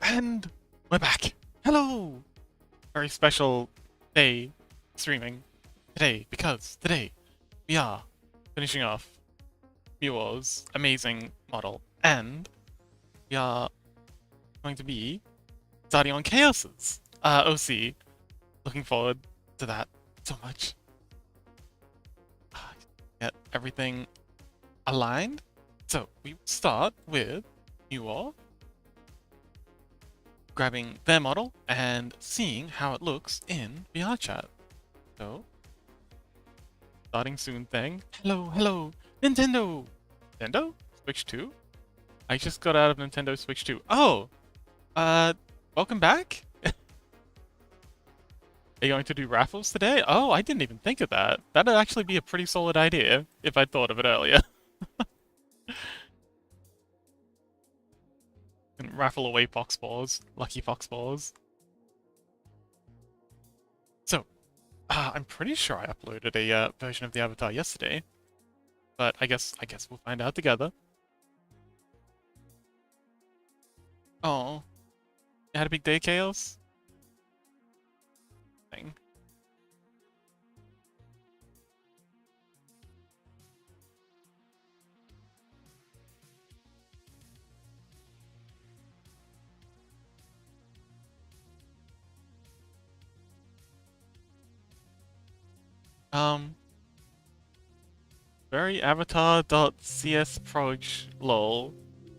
And we're back. Hello! Very special day streaming today because today we are finishing off Muo's amazing model and we are going to be starting on Chaos's OC. Looking forward to that so much. Get everything aligned. So we start with Muo grabbing their model and seeing how it looks in VR chat. So, starting soon thing. Hello, hello, Nintendo! Nintendo? Switch 2? I just got out of Nintendo Switch 2. Oh! Welcome back? Are you going to do raffles today? Oh, I didn't even think of that. That'd actually be a pretty solid idea if I'd thought of it earlier. And raffle away Foxballs. Lucky Foxballs. So, I'm pretty sure I uploaded a version of the avatar yesterday. But I guess we'll find out together. Oh. You had a big day, Chaos? Thing. Very avatar.csproj lol.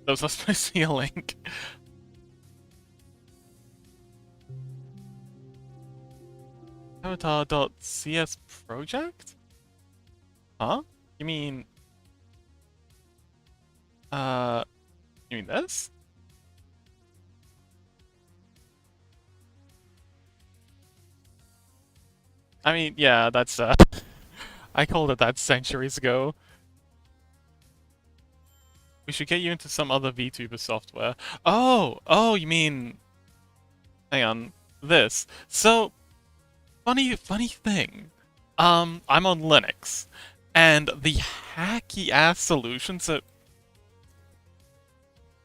That was supposed to be a link. Avatar.csproject? Huh? You mean... You mean this? I mean, yeah, that's, I called it that centuries ago. We should get you into some other VTuber software. Oh, you mean... Hang on. This. So, funny thing. I'm on Linux, and the hacky-ass solution, so...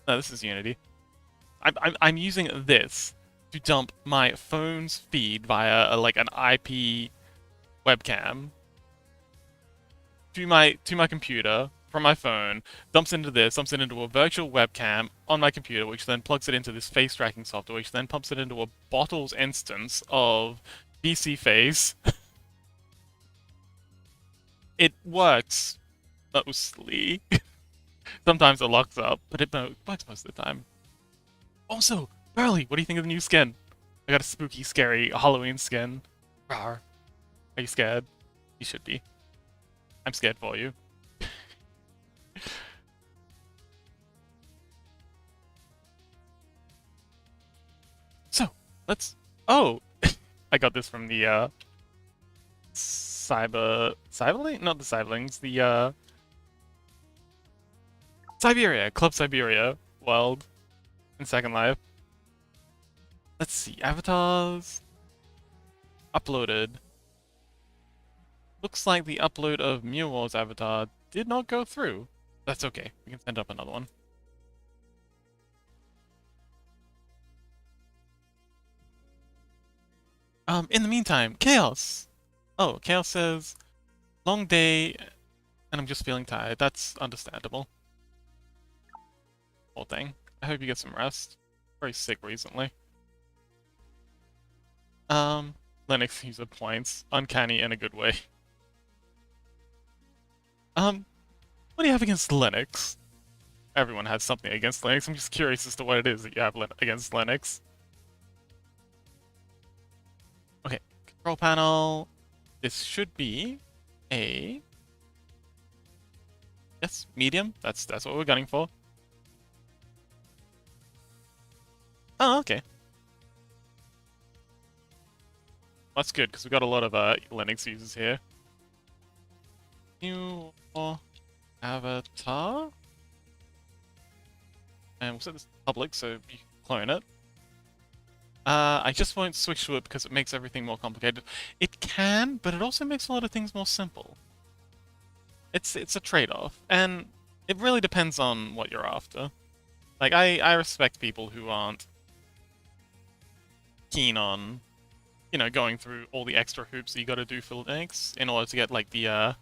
No, this is Unity. I'm using this to dump my phone's feed via, like, an IP webcam to my computer from my phone, dumps it into a virtual webcam on my computer, which then plugs it into this face tracking software, which then pumps it into a bottles instance of BC Face. It works mostly. Sometimes it locks up, but it works most of the time. Also, Burley, what do you think of the new skin? I got a spooky, scary Halloween skin. Rawr. Are you scared? You should be. I'm scared for you. So, let's... Oh! I got this from the, Cyberlink? Not the Cyberlinks, the, Siberia! Club Siberia world in Second Life. Let's see, avatars... Uploaded. Looks like the upload of Muo's avatar did not go through. That's okay, we can send up another one. In the meantime, Chaos! Oh, Chaos says, long day, and I'm just feeling tired. That's understandable. Whole thing. I hope you get some rest. Very sick recently. Linux user points. Uncanny in a good way. What do you have against Linux? Everyone has something against Linux. I'm just curious as to what it is that you have against Linux. Okay, control panel. This should be a... Yes, medium. That's what we're gunning for. Oh, okay. That's good, because we've got a lot of Linux users here. New avatar. And we'll set this to public so you can clone it. I just won't switch to it because it makes everything more complicated. It can, but it also makes a lot of things more simple. It's a trade-off, and it really depends on what you're after. Like, I respect people who aren't keen on, you know, going through all the extra hoops that you got to do for Linux in order to get like the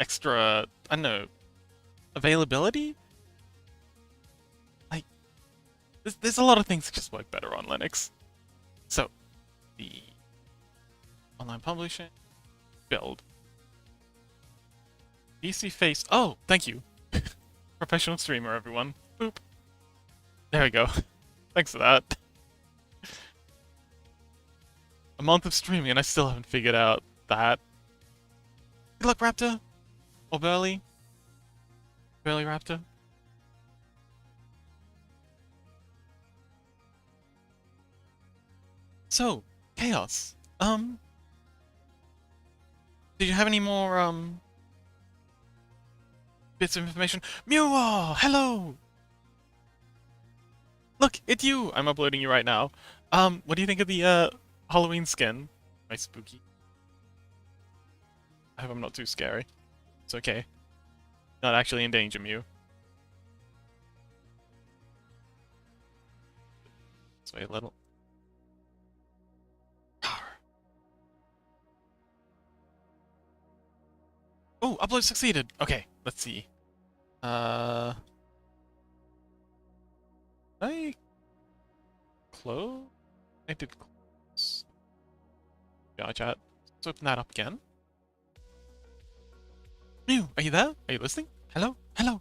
extra, I don't know, availability. Like, there's a lot of things that just work better on Linux. So, the online publishing build. PC face. Oh, thank you. Professional streamer, everyone. Boop. There we go. Thanks for that. A month of streaming and I still haven't figured out that. Good luck, Raptor. Or Burly. Burly Raptor. So, Chaos. Did you have any more, bits of information? Mewa! Hello! Look, it's you! I'm uploading you right now. What do you think of the, Halloween skin? Nice spooky. I hope I'm not too scary. It's okay. Not actually in danger, Mew. This way a little. Oh, upload succeeded! Okay, let's see. I close? I did close. Yeah, chat. Let's open that up again. Mew, are you there? Are you listening? Hello? Hello?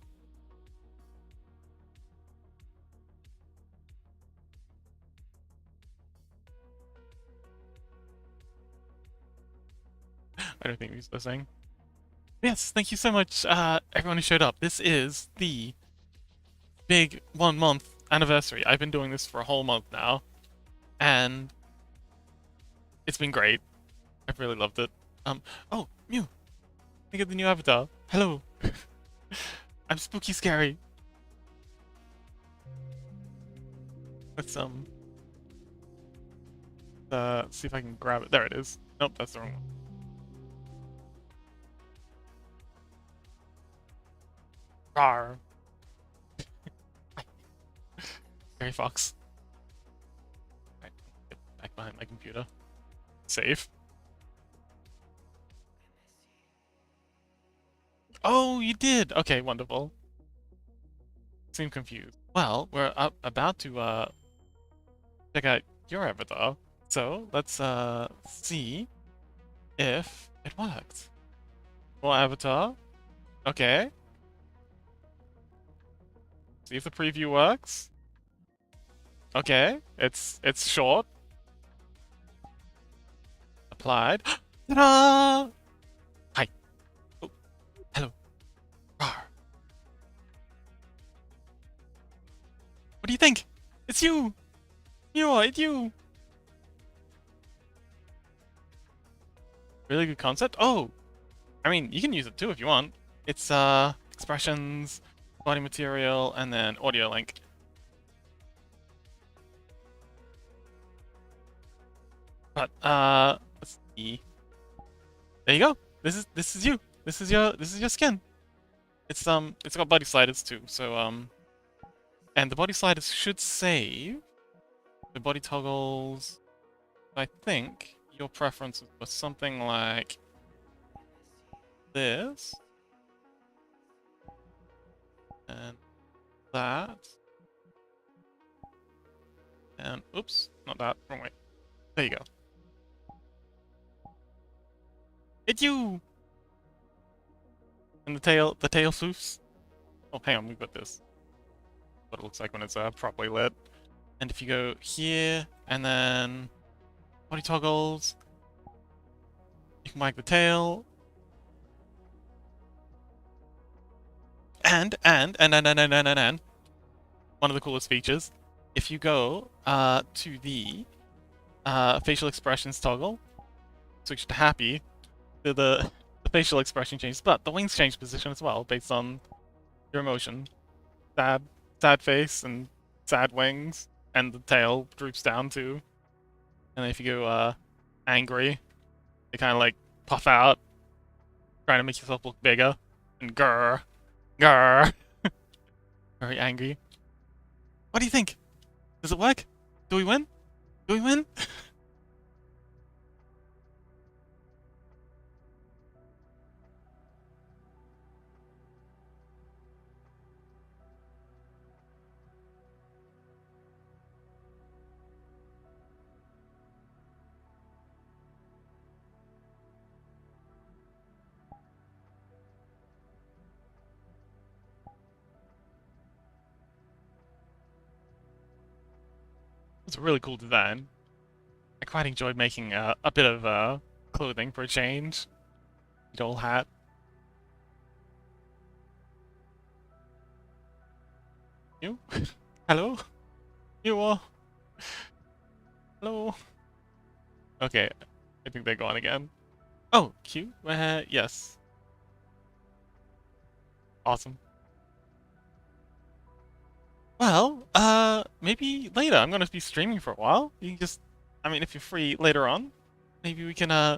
I don't think he's listening. Yes, thank you so much, everyone who showed up. This is the big 1 month anniversary. I've been doing this for a whole month now, and it's been great. I've really loved it. Oh, Mew, think of the new avatar. Hello. I'm spooky scary. Let's, see if I can grab it. There it is. Nope, that's the wrong one. Rawr. Gary Fox. Right, get back behind my computer. Save. Oh, you did! Okay, wonderful. Seem confused. Well, we're about to, check out your avatar. So, let's, see if it works. More avatar. Okay. See if the preview works. Okay, it's short. Applied. Ta-da! Hi. Oh, hello. Rawr. What do you think? It's you! It's you! Really good concept? Oh! I mean, you can use it too if you want. It's, expressions, body material, and then audio link. But, let's see. There you go. This is you. This is your skin. It's got body sliders too. So and the body sliders should save the body toggles. I think your preference was something like this and that and oops, not that. Wrong way. There you go. It's you! And the tail swoofs. Oh, hang on, we've got this. What it looks like when it's properly lit. And if you go here, and then body toggles, you can wag the tail. And one of the coolest features, if you go to the facial expressions toggle, switch to happy, the facial expression changes, but the wings change position as well based on your emotion. Sad face and sad wings, and the tail droops down too. And then if you go angry, they kind of like puff out, trying to make yourself look bigger. And grrr, grrr, very angry. What do you think? Does it work? Do we win? Do we win? It's a really cool design. I quite enjoyed making a bit of clothing for a change. Old hat. You? Hello? You are? Hello? Okay, I think they're gone again. Oh, Q? Yes. Awesome. Well, maybe later. I'm gonna be streaming for a while. You can just, I mean, if you're free later on, maybe we can, I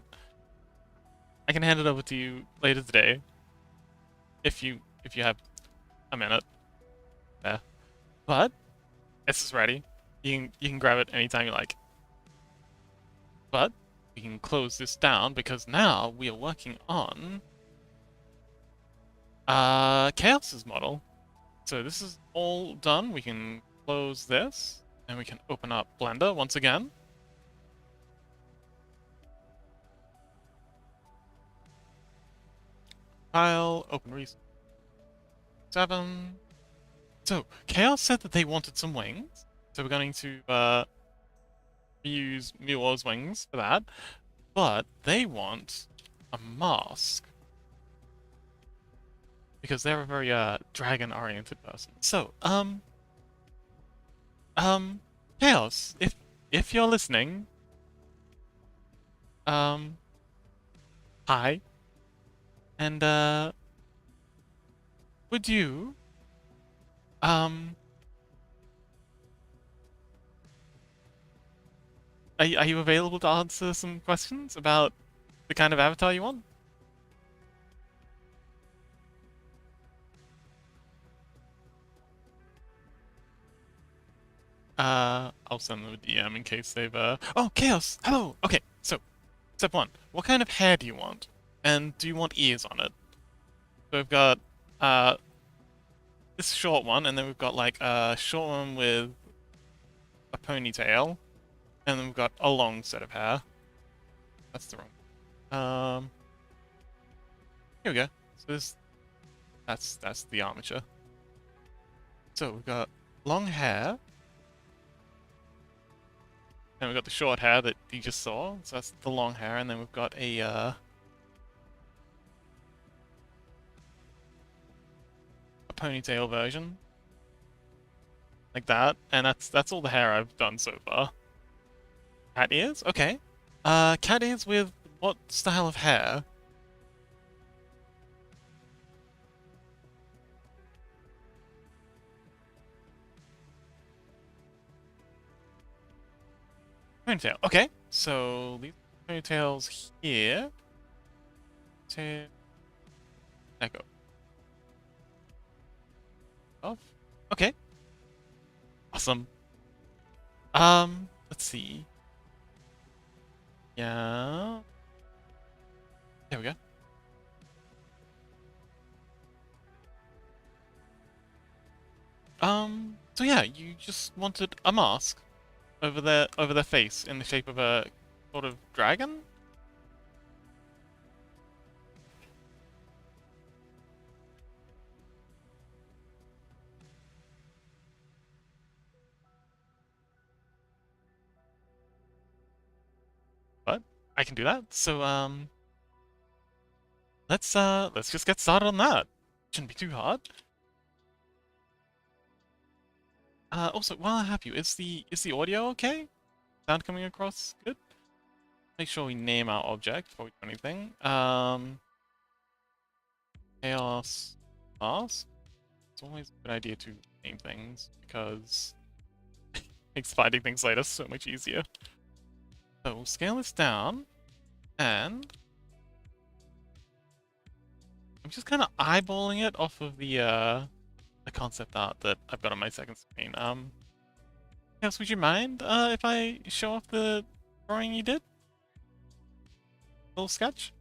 can hand it over to you later today. If you have a minute. Yeah. But, this is ready. You can grab it anytime you like. But, we can close this down because now we are working on, Chaos's model. So this is all done. We can close this, and we can open up Blender once again. File, open resource. 7. So, Chaos said that they wanted some wings. So we're going to use Muo's wings for that. But they want a mask. Because they're a very dragon-oriented person. So, Chaos, if you're listening, hi, and would you, are you available to answer some questions about the kind of avatar you want? I'll send them a DM in case they've, Oh, Chaos! Hello! Okay, so, step 1. What kind of hair do you want? And do you want ears on it? So we've got, this short one, and then we've got, like, a short one with a ponytail, and then we've got a long set of hair. That's the wrong. Here we go. So that's the armature. So we've got long hair. And we've got the short hair that you just saw, so that's the long hair, and then we've got a ponytail version. Like that, and that's all the hair I've done so far. Cat ears? Okay. Cat ears with what style of hair? Ponytail. Okay, so these ponytails here. Echo. Off. Okay. Awesome. Let's see. Yeah. There we go. So yeah, you just wanted a mask over their face in the shape of a sort of dragon? But I can do that. So let's just get started on that. Shouldn't be too hard. Also, while I have you, is the audio okay? Sound coming across good? Make sure we name our object before we do anything. Chaos mask. It's always a good idea to name things because it makes finding things later so much easier. So we'll scale this down, and I'm just kind of eyeballing it off of the concept art that I've got on my second screen. Yes, would you mind if I show off the drawing you did? Little sketch?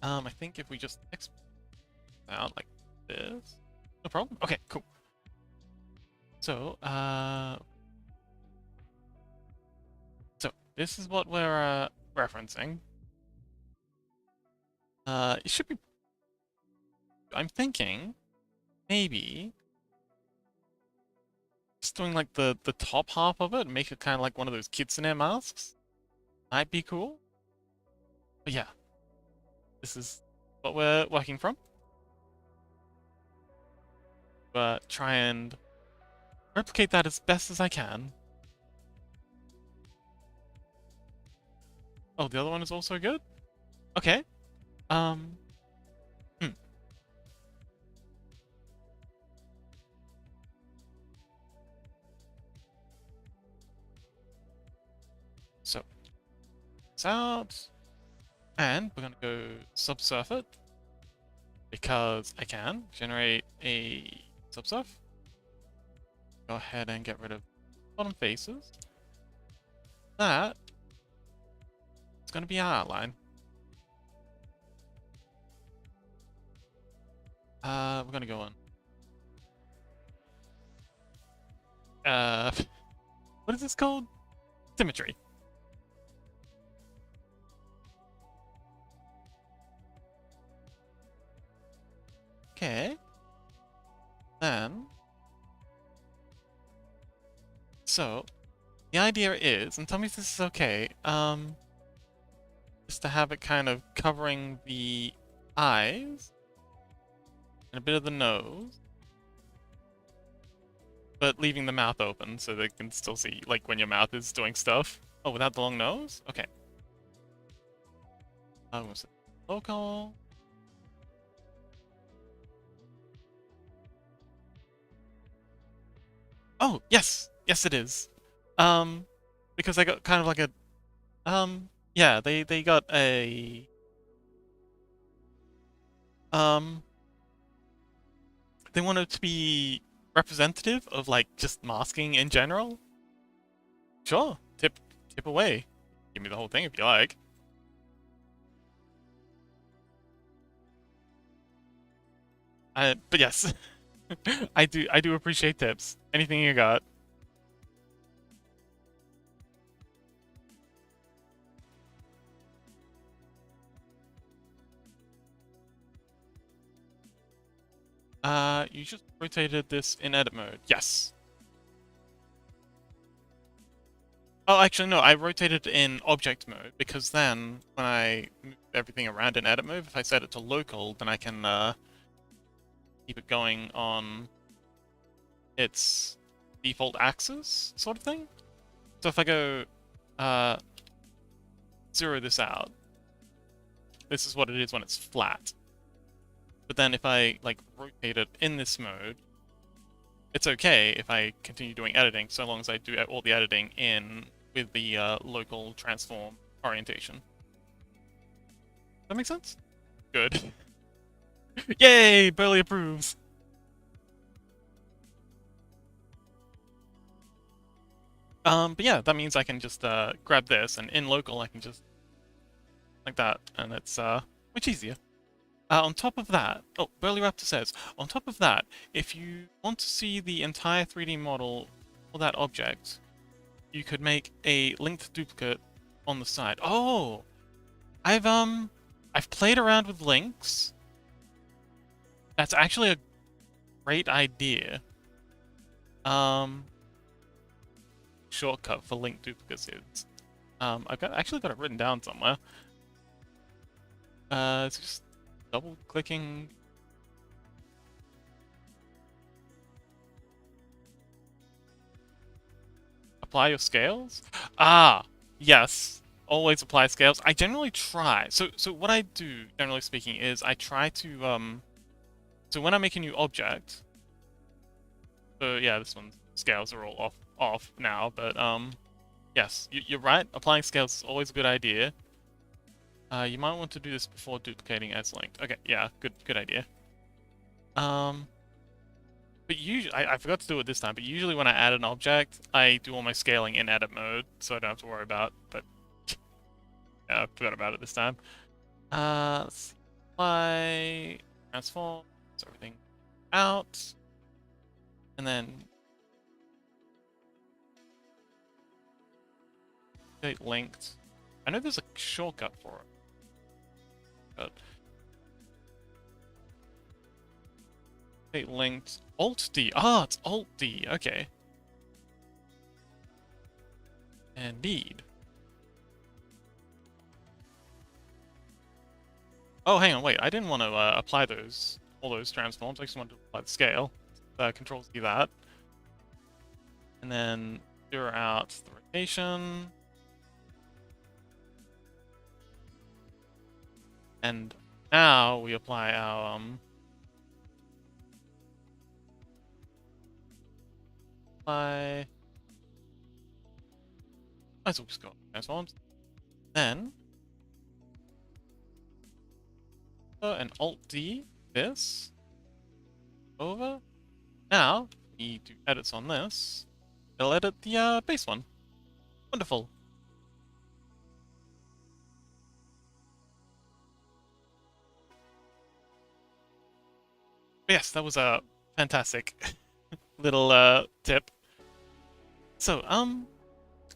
I think if we just export out like this, no problem. Okay, cool. So, this is what we're referencing. It should be. I'm thinking maybe just doing like the top half of it, and make it kind of like one of those kitsune masks. Might be cool. But yeah, this is what we're working from. But try and replicate that as best as I can. Oh, the other one is also good? Okay. Um. Hmm. So, it's out. And we're gonna go subsurf it. Because I can generate a subsurf. Go ahead and get rid of bottom faces. That is going to be our outline. We're going to go on. What is this called? Symmetry. Okay. Then. So, the idea is, and tell me if this is okay, just to have it kind of covering the eyes and a bit of the nose, but leaving the mouth open so they can still see, like, when your mouth is doing stuff. Oh, without the long nose? Okay. Was it local? Oh, yes! Yes, it is. Because I got kind of like a, yeah, they got a, they wanted to be representative of, like, just masking in general. Sure, tip away. Give me the whole thing if you like. But yes, I do appreciate tips. Anything you got? You just rotated this in edit mode. Yes. Oh, actually, no, I rotated in object mode because then when I move everything around in edit mode, if I set it to local, then I can keep it going on its default axis, sort of thing. So if I go zero this out, this is what it is when it's flat. But then if I like rotate it in this mode, it's okay if I continue doing editing, so long as I do all the editing in with the local transform orientation. That makes sense? Good. Yay! Burley approves! But yeah, that means I can just grab this, and in local I can just like that, and it's much easier. On top of that, oh, Burly Raptor says, on top of that, if you want to see the entire 3D model for that object, you could make a linked duplicate on the side. Oh, I've played around with links. That's actually a great idea. Shortcut for link duplicates is, I've actually got it written down somewhere. It's just double clicking. Apply your scales? Ah, yes. Always apply scales. I generally try. So what I do, generally speaking, is I try to so when I make a new object, so yeah, this one's scales are all off now, but yes, you're right. Applying scales is always a good idea. You might want to do this before duplicating as linked. Okay, yeah, good idea. But But usually, I forgot to do it this time, but usually when I add an object, I do all my scaling in edit mode, so I don't have to worry about, but yeah, I forgot about it this time. Let's see. Apply, transform, so everything out, and then date linked. I know there's a shortcut for it, but date linked, Alt D. Ah, it's Alt D. Okay. And need. Oh, hang on, wait. I didn't want to apply all those transforms. I just wanted to apply the scale. Control Z that. And then zero out the rotation. And now we apply our apply. Might as well just go transforms. Then and Alt D this over. Now we do edits on this. It'll edit the base one. Wonderful. But yes, that was a fantastic little tip. So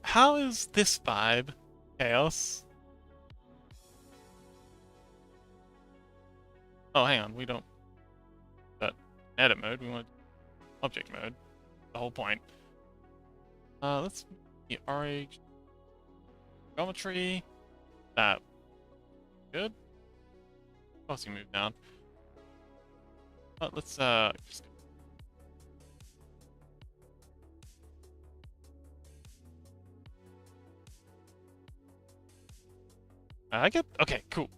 how is this vibe, Chaos? Oh, hang on, we don't. But edit mode, we want object mode. The whole point. Let's the RH geometry. That good. Crossing move down. Let's just. I get okay, cool.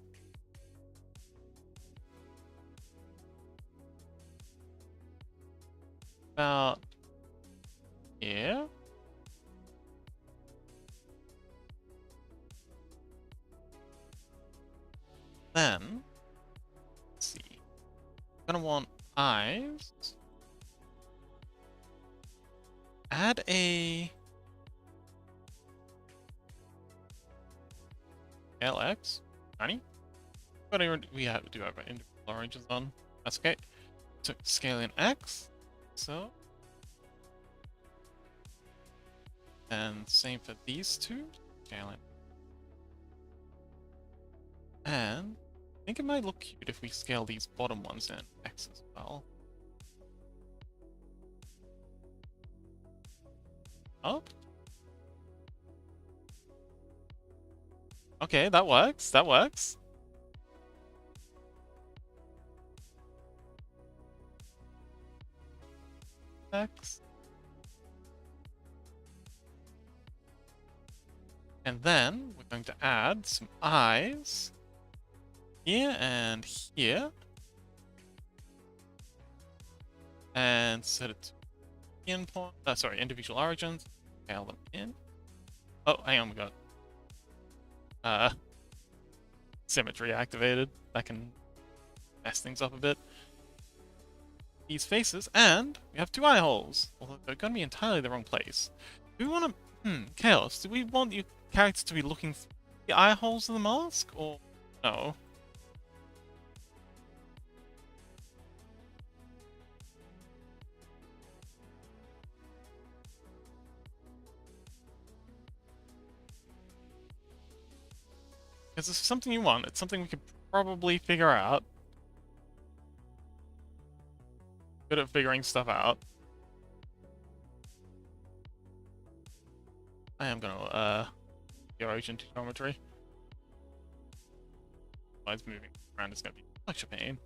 About here. Then let's see. I'm gonna want eyes. Add a LX 90. But we have to do our individual oranges on. That's okay. So scale in X. So. And same for these two. Scale in. And I think it might look cute if we scale these bottom ones in X as well. Up. Okay, that works. That works. X. And then we're going to add some eyes here and here. And set it to endpoint. Sorry, individual origins. Scale them in. Oh, hang on, we got symmetry activated. That can mess things up a bit. These faces, and we have two eye holes. Although they're going to be entirely the wrong place. Do we want to... Chaos, do we want your character to be looking through the eye holes of the mask, or no? Because this is something you want. It's something we could probably figure out. Good at figuring stuff out. I am gonna go agent geometry. Otherwise moving around is gonna be such a pain.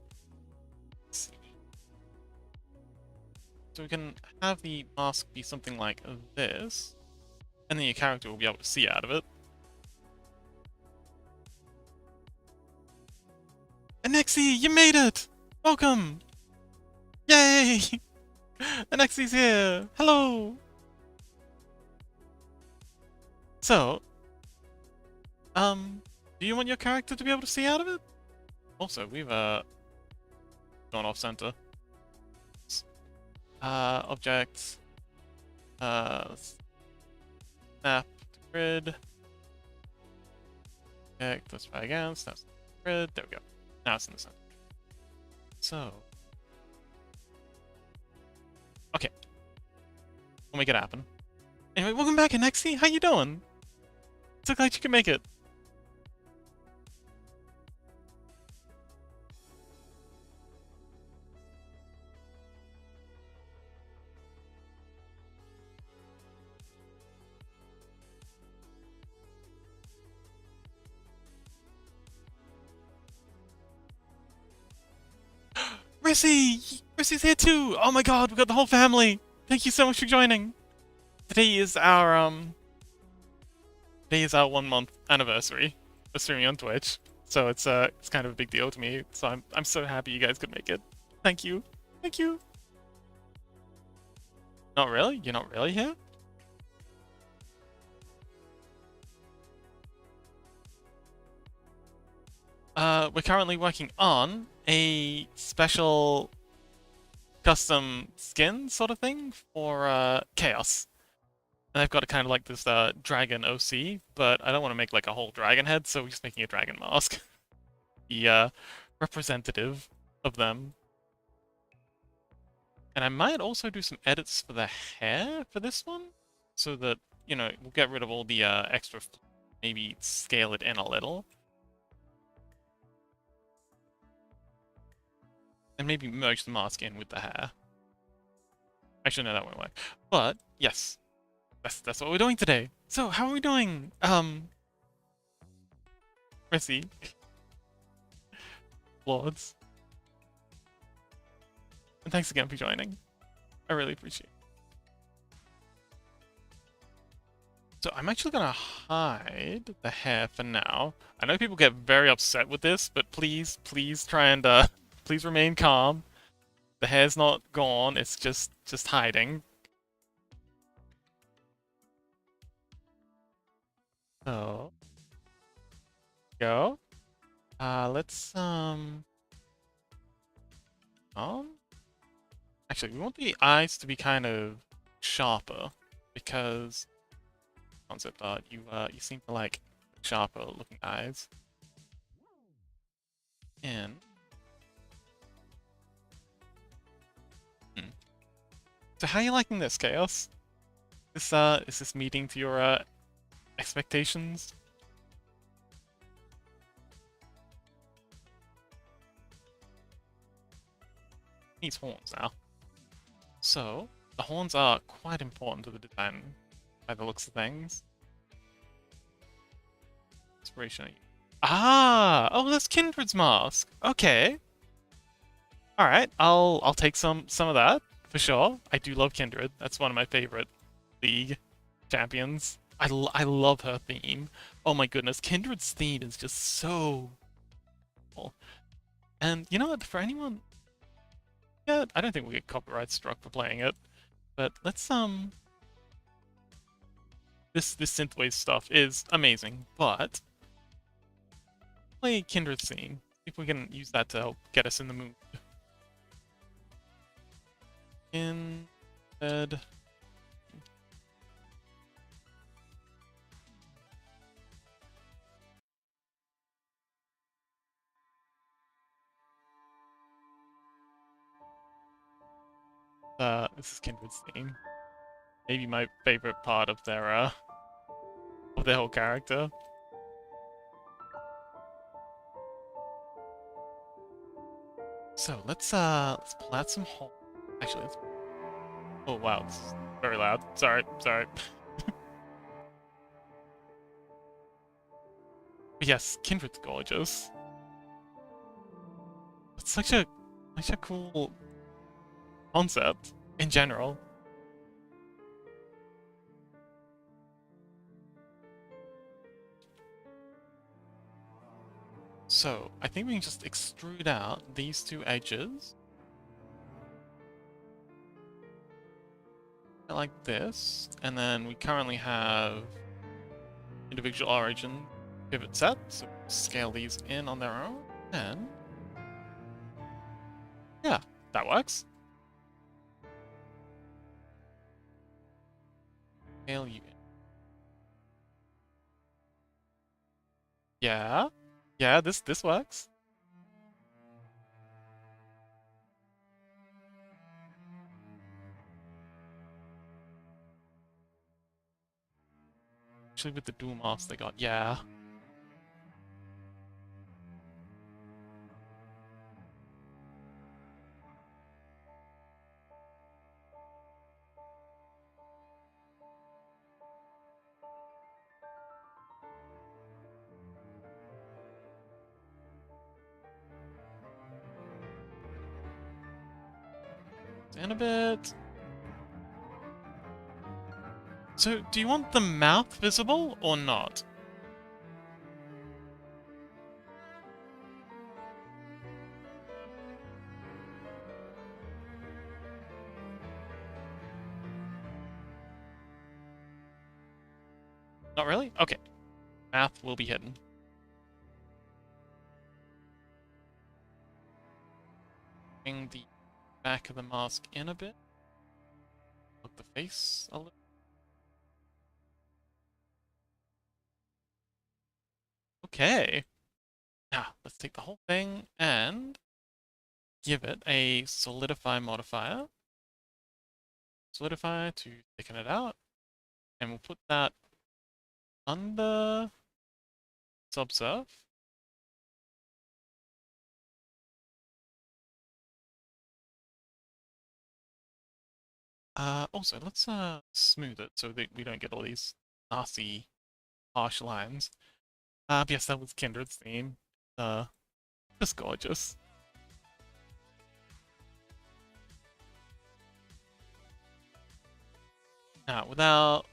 Let's see. So we can have the mask be something like this, and then your character will be able to see out of it. Anexi, you made it! Welcome! Yay! Anexi's here! Hello! So, do you want your character to be able to see out of it? Also, we've gone off center. Object. Snap to grid. Okay, let's try again. Snap to grid. There we go. Now it's in the center. So. Okay. We'll make it happen. Anyway, welcome back, Anexi. How you doing? So glad you can make it. Rissy! Rissy's here too! Oh my god, we got the whole family! Thank you so much for joining! Today is our 1 month anniversary of streaming on Twitch. So it's kind of a big deal to me. So I'm so happy you guys could make it. Thank you. Thank you. Not really? You're not really here? We're currently working on a special custom skin sort of thing for Chaos. And I've got kind of like this dragon OC, but I don't want to make like a whole dragon head, so we're just making a dragon mask. The representative of them. And I might also do some edits for the hair for this one, so that, you know, we'll get rid of all the extra, maybe scale it in a little. And maybe merge the mask in with the hair. Actually, no, that won't work. But, yes. That's what we're doing today. So, how are we doing? Missy. Lords. And thanks again for joining. I really appreciate it. So I'm actually gonna hide the hair for now. I know people get very upset with this, but please try and please remain calm. The hair's not gone, it's just hiding. So go. Let's actually we want the eyes to be kind of sharper because concept art, you seem to like sharper looking eyes. And so how are you liking this, Chaos? Is this meeting to your expectations? Needs horns now. So the horns are quite important to the design by the looks of things. Inspiration. Ah! Oh, that's Kindred's mask. Okay. Alright, I'll take some of that, for sure. I do love Kindred. That's one of my favorite League champions. I love her theme. Oh my goodness, Kindred's theme is just so cool. And you know what, for anyone... Yeah, I don't think we get copyright struck for playing it. But let's, This synthwave stuff is amazing, but... Play Kindred's theme. See if we can use that to help get us in the mood. In bed. This is Kindred's theme. Maybe my favorite part of their whole character. So let's pull out some hole. Actually, let's... Oh wow, this is very loud. Sorry. But yes, Kindred's gorgeous. It's such a cool concept in general. So, I think we can just extrude out these two edges. Like this. And then we currently have individual origin pivot set. So scale these in on their own. And yeah, that works. Tail you in. Yeah. Yeah, this works. Actually, with the dual mask they got, yeah. In a bit. So, do you want the mouth visible or not? Not really? Okay. Mouth will be hidden. Bring the back of the mask in a bit. Look the face a little. Okay. Now, let's take the whole thing and give it a solidify modifier. Solidify to thicken it out. And we'll put that under subsurf. Also, let's smooth it so that we don't get all these nasty, harsh lines. Yes, that was Kindred's theme. Just gorgeous. Now, without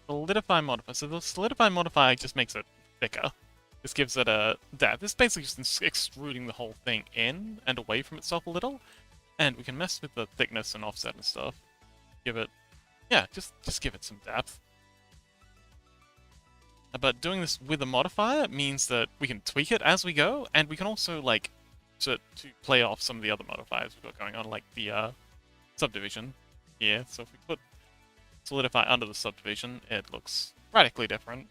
solidify modifier, so the solidify modifier just makes it thicker. This gives it a depth. This is basically just extruding the whole thing in and away from itself a little. And we can mess with the thickness and offset and stuff. Give it, yeah, just give it some depth. But doing this with a modifier means that we can tweak it as we go, and we can also, like, to play off some of the other modifiers we've got going on, like the subdivision here. So if we put solidify under the subdivision, it looks radically different.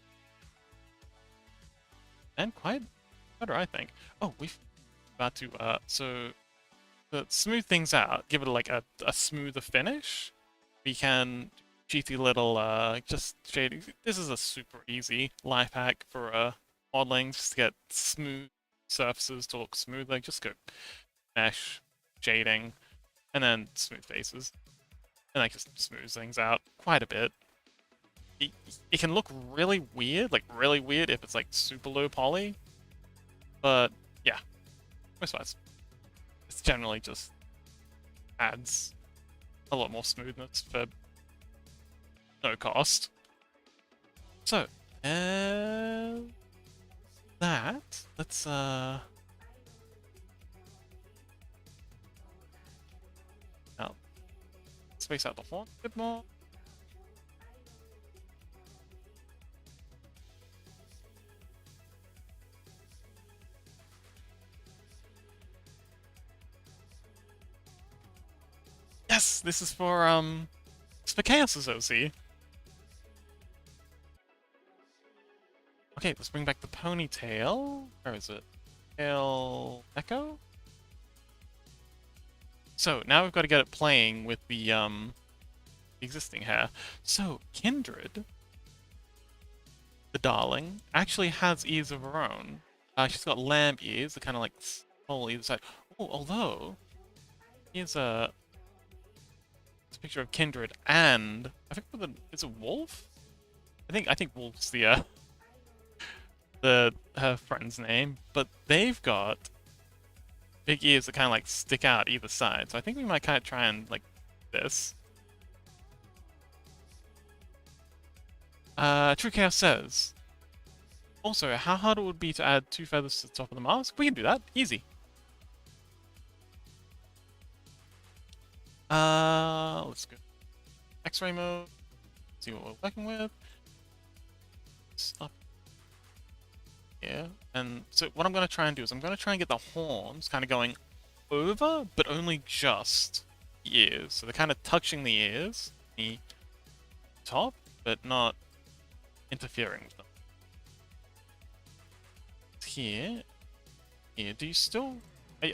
And quite better, I think. Oh, we've about to, so to smooth things out, give it like a smoother finish, we can cheaty little, just shading. This is a super easy life hack for modeling, just to get smooth surfaces to look smoother. Just go mesh, shading, and then smooth faces. And that just smooths things out quite a bit. It can look really weird, if it's like super low poly. But yeah, most parts. It's generally just adds a lot more smoothness for no cost. So, that, let's now, space out the horn a bit more. Yes, this is for it's for Chaos Associate. Okay, let's bring back the ponytail. Where is it? Tail Echo? So now we've got to get it playing with the existing hair. So Kindred, the darling, actually has ears of her own. She's got lamb ears, they're kind of like small either side. Oh, although here's a picture of Kindred and I think it's a wolf. I think Wolf's the her friend's name, but they've got big ears that kind of like stick out either side. So I think we might kind of try and like this. True Chaos says. Also, how hard it would be to add 2 feathers to the top of the mask? We can do that. Easy. Let's go X-ray mode. See what we're working with. It's up here. And so what I'm going to try and do is I'm going to try and get the horns kind of going over, but only just the ears. So they're kind of touching the ears, the top. but not interfering with them. Here. Here. Do you still...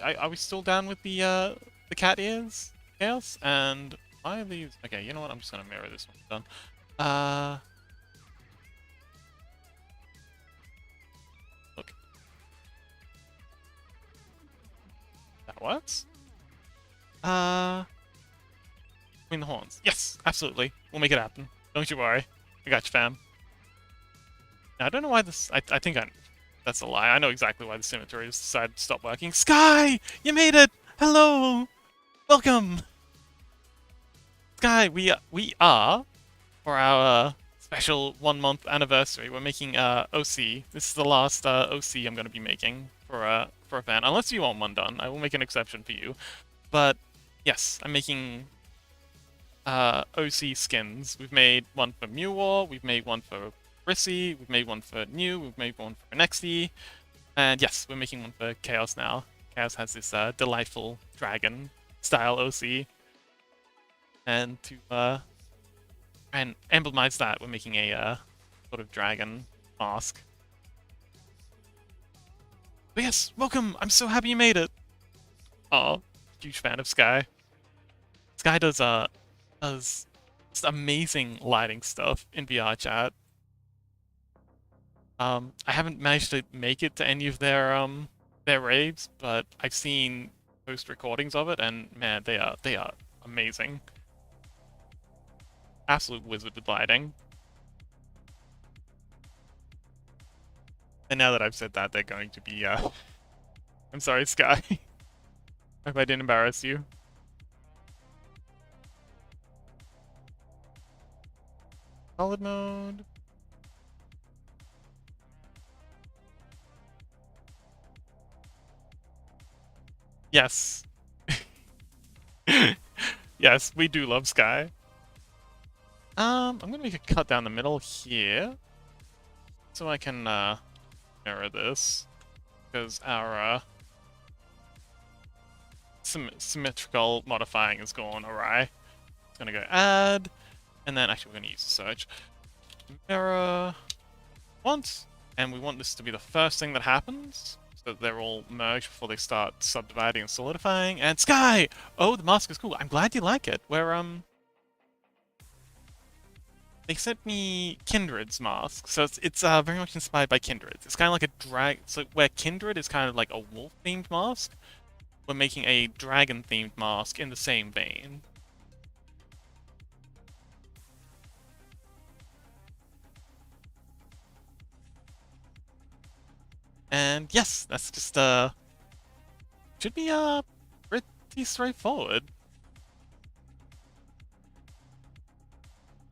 Are we still down with the cat ears? Chaos? And why are these... Okay, you know what? I'm just gonna mirror this one. Done. Look. That works. Between the horns. Yes, absolutely. We'll make it happen. Don't you worry. I got you, fam. Now, I don't know why this... I think that's a lie. I know exactly why the symmetry has decided to stop working. Sky! You made it! Hello! Welcome! Sky, we are, for our special 1-month anniversary, we're making OC. This is the last OC I'm going to be making for a fan. Unless you want one done, I will make an exception for you. But, yes, I'm making OC skins. We've made one for Mew War, we've made one for Rissy, we've made one for New, we've made one for Nexty, and yes, we're making one for Chaos now. Chaos has this delightful dragon-style OC. And to and emblemize that, we're making a sort of dragon mask. But yes, welcome! I'm so happy you made it! Oh, huge fan of Sky. Sky does just amazing lighting stuff in VR chat. I haven't managed to make it to any of their raves, but I've seen post recordings of it, and man, they are amazing. Absolute wizard with lighting. And now that I've said that, they're going to be I'm sorry, Sky. Hope I didn't embarrass you. Solid mode. Yes. Yes, we do love Sky. I'm gonna make a cut down the middle here, so I can mirror this, because our symmetrical modifying is going awry. It's gonna go add, and then actually we're gonna use the search. Mirror once, and we want this to be the first thing that happens, so that they're all merged before they start subdividing and solidifying. And Sky! Oh, the mask is cool. I'm glad you like it. They sent me Kindred's mask, so it's very much inspired by Kindred's. It's kind of like a so where Kindred is kind of like a wolf-themed mask, we're making a dragon-themed mask in the same vein. And yes, that's just should be pretty straightforward.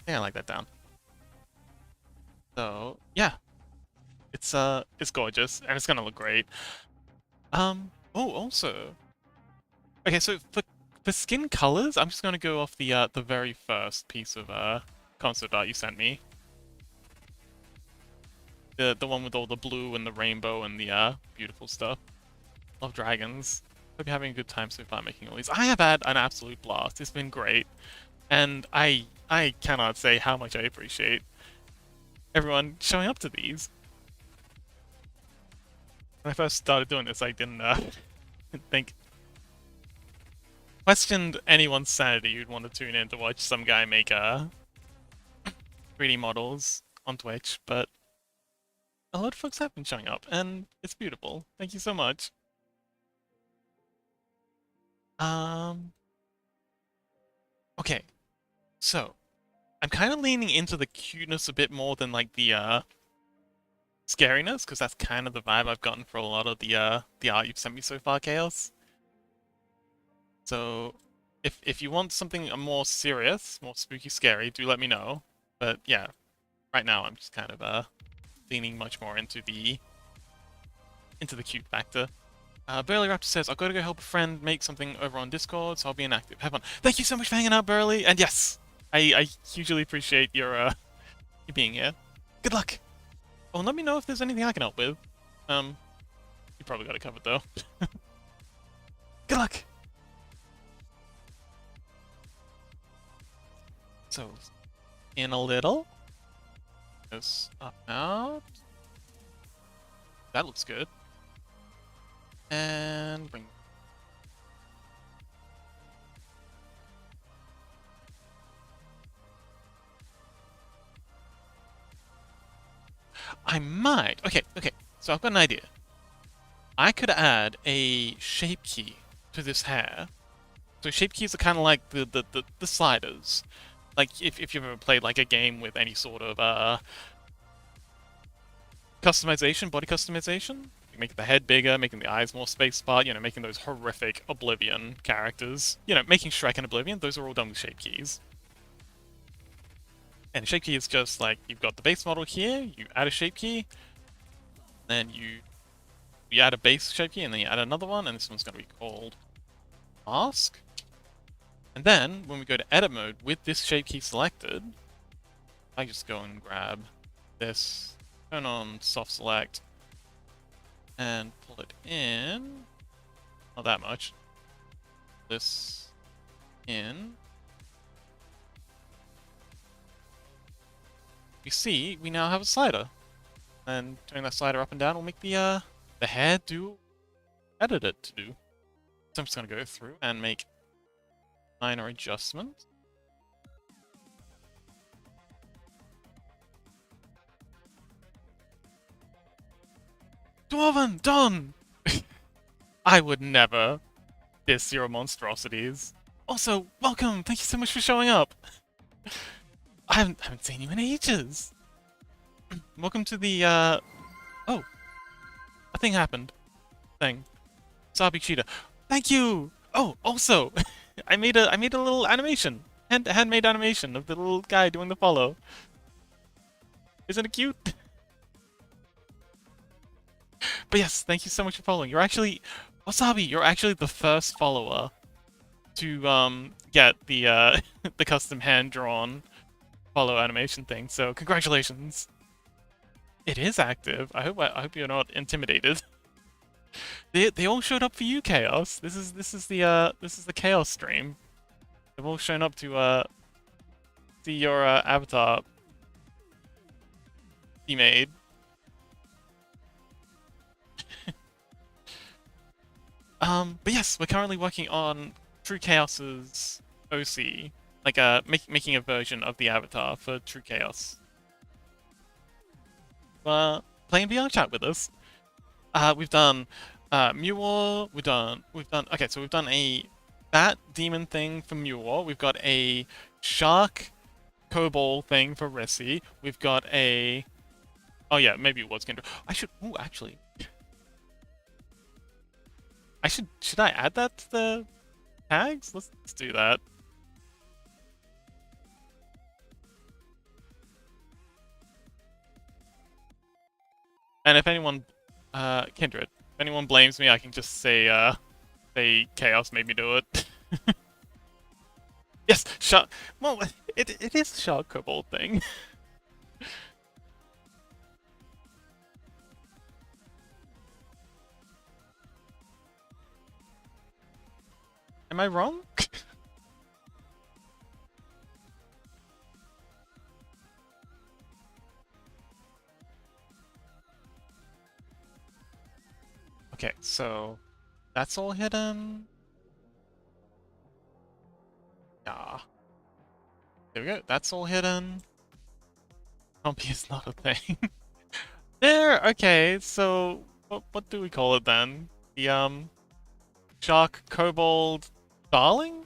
Yeah, I like that down. So yeah, it's gorgeous and it's gonna look great. Oh, also, okay, so for skin colors, I'm just gonna go off the very first piece of concept art you sent me. The one with all the blue and the rainbow and the beautiful stuff. Love dragons. Hope you're having a good time so far making all these. I have had an absolute blast. It's been great. And I cannot say how much I appreciate everyone showing up to these. When I first started doing this, I didn't think... Questioned anyone's sanity who'd want to tune in to watch some guy make 3D models on Twitch, but a lot of folks have been showing up, and it's beautiful. Thank you so much. Okay. So, I'm kind of leaning into the cuteness a bit more than like the scariness, because that's kind of the vibe I've gotten for a lot of the art you've sent me so far, Chaos. So, if you want something more serious, more spooky, scary, do let me know. But yeah, right now I'm just kind of leaning much more into the cute factor. Burley Raptor says, I've got to go help a friend make something over on Discord, so I'll be inactive. Have fun. Thank you so much for hanging out, Burley. And yes, I hugely appreciate your you being here. Good luck. Oh, and let me know if there's anything I can help with. You probably got it covered though. Good luck. So, in a little. this up out. That looks good. And bring. I might. Okay. So I've got an idea. I could add a shape key to this hair. So shape keys are kind of like the sliders. Like if you've ever played like a game with any sort of customization, body customization, you make the head bigger, making the eyes more spaced apart, making those horrific Oblivion characters, making Shrek and Oblivion, those are all done with shape keys. And shape key is just like, you've got the base model here, you add a shape key, then you add a base shape key, and then you add another one, and this one's going to be called Mask. And then, when we go to edit mode with this shape key selected, I just go and grab this, turn on soft select, and pull it in. Not that much. This in. You see, we now have a slider. And turning that slider up and down will make the hair do edit it to do. So I'm just gonna go through and make minor adjustments. Dwarven, done! I would never diss your monstrosities. Also, welcome! Thank you so much for showing up! I haven't seen you in ages! Welcome to the, oh. A thing happened. Sabi Cheetah. Thank you! Oh, also! I made a little animation. Handmade animation of the little guy doing the follow. Isn't it cute? But yes, thank you so much for following. You're actually... Wasabi, you're actually the first follower to, get the, the custom hand-drawn follow animation thing, so congratulations. It is active. I hope you're not intimidated. They all showed up for you, Chaos. This is the Chaos stream. They've all shown up to see your avatar be made. But yes, we're currently working on True Chaos's OC, like making a version of the avatar for True Chaos. Playing VR chat with us. We've done Mewar. Okay, so we've done a bat demon thing for Mewar. We've got a shark kobold thing for Rissi. We've got a... Oh yeah, maybe it was Kindred. I should... Ooh, actually... Should I add that to the tags? Let's do that. And if anyone... Kindred. If anyone blames me, I can just say Chaos made me do it. Yes, shark... Well, it is a shark kobold thing. Am I wrong? Okay, so that's all hidden. Yeah. There we go. That's all hidden. Humpy is not a thing. There. Okay. So what do we call it then? The shark kobold darling.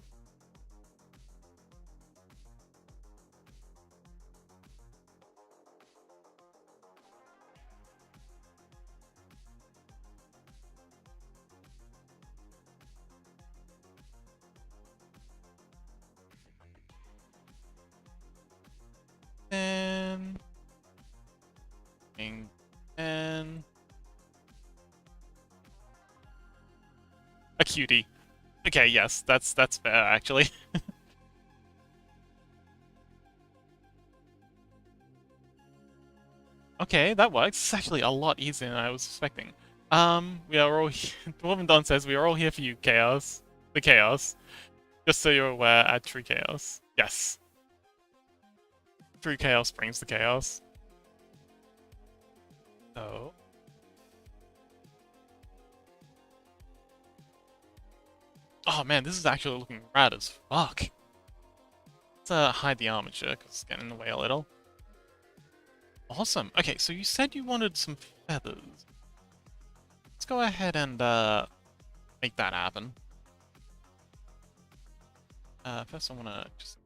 And a cutie. Okay, yes, that's fair actually. Okay, that works. It's actually a lot easier than I was expecting. We are all here. Dwarven Don says we are all here for you, Chaos. The Chaos. Just so you're aware, add True Chaos. Yes. True Chaos brings the Chaos. Oh. Oh man, this is actually looking rad as fuck. Let's hide the armature, because it's getting in the way a little. Awesome. Okay, so you said you wanted some feathers. Let's go ahead and make that happen. First I want to just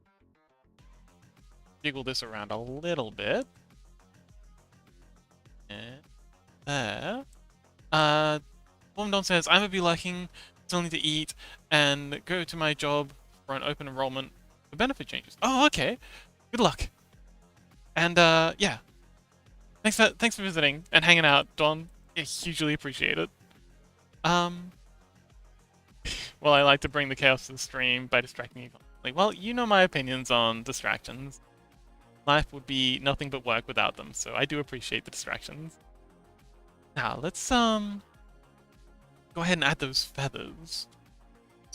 jiggle this around a little bit. And there. Don says, I'm gonna be lacking, still need to eat, and go to my job for an open enrollment for benefit changes. Oh, okay. Good luck. And yeah. Thanks for visiting and hanging out, Don. I hugely appreciate it. Well, I like to bring the chaos to the stream by distracting you constantly. Well, you know my opinions on distractions. Life would be nothing but work without them, so I do appreciate the distractions. Now, let's go ahead and add those feathers.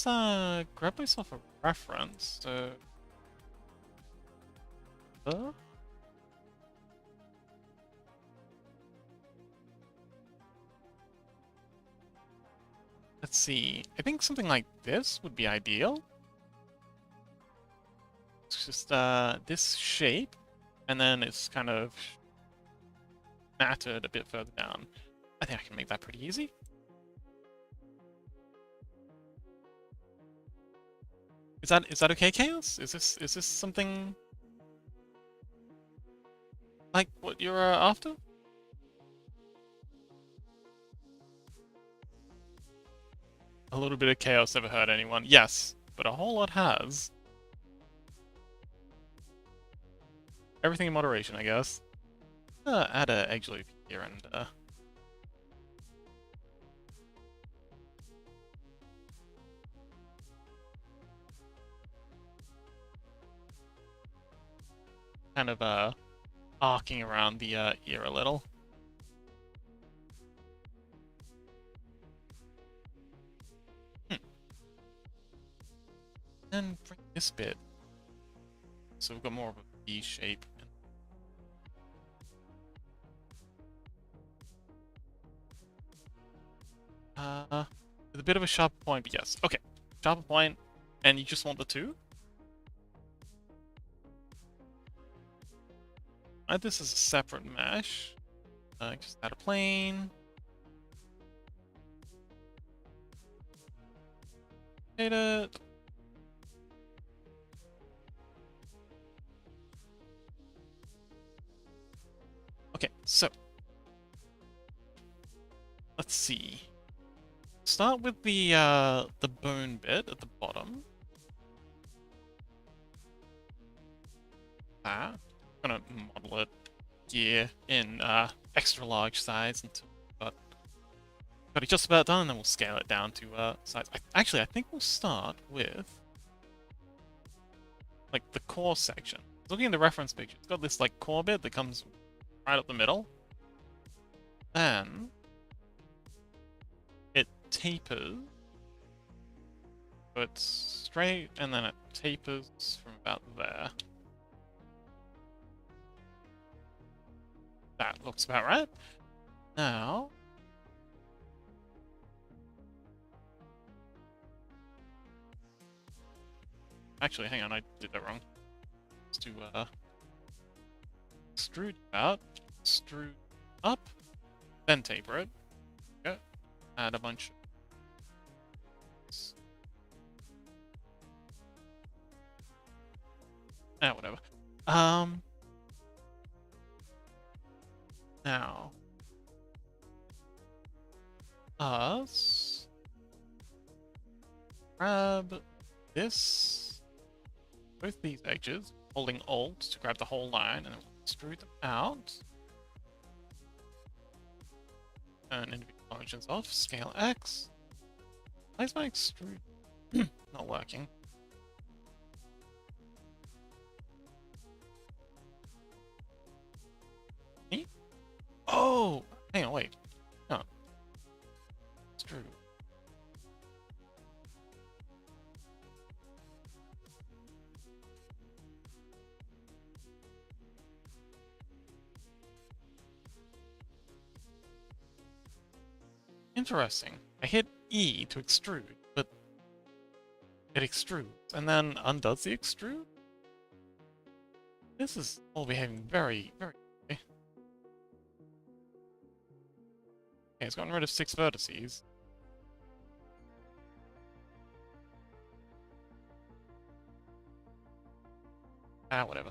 Let's grab myself a reference. So let's see. I think something like this would be ideal. It's just this shape, and then it's kind of matted a bit further down. I think I can make that pretty easy. Is that okay, Chaos? Is this something like what you're after? A little bit of chaos never hurt anyone. Yes, but a whole lot has. Everything in moderation, I guess. Add a edge loop here and kind of arcing around the ear a little. And bring this bit. So we've got more of a V shape. With a bit of a sharper point, but yes. Okay. Sharper point, and you just want the two? Add this as a separate mesh. Just add a plane. Hit it. Okay, so let's see. Start with the bone bit at the bottom. I'm gonna model it here in extra large size until got it just about done, and then we'll scale it down to size. Actually, I think we'll start with like the core section. Looking at the reference picture, it's got this like core bit that comes right up the middle. Then it tapers. So it's straight, and then it tapers from about there. That looks about right. Now, actually, hang on, I did that wrong. Let's do extrude out, extrude up, then taper it. Okay. Add a bunch. Whatever. Now, us grab this, both these edges, holding Alt to grab the whole line, and then we'll extrude them out. Turn individual origins off, scale X. Why is my extrude not working? Me? Oh! Hang on, wait. No. Extrude. Interesting. I hit E to extrude, but it extrudes and then undoes the extrude? This is all behaving very, very... Okay, it's gotten rid of 6 vertices. Ah, whatever.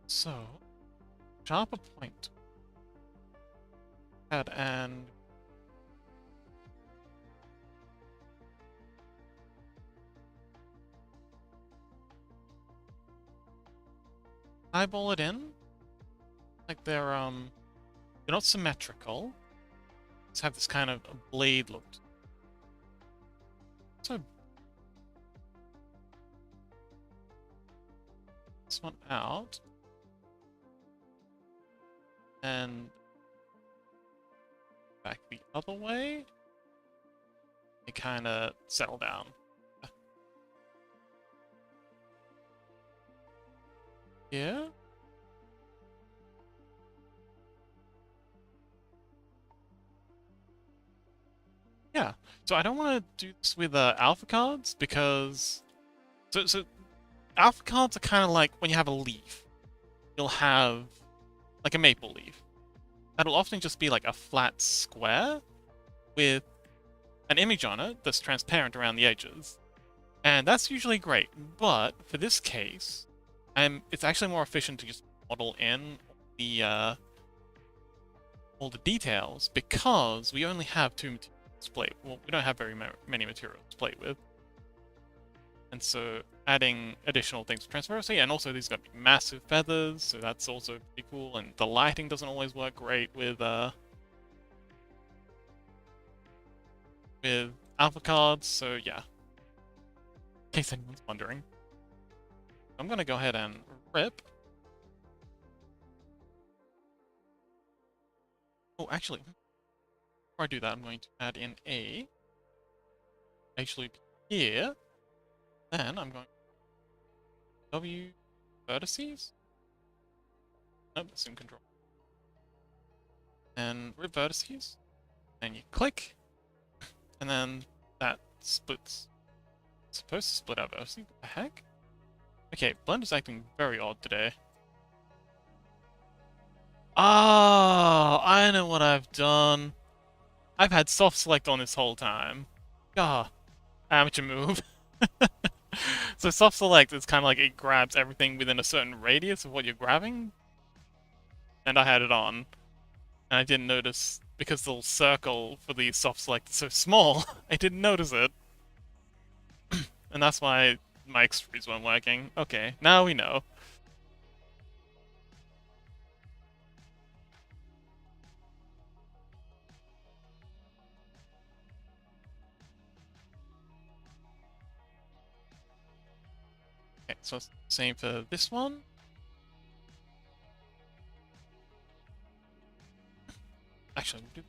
So, sharper point. Add and... eyeball it in. Like they're not symmetrical. Just have this kind of blade look. So this one out. And back the other way. They kind of settle down. Yeah. Yeah. So I don't want to do this with alpha cards because so alpha cards are kind of like when you have a leaf. You'll have like a maple leaf. That'll often just be like a flat square with an image on it that's transparent around the edges. And that's usually great, but for this case, it's actually more efficient to just model in all the details because we only have 2 materials to play. Well, we don't have very many materials to play with. And so adding additional things for transparency, and also these got massive feathers, so that's also pretty cool. And the lighting doesn't always work great with alpha cards, so yeah. In case anyone's wondering. I'm gonna go ahead and rip. Oh, actually, before I do that, I'm going to add in a H loop here. Then I'm going W vertices. Nope, that's in control. And rip vertices. And you click. And then that splits. It's supposed to split our vertices. What the heck? Okay, Blender's acting very odd today. Oh, I know what I've done. I've had soft select on this whole time. Ah, amateur move. So soft select is kind of like it grabs everything within a certain radius of what you're grabbing. And I had it on. And I didn't notice, because the little circle for the soft select is so small, I didn't notice it. And that's why my extrudes weren't working. Okay, now we know. Okay, so it's the same for this one. Actually, we'll do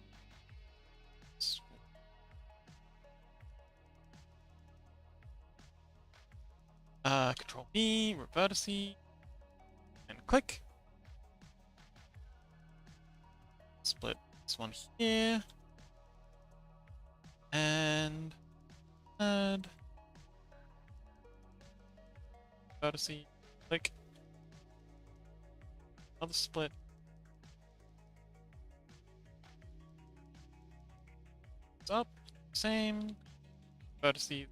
this. Control B, vertice, and click. Split this one here. And add vertice, click. Another split. It's up, same vertices.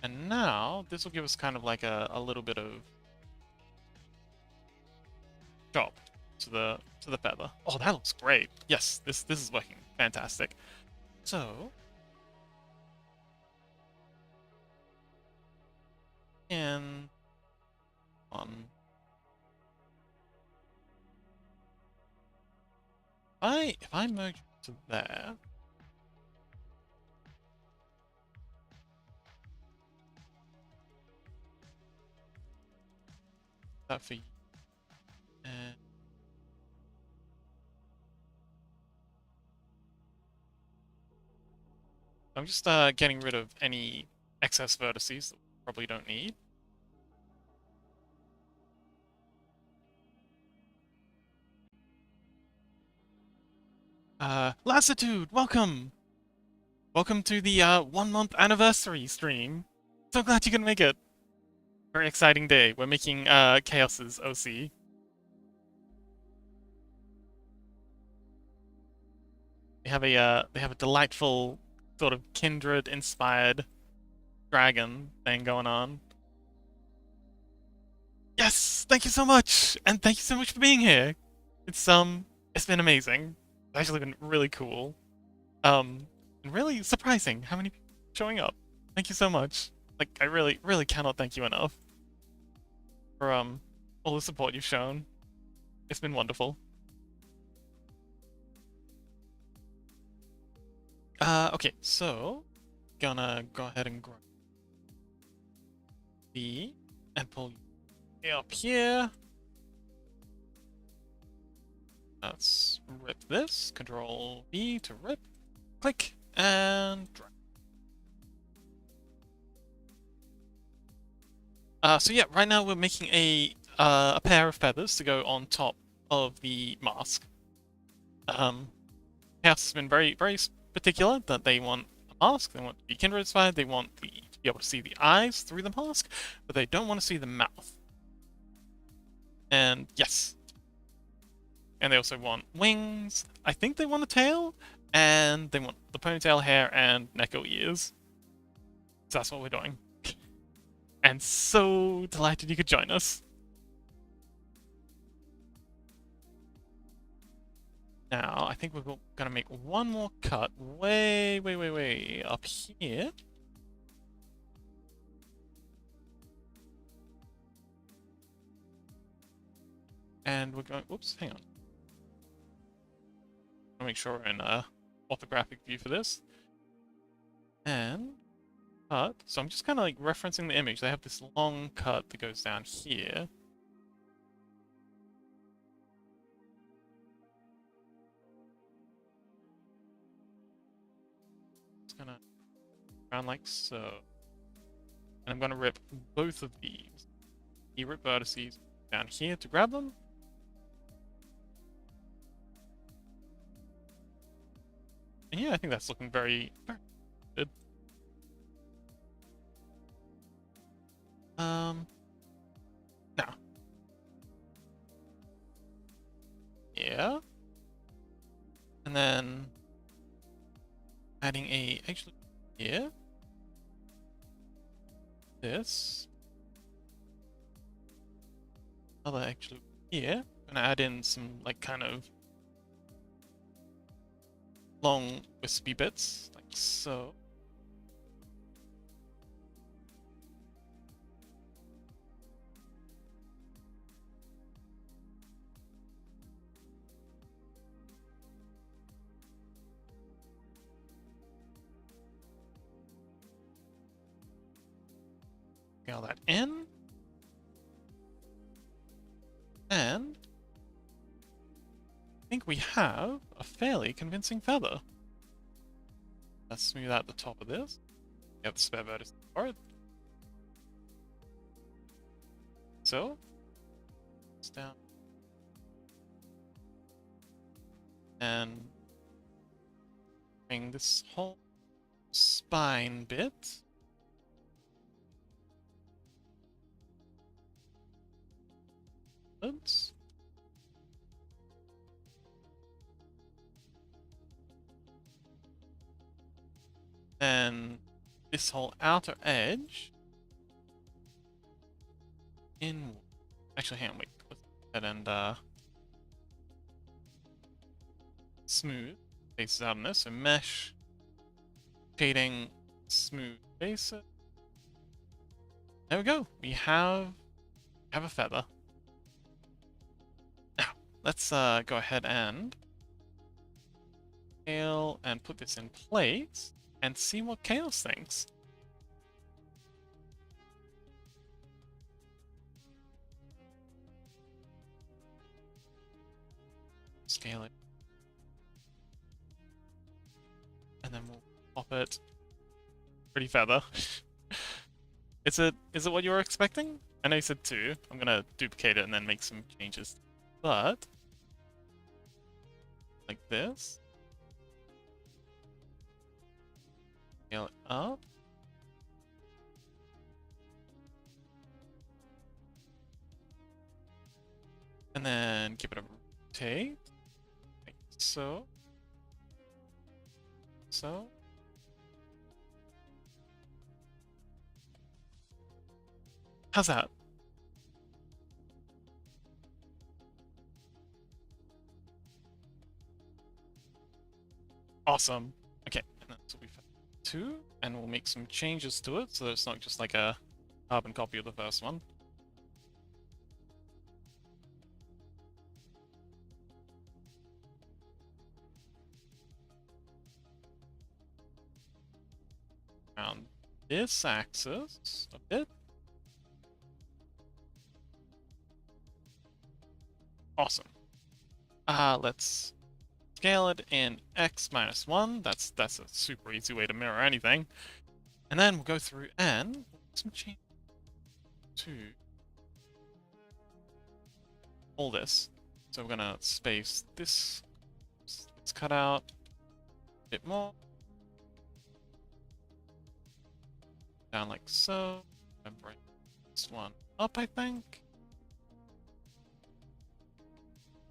And now this will give us kind of like a little bit of chop to the feather. Oh, that looks great. Yes, this is working fantastic. So in on if I merge to there, that for you, and I'm just getting rid of any excess vertices that we probably don't need. Lassitude, welcome! Welcome to the 1 month anniversary stream. So glad you can make it. Very exciting day. We're making Chaos's OC. They have a delightful sort of kindred inspired dragon thing going on. Yes, thank you so much, and thank you so much for being here. It's been amazing. It's actually been really cool. And really surprising how many people are showing up. Thank you so much. Like, I really, really cannot thank you enough for all the support you've shown. It's been wonderful. Okay, so gonna go ahead and grab B and pull you up here. Let's rip this. Control B to rip. Click and drag. So yeah, right now we're making a pair of feathers to go on top of the mask. Chaos has been very, very particular that they want a mask, they want to be kindred inspired, they want to be able to see the eyes through the mask, but they don't want to see the mouth. And yes. And they also want wings, I think they want a tail, and they want the ponytail hair and Neko ears. So that's what we're doing. And so delighted you could join us. Now, I think we're gonna make one more cut way up here. And we're going, oops, hang on. I'll make sure we're in a orthographic view for this. And cut. So I'm just kind of like referencing the image. They have this long cut that goes down here. It's gonna around like so. And I'm gonna rip both of these. You rip vertices down here to grab them. And yeah, I think that's looking very, very good. Now. Yeah. And then adding a, actually, here. This. Another actually here. Gonna add in some, like, kind of long wispy bits, like so. Scale that in. And I think we have a fairly convincing feather. Let's smooth out the top of this. Get the spare vertex for it. So, it's down. And bring this whole spine bit. Oops. Then this whole outer edge in. Actually, hang on, wait. Let's go ahead and smooth faces out on this. So mesh, shading, smooth faces. There we go. We have a feather. Now let's go ahead and scale and put this in place. And see what Chaos thinks. Scale it. And then we'll pop it. Pretty feather. Is it what you were expecting? I know you said 2. I'm gonna duplicate it and then make some changes. But like this. Scale it up. And then give it a rotate. Like so. So. How's that? Awesome. Okay, and that's what we've 2, and we'll make some changes to it so it's not just like a carbon copy of the first one. Around this axis a bit. Awesome. Let's scale it in x minus 1. That's a super easy way to mirror anything. And then we'll go through and make some change to all this. So we're gonna space this. Let's cut out a bit more. Down like so. And bring this one up, I think.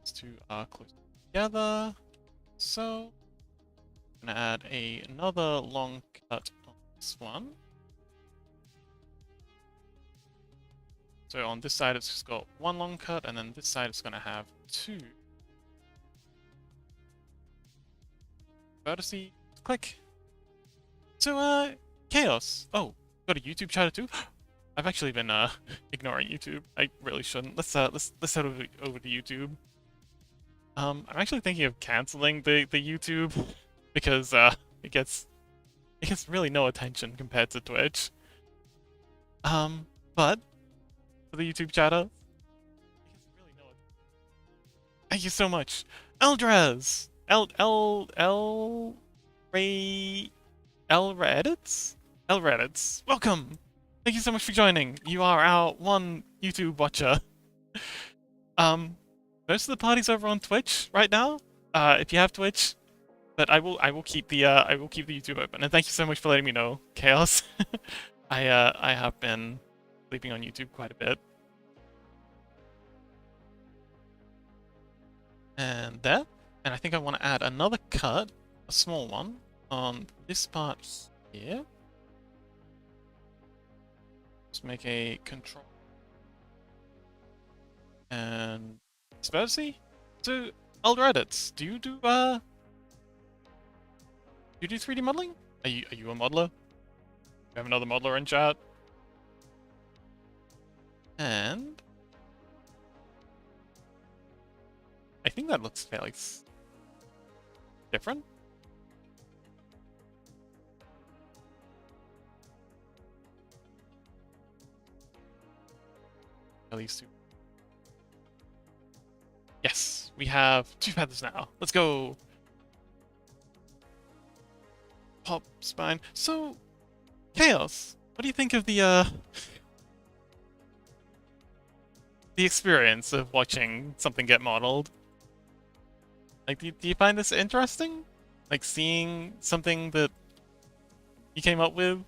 These two are close together. So I'm gonna add another long cut on this one. So on this side it's just got 1 long cut, and then this side it's gonna have 2. Vertices, click. So Chaos. Oh, got a YouTube channel too. I've actually been ignoring YouTube. I really shouldn't. Let's head over to YouTube. I'm actually thinking of canceling the YouTube because it gets really no attention compared to Twitch. But for the YouTube chatter, it gets really no attention. Thank you so much, Eldrez. Reddits. Welcome. Thank you so much for joining. You are our one YouTube watcher. Most of the party's over on Twitch right now. If you have Twitch, but I will keep the YouTube open. And thank you so much for letting me know, Chaos. I have been sleeping on YouTube quite a bit. And there. And I think I want to add another cut, a small one, on this part here. Just make a control. And Spursy? So, Reddits, do you do 3D modeling? Are you a modeler? You have another modeler in chat? And I think that looks fairly different. At least 2. Yes, we have 2 feathers now. Let's go. Pop spine. So, Chaos, what do you think of the experience of watching something get modeled? Like, do you find this interesting? Like, seeing something that you came up with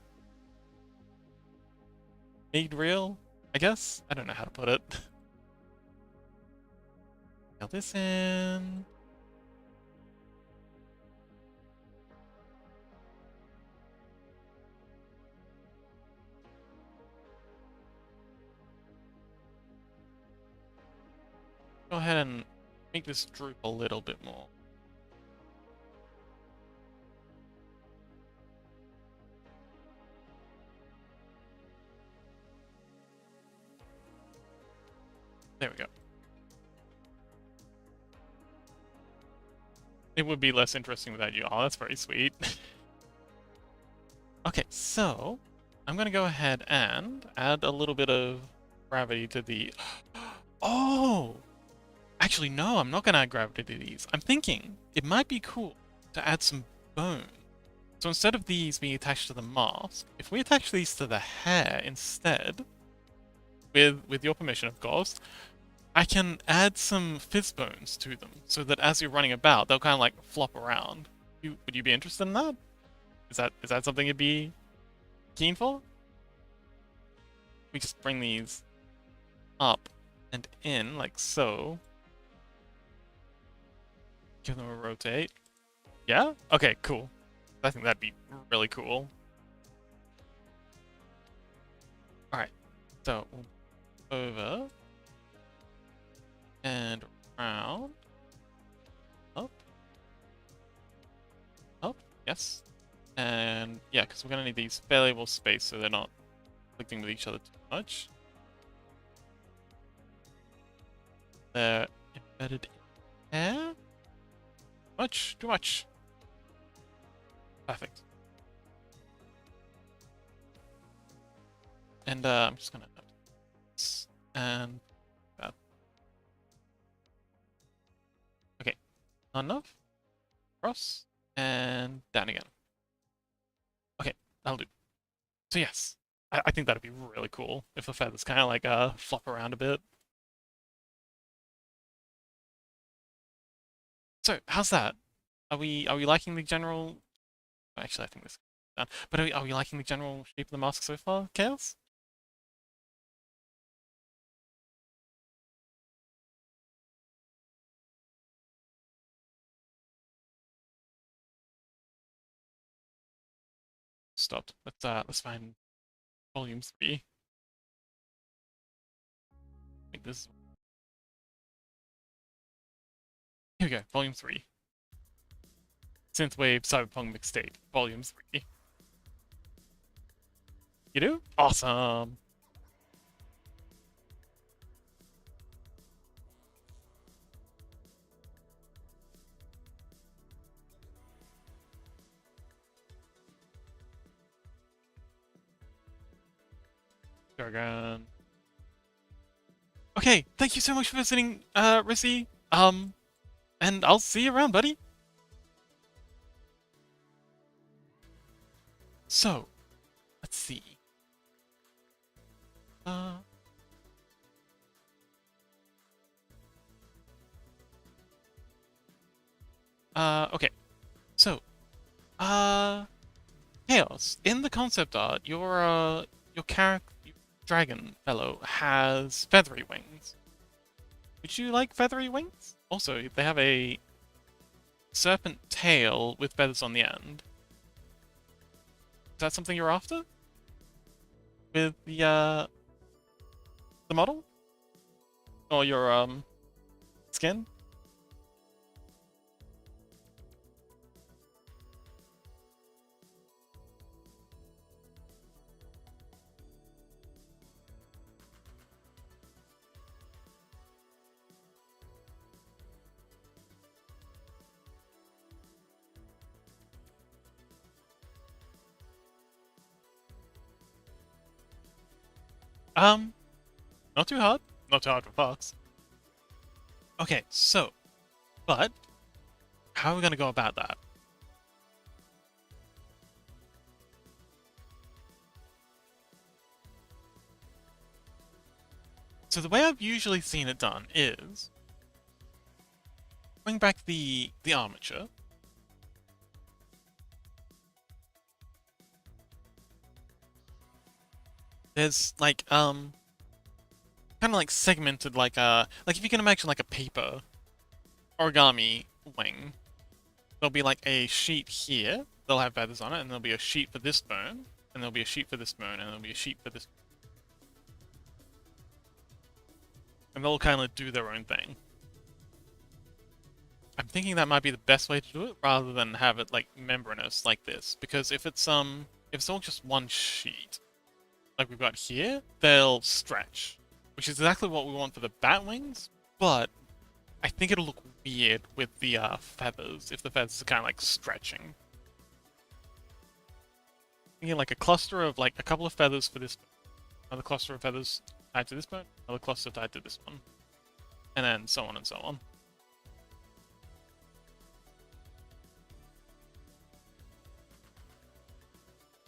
made real, I guess? I don't know how to put it. Fill this in. Go ahead and make this droop a little bit more. There we go. It would be less interesting without you. Oh, that's very sweet. Okay, so I'm gonna go ahead and add a little bit of gravity to the... Oh! Actually, no, I'm not gonna add gravity to these. I'm thinking it might be cool to add some bone So instead of these being attached to the mask, if we attach these to the hair instead, with your permission, of course, I can add some fizz bones to them so that as you're running about, they'll kind of like flop around. Would you be interested in that? Is that something you'd be keen for? We just bring these up and in like so. Give them a rotate. Yeah? Okay, cool. I think that'd be really cool. Alright, so over and around. Up, yes. And yeah, because we're going to need these variable space so they're not conflicting with each other too much. They're embedded in air. Too much. Perfect. And I'm just gonna note this and that. Okay, not enough. Cross and down again. Okay, that'll do. So yes, I think that'd be really cool if the feathers kind of like flop around a bit. So how's that? Are we liking the general? Actually, I think this is done. But are we liking the general shape of the mask so far, Chaos? Stopped. Let's find volume 3. I think this. Here we go. Volume 3. Synthwave Cyberpunk Mixtape. Volume 3. You do? Awesome. Jargon. Okay, thank you so much for visiting, Rissy. And I'll see you around, buddy. So, let's see. Okay. So, Chaos, in the concept art, your character, dragon fellow, has feathery wings. Would you like feathery wings? Also, they have a serpent tail with feathers on the end. Is that something you're after? With the model? Or your, skin? Not too hard. Not too hard for Fox. Okay, so, but, how are we gonna go about that? So the way I've usually seen it done is bring back the armature. There's like kind of like segmented like if you can imagine like a paper origami wing. There'll be like a sheet here. They'll have feathers on it, and there'll be a sheet for this bone, and there'll be a sheet for this bone, and there'll be a sheet for this. And they'll kind of do their own thing. I'm thinking that might be the best way to do it, rather than have it like membranous like this. Because if it's all just one sheet, like we've got here, they'll stretch, which is exactly what we want for the bat wings. But I think it'll look weird with the feathers if the feathers are kind of like stretching. Thinking like a cluster of like a couple of feathers for this, another cluster of feathers tied to this bone, another cluster tied to this one, and then so on and so on.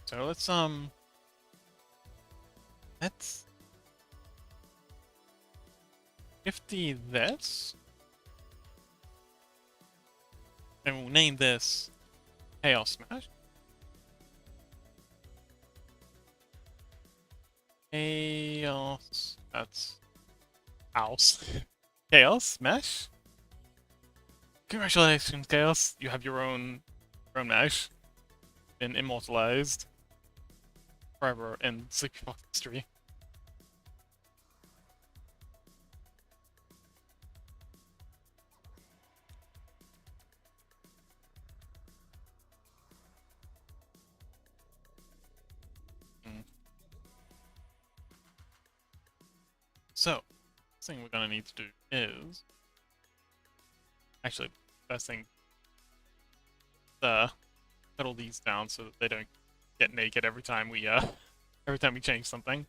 So let's 50 this, and we'll name this Chaos Smash. Chaos, that's house. Chaos Smash. Congratulations, Chaos. You have your own Mesh. Been immortalized forever in Sleepy Fox history. So, the thing we're gonna need to do is actually first thing, settle these down so that they don't get naked every time we change something.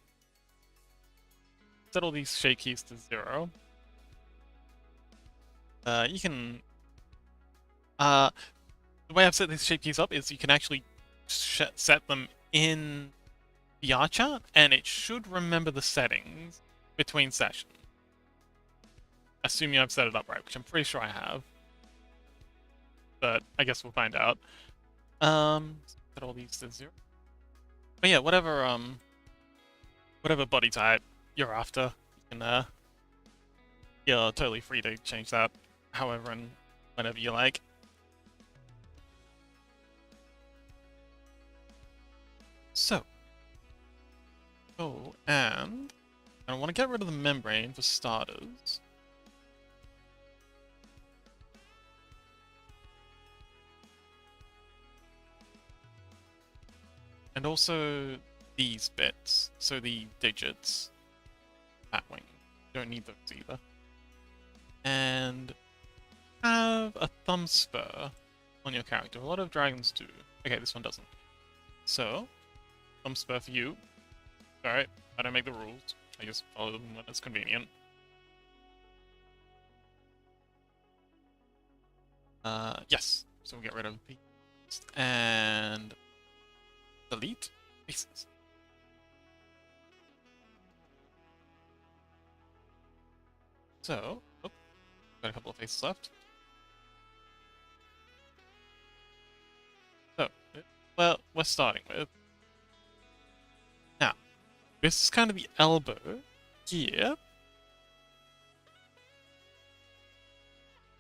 Settle these shape keys to 0. You can the way I've set these shape keys up is you can actually set them in the VR chat, and it should remember the settings between sessions. Assuming I've set it up right, which I'm pretty sure I have. But I guess we'll find out. Set all these to 0. But yeah, whatever body type you're after, you can you're totally free to change that however and whenever you like. So, and I want to get rid of the membrane for starters. And also these bits, so the digits, that wing. Don't need those either. And have a thumb spur on your character. A lot of dragons do. Okay, this one doesn't. So, thumb spur for you. Alright, I don't make the rules. I just follow them when it's convenient. Yes. So we'll get rid of these. And delete faces. So, got a couple of faces left. So, well, we're starting with. Now, this is kind of the elbow here.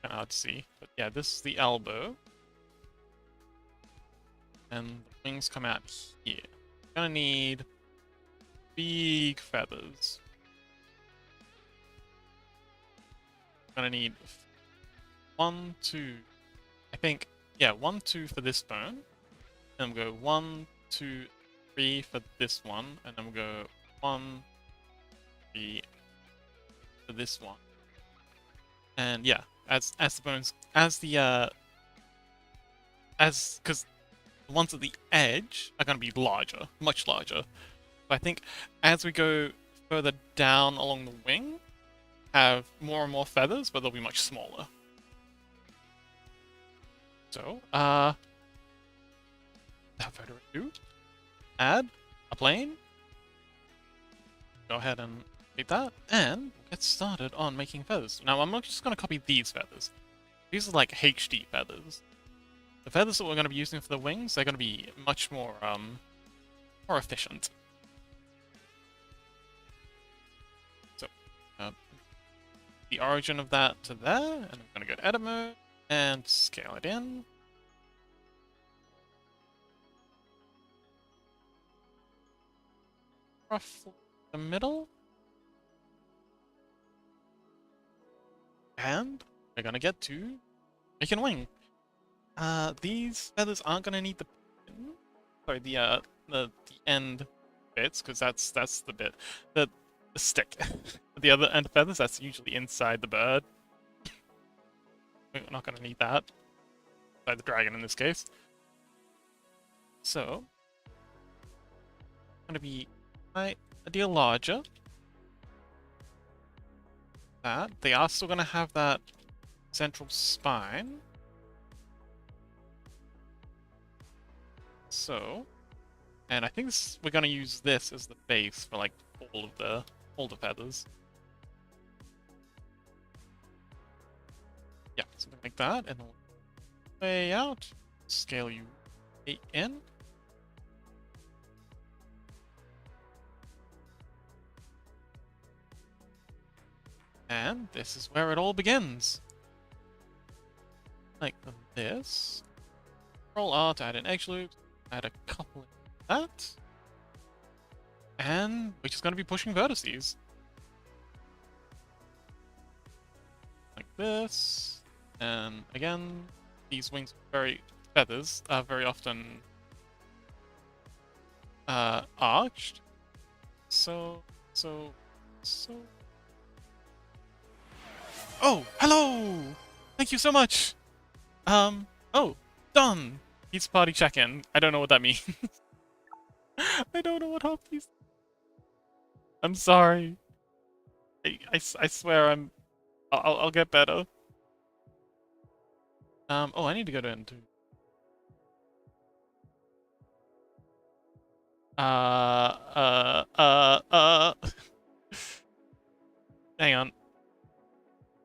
Kind of hard to see, but yeah, this is the elbow. And the wings come out here. Gonna need big feathers. Gonna need 1, 2. I think, yeah, 1, 2 for this bone. Then we'll go 1, 2, 3 for this one, and then we'll go 1, 3 for this one. And yeah, as the bones, because the ones at the edge are going to be larger, much larger. But I think as we go further down along the wing, have more and more feathers, but they'll be much smaller. So, without further ado, add a plane. Go ahead and take that, and get started on making feathers. Now, I'm not just going to copy these feathers. These are like HD feathers. The feathers that we're going to be using for the wings, they're going to be much more efficient. So, the origin of that to there, and I'm going to go to edit mode and scale it in. Roughly the middle. And we're going to get to making a wing. These feathers aren't going to need the pin. Sorry, the end bits, because that's the bit. The stick. The other end of feathers, that's usually inside the bird. We're not going to need that. Inside the dragon in this case. So, going to be a deal larger. That. They are still going to have that central spine. So, And I think we're gonna use this as the base for like all the feathers. Yeah, something like that, and then way out. Scale you in. And this is where it all begins. Like this. Roll art, add an edge loop, add a couple of that. And we're just going to be pushing vertices. Like this. And again, these wings feathers are very often arched. So. Oh, hello! Thank you so much! Oh, done! Pizza party check-in. I don't know what that means. I don't know what half these. I'm sorry. I swear I'll get better. Oh, I need to go to into. Hang on.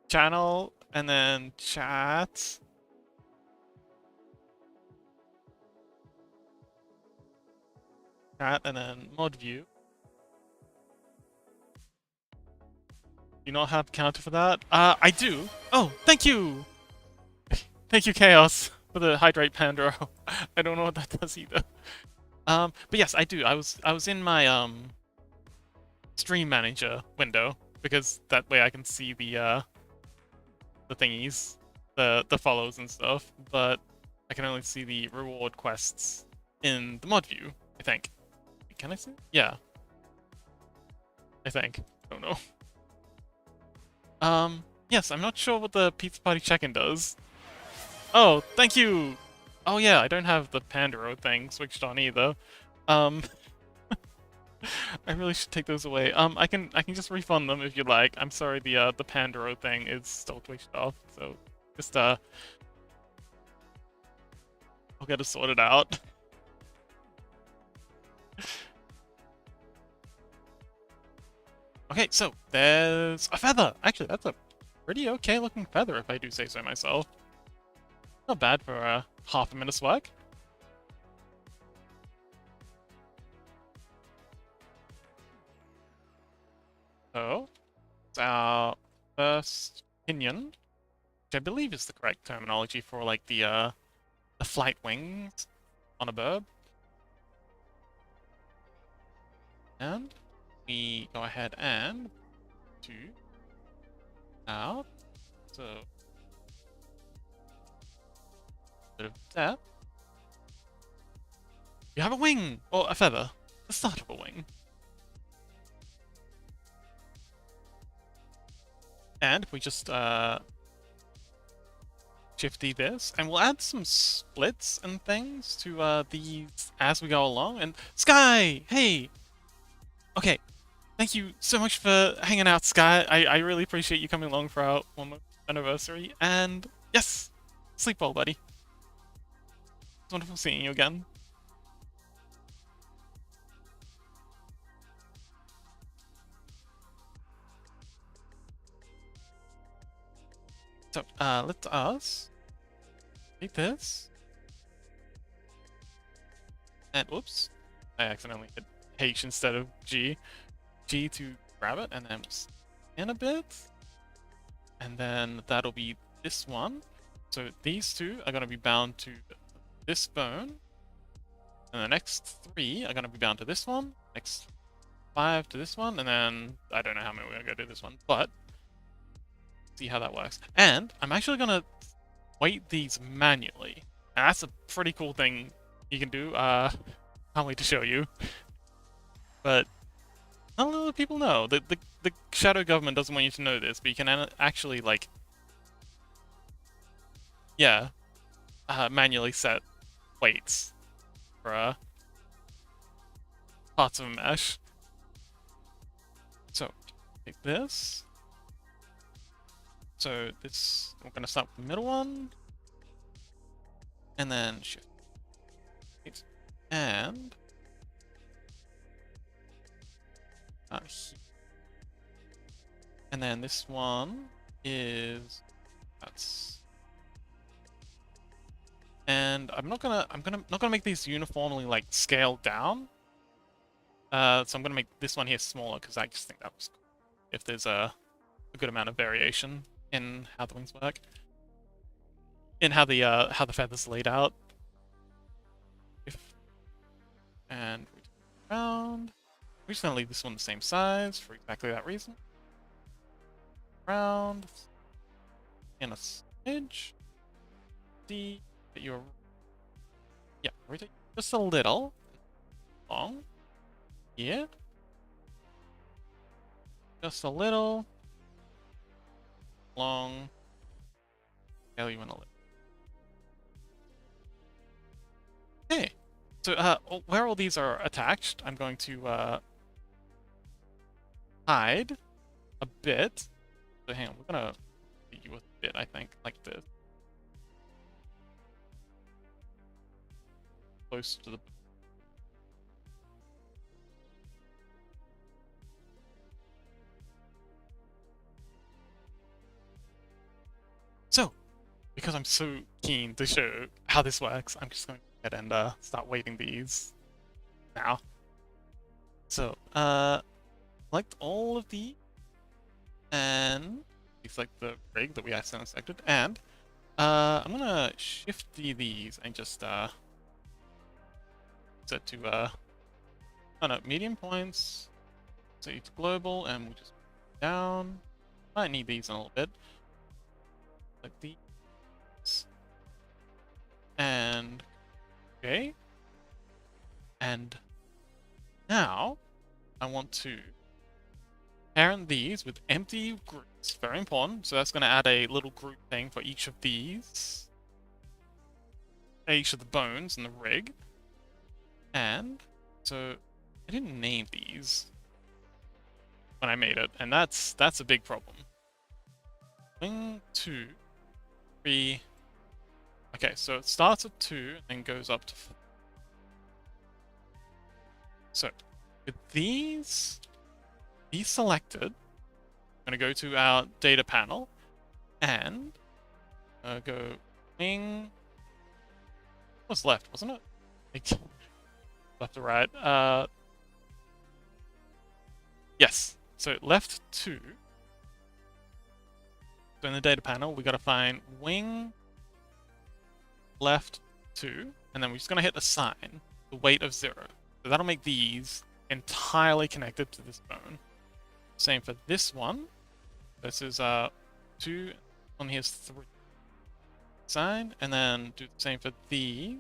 Channel, and then chat. Chat, and then mod view. Do you not have counter for that? I do. Oh, thank you! Thank you, Chaos, for the Hydrate Pandro. I don't know what that does either. But yes, I do. I was in my stream manager window because that way I can see the thingies, the follows and stuff. But I can only see the reward quests in the mod view. I think. Can I see? Yeah. I think. I don't know. Yes, I'm not sure what the pizza party check-in does. Oh, thank you! Oh yeah, I don't have the Pandero thing switched on either. I really should take those away. I can just refund them if you like. I'm sorry the Pandero thing is still switched off, so just I'll get it sorted out. Okay, so there's a feather. Actually, that's a pretty okay looking feather if I do say so myself. Not bad for half a minute's work. So, it's our first pinion, which I believe is the correct terminology for like the flight wings on a bird. And we go ahead and do out. So bit of that. You have a wing or a feather. The start of a wing. And we just shifty this, and we'll add some splits and things to these as we go along. And Sky, hey, okay, thank you so much for hanging out, Sky. I really appreciate you coming along for our 1 month anniversary. And yes, sleep well, buddy. It's wonderful seeing you again. So, let us take this. And whoops, I accidentally hit H instead of G. G to grab it, and then in a bit. And then that'll be this one. So these two are going to be bound to this bone. And the next 3 are going to be bound to this one. Next 5 to this one. And then I don't know how many we're going to go to this one. But see how that works. And I'm actually going to weight these manually. And that's a pretty cool thing you can do. Can't wait to show you. But not a lot of people know. The shadow government doesn't want you to know this, but you can actually, like, yeah, manually set weights for parts of a mesh. So, take this. So this, we're going to start with the middle one. And then shift. And Here. And then this one is and I'm not gonna make these uniformly like scaled down. So I'm gonna make this one here smaller because I just think that was cool. If there's a good amount of variation in how the wings work, in how the feathers laid out. And we turn around. We're just gonna leave this one the same size for exactly that reason. Round in a smidge. D that you're rotate just a little long. Yeah. Just a little long. Scale you in a little. Okay. So where all these are attached, I'm going to hide a bit. So hang on, we're gonna beat you with a bit, I think, like this. Close to the So, because I'm so keen to show how this works, I'm just going to go ahead and start weighting these now. So, select all of these, and select the rig that we accidentally selected, and I'm gonna shift these and just set to oh no, medium points. So it's global, and we'll just down. Might need these in a little bit. Like these. And okay. And now I want to parent these with empty groups. Very important. So that's going to add a little group thing for each of these. Each of the bones in the rig. And so I didn't name these when I made it, and that's a big problem. 1, 2, 3. Okay, so it starts at 2 and goes up to 4. So with these selected, I'm going to go to our data panel and go wing. What's left, wasn't it? Left to right. Yes. So left 2. So in the data panel, we got to find wing left 2, and then we're just going to hit assign the weight of 0. So that'll make these entirely connected to this bone. Same for this one. This is 2, on here's 3. Assign, and then do the same for these.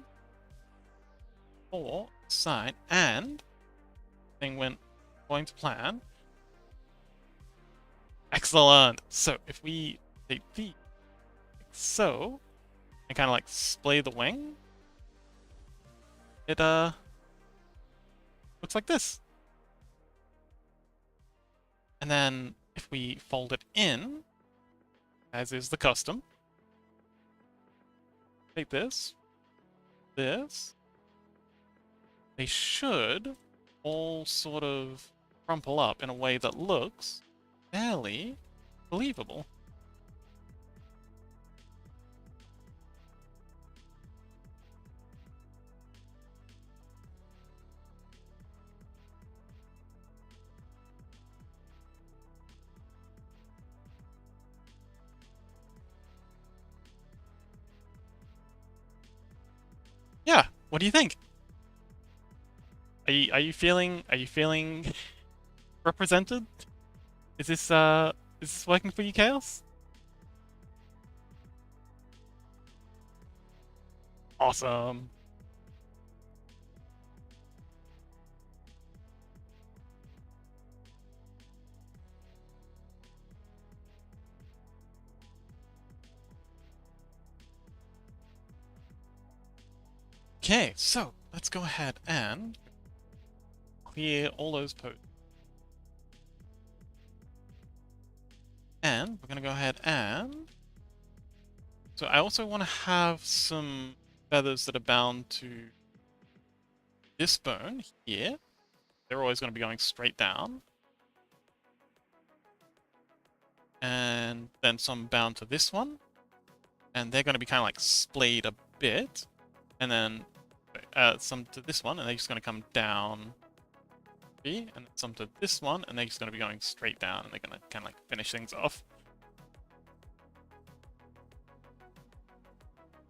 4, assign, and thing went according to plan. Excellent! So if we take these like so, and kind of like splay the wing, it looks like this. And then if we fold it in, as is the custom, take this, they should all sort of crumple up in a way that looks fairly believable. Yeah, what do you think? Are you feeling represented? Is this working for you, Chaos? Awesome. Okay, so let's go ahead and clear all those posts. And we're gonna go ahead and... So I also want to have some feathers that are bound to this bone here. They're always going to be going straight down. and then some bound to this one, and they're going to be kind of like splayed a bit, and then some to this one, and they're just going to come down, and then some to this one, and they're just going to be going straight down, and they're going to kind of like finish things off.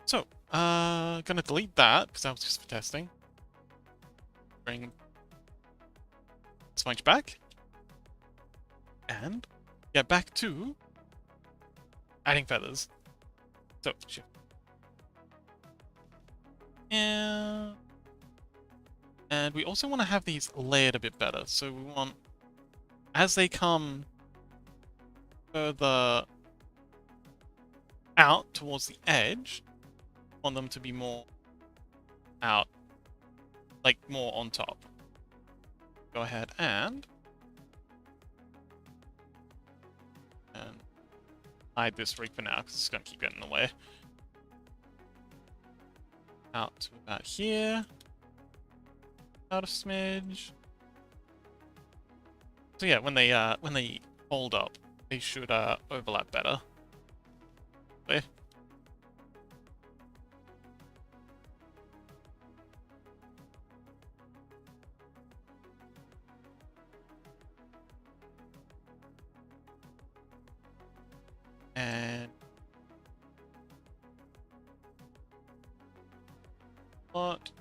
So, gonna delete that because that was just for testing. Bring this bunch back, and get back to adding feathers. So, shift. And we also want to have these layered a bit better. So we want, as they come further out towards the edge, we want them to be more out, like more on top. Go ahead and hide this rig for now because it's going to keep getting in the way. Out to about here. Out a smidge. So yeah, when they fold up, they should overlap better. There. And what?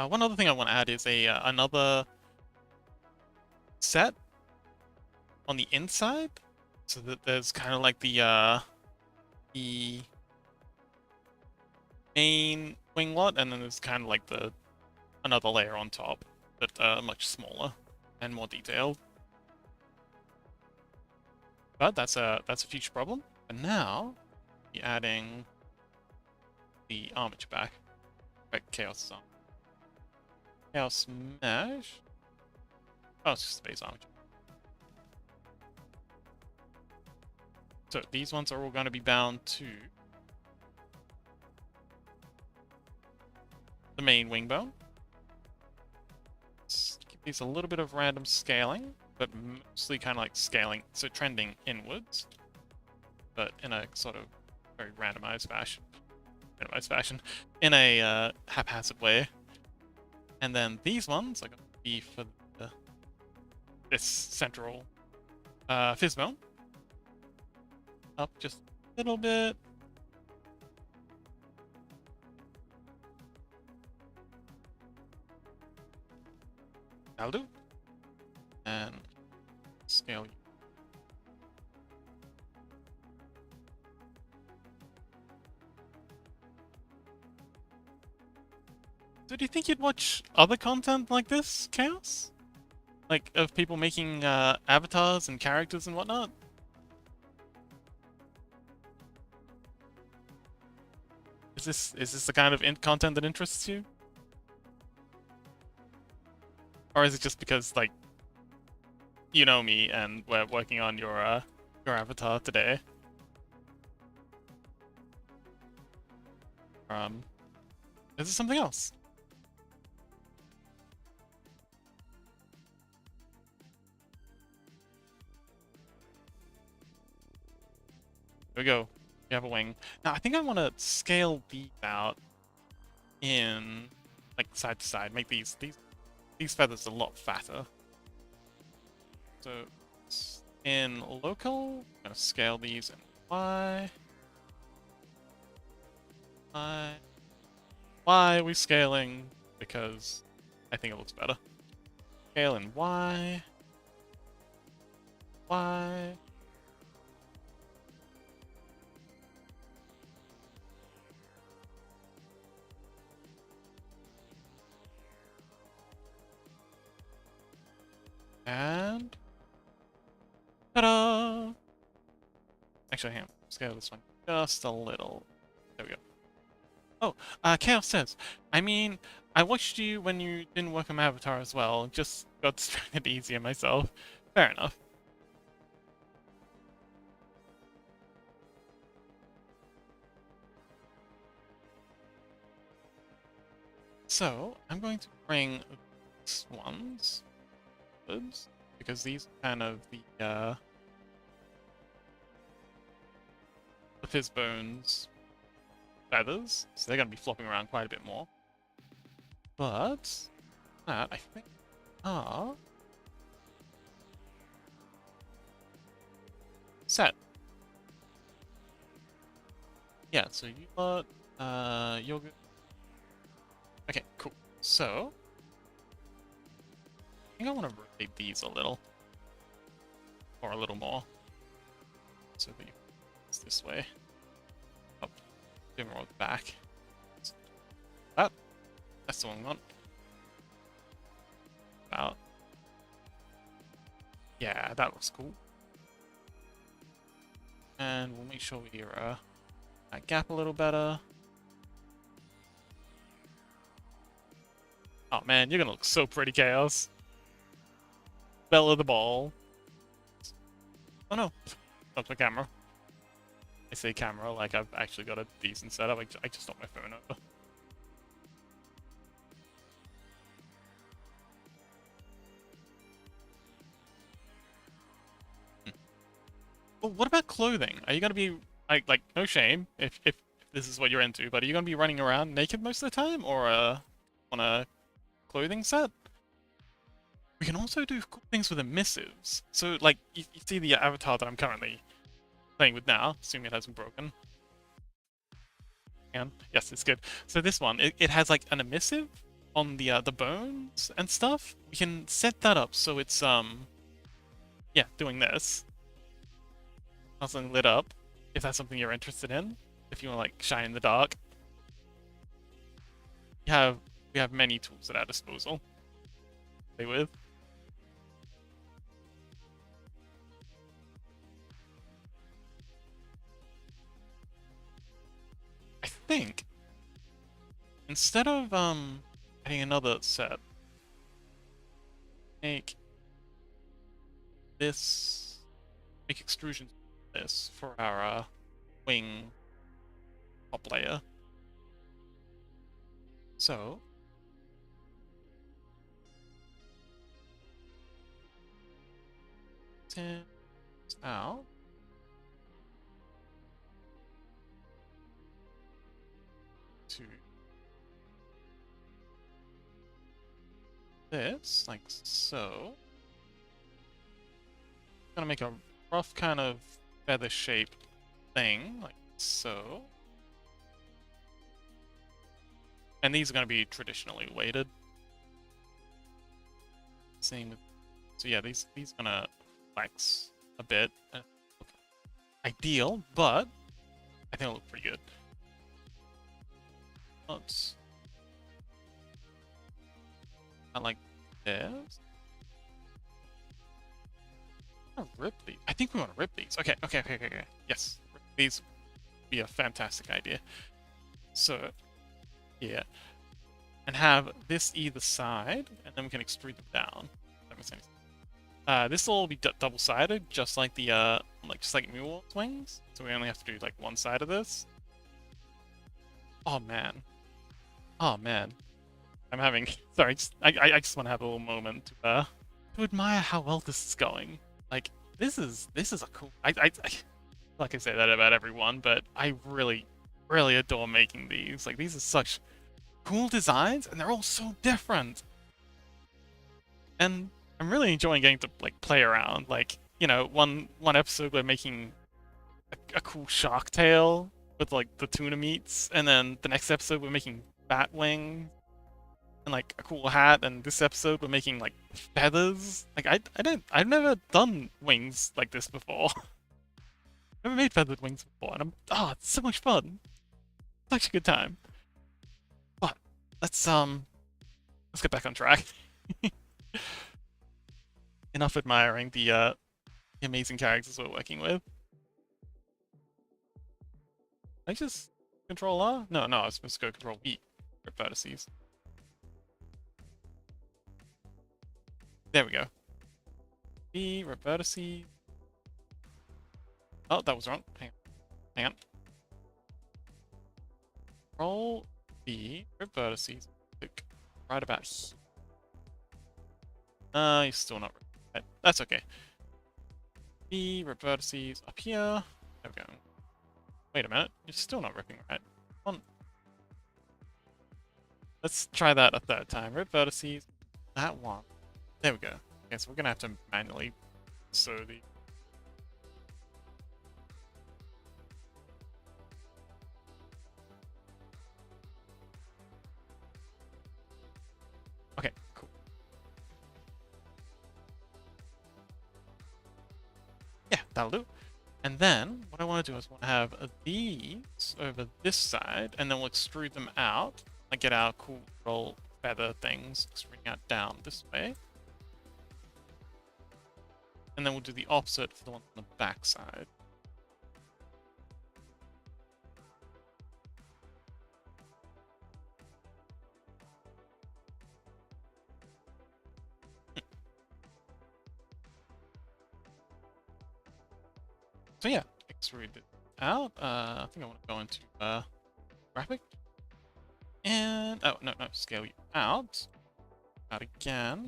One other thing I want to add is another set on the inside, so that there's kind of like the main wing lot, and then there's kind of like another layer on top, but much smaller and more detailed. But that's a future problem. And now, we're adding the armature back. Right, Chaos on. Chaos mesh. Oh, it's just the base armature. So these ones are all going to be bound to the main wing bone. Let's give these a little bit of random scaling, but mostly kind of like scaling, so trending inwards, but in a sort of very randomized fashion. In a haphazard way. And then these ones are going to be for this central fizz bone. Up just a little bit. That'll do. And scale you. So do you think you'd watch other content like this, Chaos? Like, of people making avatars and characters and whatnot? Is this the kind of content that interests you? Or is it just because, like, you know me and we're working on your avatar today? Is it something else? There we go. We have a wing. Now, I think I want to scale these out in, like, side to side. Make these feathers a lot fatter. So, in local, I'm going to scale these in Y. Why are we scaling? Because I think it looks better. Scale in Y. Y. And ta-da! Actually, hang on. Scale this one just a little. There we go. Oh, Chaos says, I mean, I watched you when you didn't work on my avatar as well. Just got distracted easier myself. Fair enough. So, I'm going to bring these ones. Oops. Because these are kind of the Fizzbone's feathers, so they're going to be flopping around quite a bit more. But that, I think, are set. Yeah, so you got yogurt. Okay, cool. So I think I want to rotate these a little. Or a little more. So that it's this way. Oh, a bit more at the back. That's the one we want. About. Yeah, that looks cool. And we'll make sure we that gap a little better. Oh man, you're gonna look so pretty, Chaos. Belle of the ball. Oh no, that's my camera. I say camera like I've actually got a decent setup. I just knocked my phone over. Well, what about clothing? Are you gonna be like no shame if this is what you're into, but are you gonna be running around naked most of the time, or on a clothing set? We can also do cool things with emissives. So like you see the avatar that I'm currently playing with now, assuming it hasn't broken. And yes, it's good. So this one, it has like an emissive on the bones and stuff. We can set that up so it's yeah, doing this. Something lit up, if that's something you're interested in. If you want to like shine in the dark. We have many tools at our disposal. Play with. I think instead of adding another set, make extrusions this for our wing top layer. So out. To this, like so. Gonna make a rough kind of feather shaped thing, like so. And these are gonna be traditionally weighted. Same with, so yeah, these are gonna flex a bit. Ideal, but I think it'll look pretty good. Let's not like this. Rip these. I think we want to rip these. Okay. Yes, rip these would be a fantastic idea. So, yeah, and have this either side, and then we can extrude them down. That makes sense. This will all be double-sided, just like the just like Mule's wings. So we only have to do like one side of this. Oh man. Oh man. I'm having sorry. I just want to have a little moment to admire how well this is going. Like this is a cool. Like I say that about everyone, but I really adore making these. Like these are such cool designs, and they're all so different. And I'm really enjoying getting to like play around. Like you know, one episode we're making a cool shark tail with like the tuna meats, and then the next episode we're making bat wings and like a cool hat, and this episode we're making like feathers. Like I've never done wings like this before. Never made feathered wings before, and it's so much fun. It's such a good time. But let's get back on track. Enough admiring the amazing characters we're working with. I just control R? No, I was supposed to go control V for vertices. There we go. V, rip vertices. Oh, that was wrong. Hang on. Control V, rip vertices. Right about here. You're still not right. That's okay. The rip vertices up here. There we go. Wait a minute. You're still not ripping right. Come on. Let's try that a third time. Rip vertices. That one. There we go. Okay, so we're gonna have to manually sew the. Okay, cool. Yeah, that'll do. And then what I want to do is want to have these over this side, and then we'll extrude them out. Like get our cool roll feather things extruding out down this way. And then we'll do the opposite for the one on the back side. So yeah, extrude it out. I think I want to go into graphic. And oh no, scale you out. Out again.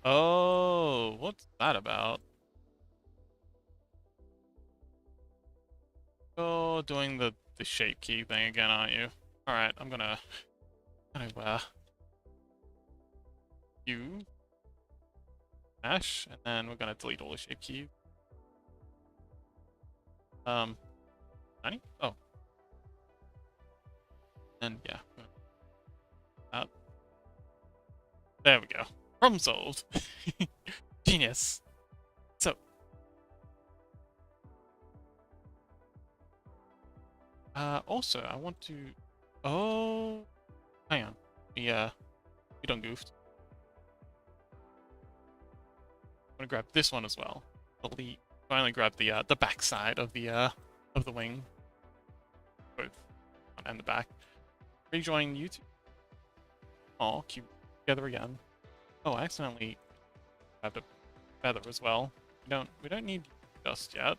Oh, what's that about? Oh, doing the shape key thing again, aren't you? Alright, I'm gonna U dash, and then we're gonna delete all the shape keys. 90? Oh. And yeah. There we go. Problem solved. Genius. So. Also, I want to... Oh. Hang on. We done goofed. I'm gonna grab this one as well. Delete. Finally grab the back side of the wing. Both front and the back. Rejoin YouTube. Oh, cute. Together again. Oh, I accidentally grabbed a feather as well. We don't need dust yet.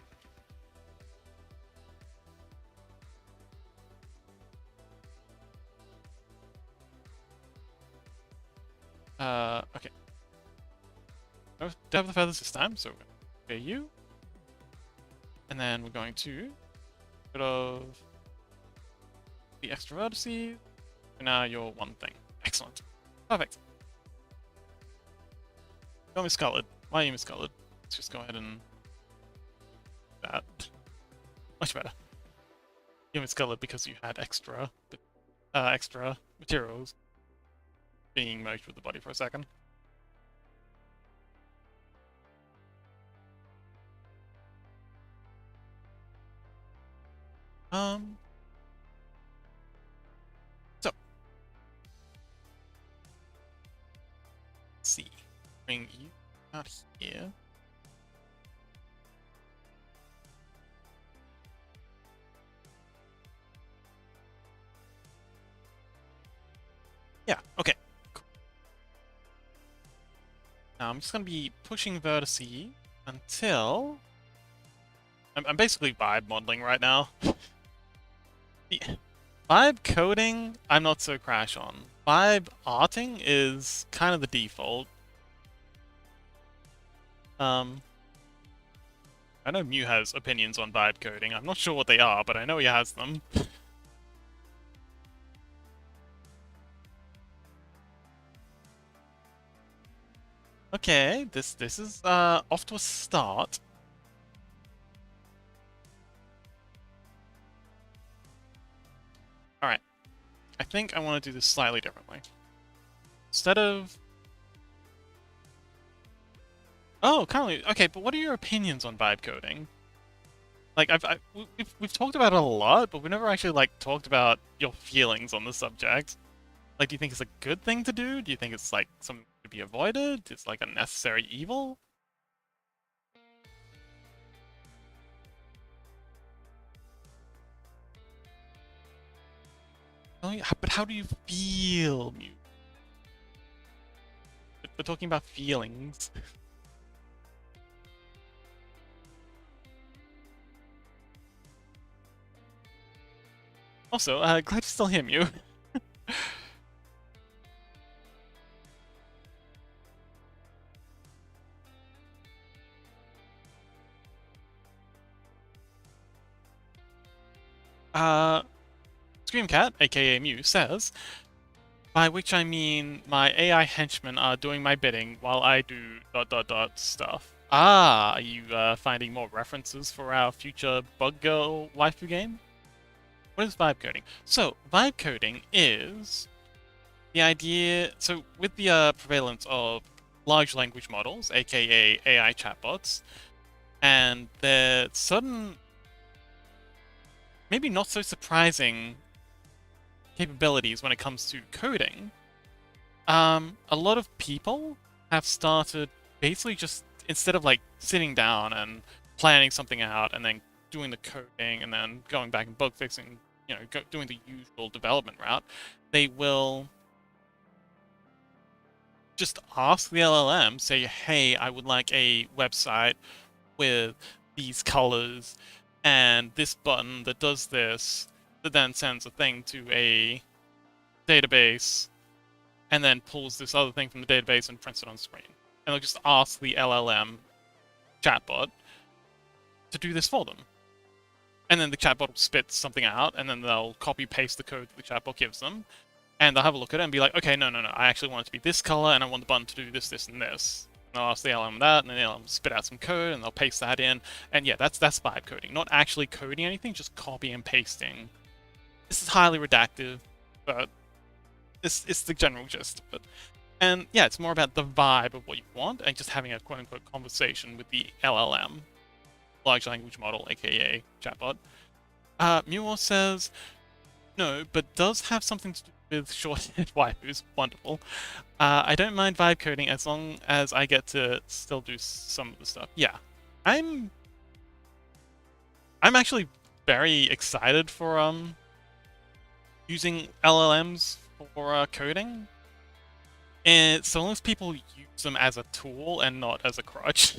Okay. Don't have the feathers this time, so we're going to you. And then we're going to get rid of the extra vertices. And now you're one thing. Excellent. Perfect. You're miscolored. Why are you miscolored? Let's just go ahead and do that. Much better. You're miscolored because you had extra materials being merged with the body for a second. So let's see. Bring you out here. Yeah, okay. Cool. Now I'm just gonna be pushing vertices until I'm basically vibe modeling right now. Vibe coding, I'm not so crash on. Vibe arting is kind of the default. I know Mew has opinions on vibe coding. I'm not sure what they are, but I know he has them. Okay, this is off to a start. Alright. I think I want to do this slightly differently. Instead of... Oh, currently, okay, but what are your opinions on vibe coding? Like, we've talked about it a lot, but we've never actually, like, talked about your feelings on the subject. Like, do you think it's a good thing to do? Do you think it's, like, something to be avoided? It's, like, a necessary evil? Oh, yeah, but how do you feel, Mew? We're talking about feelings. Also, glad you're still here, Mew. Screamcat, aka Mew, says, by which I mean my AI henchmen are doing my bidding while I do ... stuff. Ah, are you finding more references for our future Bug Girl waifu game? What is vibe coding? So, vibe coding is the idea... So, with the prevalence of large language models, aka AI chatbots, and their sudden, maybe not so surprising capabilities when it comes to coding, a lot of people have started basically just, instead of like sitting down and planning something out and then doing the coding and then going back and bug fixing, doing the usual development route, they will just ask the LLM, say, hey, I would like a website with these colors and this button that does this, that then sends a thing to a database and then pulls this other thing from the database and prints it on screen. And they'll just ask the LLM chatbot to do this for them. And then the chatbot will spit something out, and then they'll copy-paste the code that the chatbot gives them, and they'll have a look at it and be like, okay, no, I actually want it to be this color, and I want the button to do this, this, and this. And they'll ask the LLM that, and then they'll spit out some code, and they'll paste that in. And yeah, that's vibe coding. Not actually coding anything, just copy and pasting. This is highly redacted, but it's the general gist of it. And yeah, it's more about the vibe of what you want, and just having a quote-unquote conversation with the LLM, large language model, aka chatbot. Muor says, no, but does have something to do with short-haired waifus. Wonderful. I don't mind vibe coding as long as I get to still do some of the stuff. Yeah, I'm actually very excited for using LLMs for coding, and so long as people use them as a tool and not as a crutch.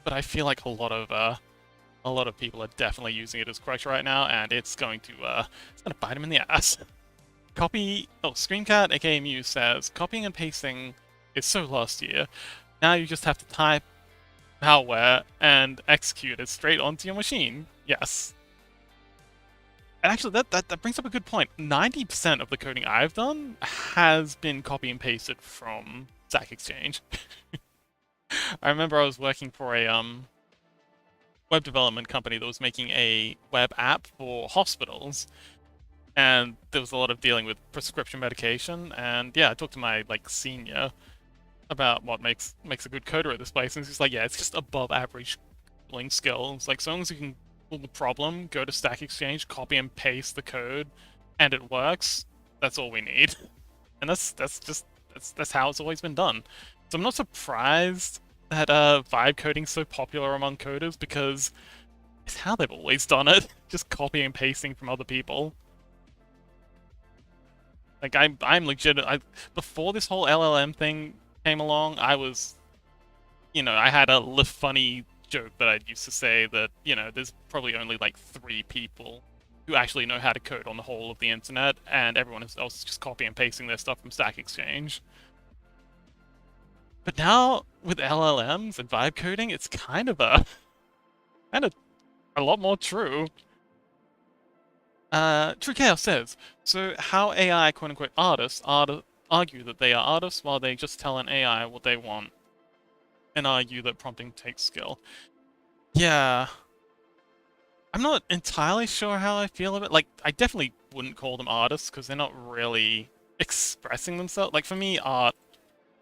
But I feel like a lot of people are definitely using it as crutch right now, and it's going to bite them in the ass. Screamcat, aka Mew, says, copying and pasting is so last year. Now you just have to type malware and execute it straight onto your machine. Yes. And actually, that brings up a good point. 90% of the coding I've done has been copy and pasted from Stack Exchange. I remember I was working for a web development company that was making a web app for hospitals, and there was a lot of dealing with prescription medication. And yeah, I talked to my senior about what makes a good coder at this place, and he's just like, yeah, it's just above average coding skills. Like, so long as you can pull the problem, go to Stack Exchange, copy and paste the code, and it works, that's all we need. And that's how it's always been done. So I'm not surprised that vibe coding's so popular among coders, because it's how they've always done it. Just copying and pasting from other people. Like, I'm legit. Before this whole LLM thing came along, I was, I had a funny joke that I used to say that, there's probably only 3 people who actually know how to code on the whole of the internet, and everyone else is just copy and pasting their stuff from Stack Exchange. But now, with LLMs and vibe coding, it's kind of a lot more true. True Chaos says, so how AI quote-unquote artists argue that they are artists while they just tell an AI what they want, and argue that prompting takes skill. Yeah. I'm not entirely sure how I feel about it. I definitely wouldn't call them artists, because they're not really expressing themselves. For me, art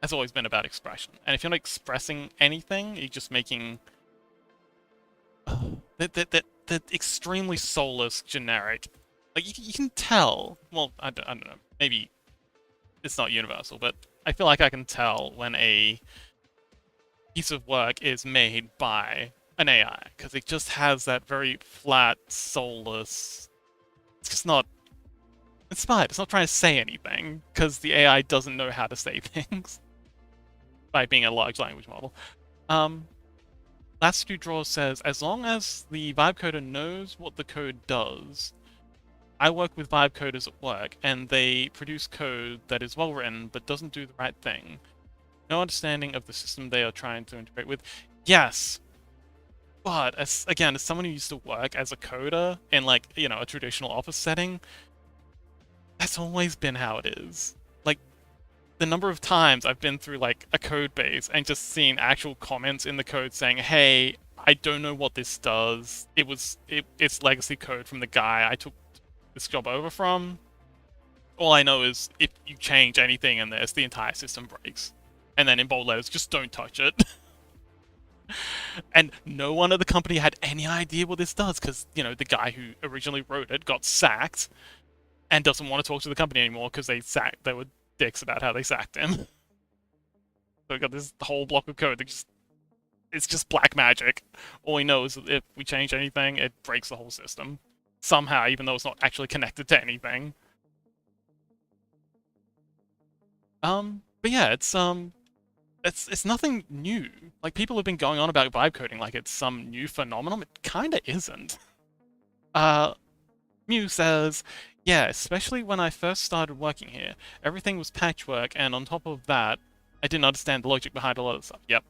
has always been about expression. And if you're not expressing anything, you're just making that extremely soulless, generic. You can tell. Well, I don't know. Maybe it's not universal, but I feel like I can tell when a piece of work is made by an AI, because it just has that very flat, soulless. It's just not inspired. It's not trying to say anything, because the AI doesn't know how to say things. By being a large language model. Last Two Draws says, as long as the vibe coder knows what the code does. I work with vibe coders at work, and they produce code that is well written but doesn't do the right thing. No understanding of the system they are trying to integrate with. Yes. But again, as someone who used to work as a coder in like, you know, a traditional office setting, that's always been how it is. Like the number of times I've been through like a code base and just seen actual comments in the code saying, "Hey, I don't know what this does. It's legacy code from the guy I took this job over from. All I know is if you change anything in this, the entire system breaks." And then in bold letters, just don't touch it. And no one at the company had any idea what this does because, you know, the guy who originally wrote it got sacked and doesn't want to talk to the company anymore because they were dicks about how they sacked him. So we got this whole block of code that it's just black magic. All we know is that if we change anything, it breaks the whole system. Somehow, even though it's not actually connected to anything. But yeah, it's nothing new. Like, people have been going on about vibe coding like it's some new phenomenon. It kinda isn't. Mew says, yeah, especially when I first started working here. Everything was patchwork, and on top of that, I didn't understand the logic behind a lot of stuff. Yep.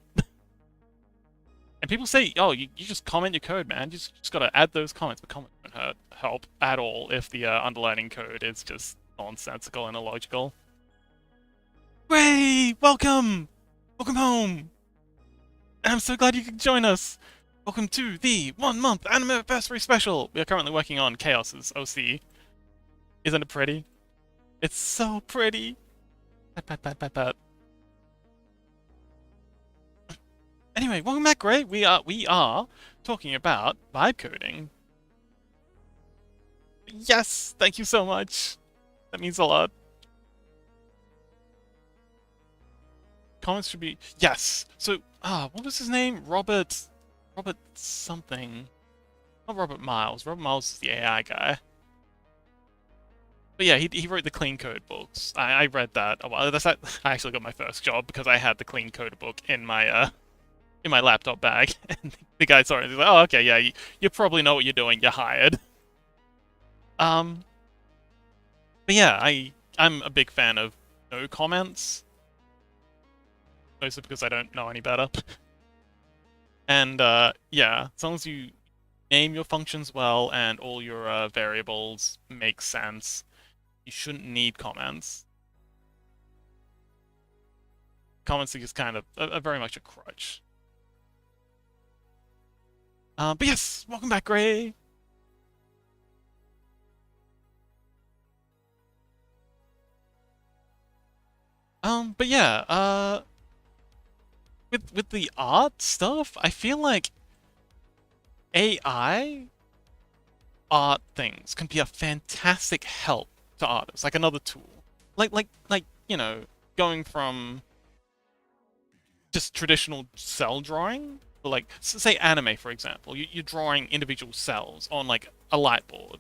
And people say, oh, you just comment your code, man. You just gotta add those comments, but comments don't help at all if the underlining code is just nonsensical and illogical. Way! Welcome! Welcome home! I'm so glad you could join us! Welcome to the 1-month anniversary special! We are currently working on Chaos's OC. Isn't it pretty? It's so pretty! Pat, pat, pat, pat, pat. Anyway, welcome back, Gray. We are talking about vibe coding. Yes! Thank you so much! That means a lot. Comments should be... Yes! So, what was his name? Robert something. Not Robert Miles. Robert Miles is the AI guy. But yeah, he wrote the clean code books. I read that a while. I actually got my first job because I had the clean code book in my laptop bag. And the guy saw it and he's like, oh, okay, yeah, you probably know what you're doing. You're hired. But yeah, I'm a big fan of no comments. Mostly because I don't know any better. And yeah, as long as you name your functions well and all your variables make sense, you shouldn't need comments. Comments are just kind of very much a crutch. But yes, welcome back, Gray. But yeah, with the art stuff, I feel like AI art things can be a fantastic help to artists, like another tool. Like you know, going from just traditional cell drawing, or like say anime for example, you're drawing individual cells on like a light board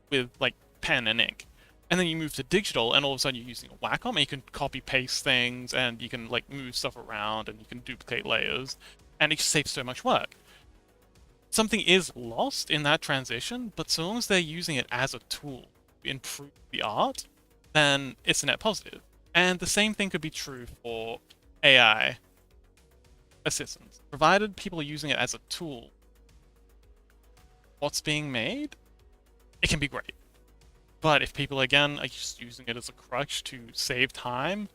with like pen and ink. And then you move to digital, and all of a sudden you're using a Wacom, and you can copy-paste things, and you can like move stuff around, and you can duplicate layers, and it just saves so much work. Something is lost in that transition, but so long as they're using it as a tool to improve the art, then it's a net positive. And the same thing could be true for AI assistants. Provided people are using it as a tool, what's being made, it can be great. But if people, again, are just using it as a crutch to save time,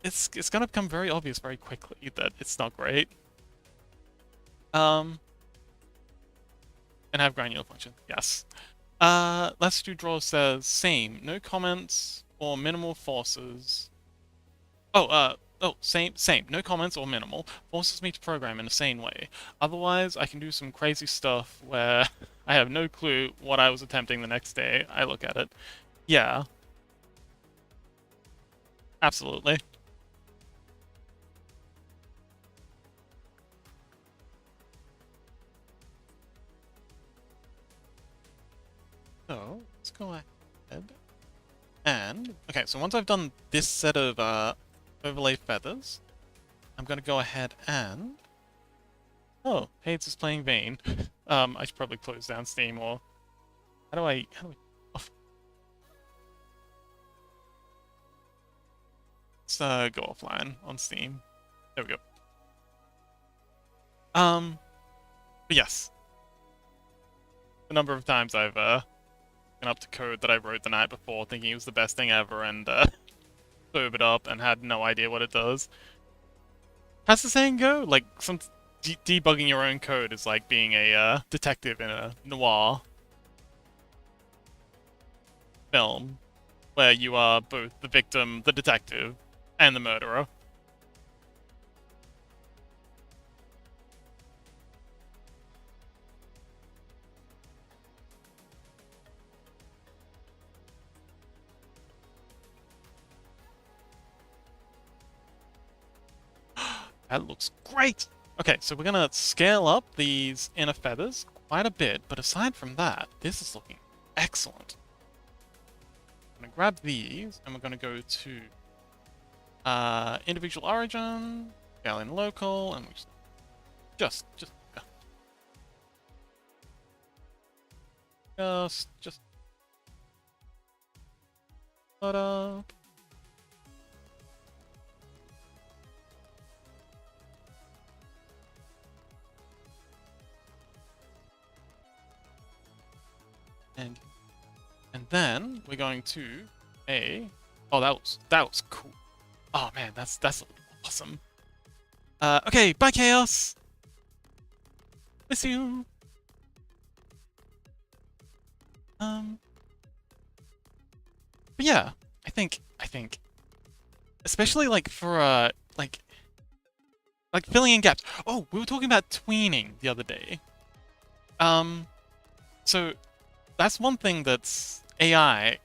it's gonna become very obvious very quickly that it's not great. And have granular function, yes. Let's do draw says, same, no comments or minimal forces. Same, no comments or minimal. Forces me to program in a sane way. Otherwise, I can do some crazy stuff where I have no clue what I was attempting the next day. I look at it. Yeah. Absolutely. So, let's go ahead. And, okay, so once I've done this set of overlay feathers, I'm gonna go ahead and... Oh, hey, it's just playing vain. I should probably close down Steam, or... How do I... Off. Let's go offline on Steam. There we go. But yes, the number of times I've been up to code that I wrote the night before, thinking it was the best thing ever, and blew it up and had no idea what it does. How's the saying go? Like some debugging your own code is like being a detective in a noir film, where you are both the victim, the detective, and the murderer. That looks great! Okay, so we're gonna scale up these inner feathers quite a bit, but aside from that, this is looking excellent. I'm gonna grab these, and we're gonna go to individual origin, scale in local, and we just put up. And then we're going to oh, that was cool. Oh man, that's awesome. Okay, bye Chaos. Miss you. But yeah, I think especially like for like filling in gaps. Oh, we were talking about tweening the other day. So that's one thing that's AI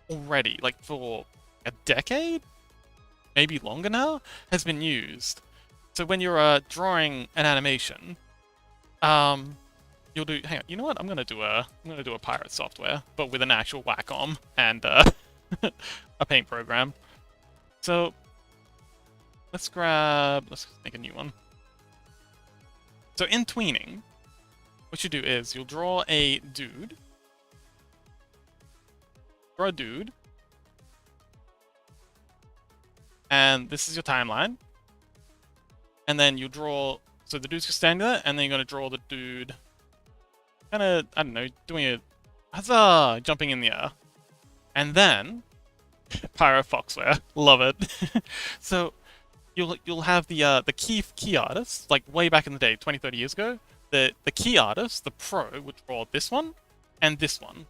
already, like for a decade, maybe longer now, has been used. So when you're drawing an animation, you'll do. Hang on, you know what? I'm gonna do a pirate software, but with an actual Wacom and a paint program. So let's make a new one. So in tweening, what you do is you'll draw a dude. Draw a dude. And this is your timeline. And then you draw, so the dude's just standing there, and then you're gonna draw the dude kinda, I don't know, doing a huzzah, jumping in the air. And then Pyro Foxware. Love it. So you'll have the key artist, like way back in the day, 20, 30 years ago. The key artist, the pro, would draw this one and this one.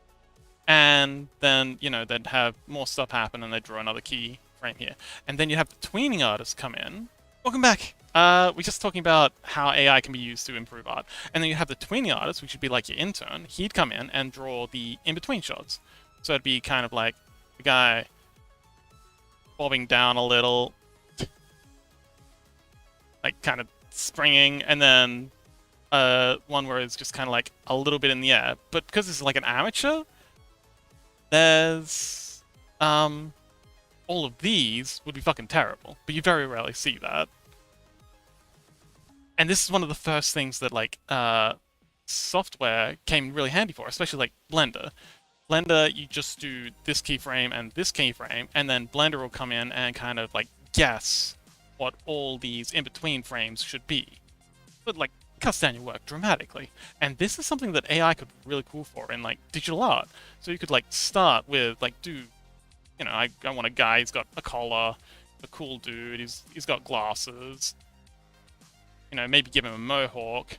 And then, you know, they'd have more stuff happen and they'd draw another key frame here. And then you have the tweening artist come in. Welcome back! We're just talking about how AI can be used to improve art. And then you have the tweening artist, which would be like your intern. He'd come in and draw the in-between shots. So it'd be kind of like the guy bobbing down a little, like kind of springing, and then one where it's just kind of like a little bit in the air. But because it's like an amateur, there's all of these would be fucking terrible, but you very rarely see that. And this is one of the first things that like software came really handy for, especially like Blender. Blender, you just do this keyframe and this keyframe, and then Blender will come in and kind of like guess what all these in-between frames should be. But like cuts down your work dramatically. And this is something that AI could be really cool for in like digital art. So you could like start with like you know, I want a guy, he's got a collar, a cool dude, he's got glasses. You know, maybe give him a mohawk.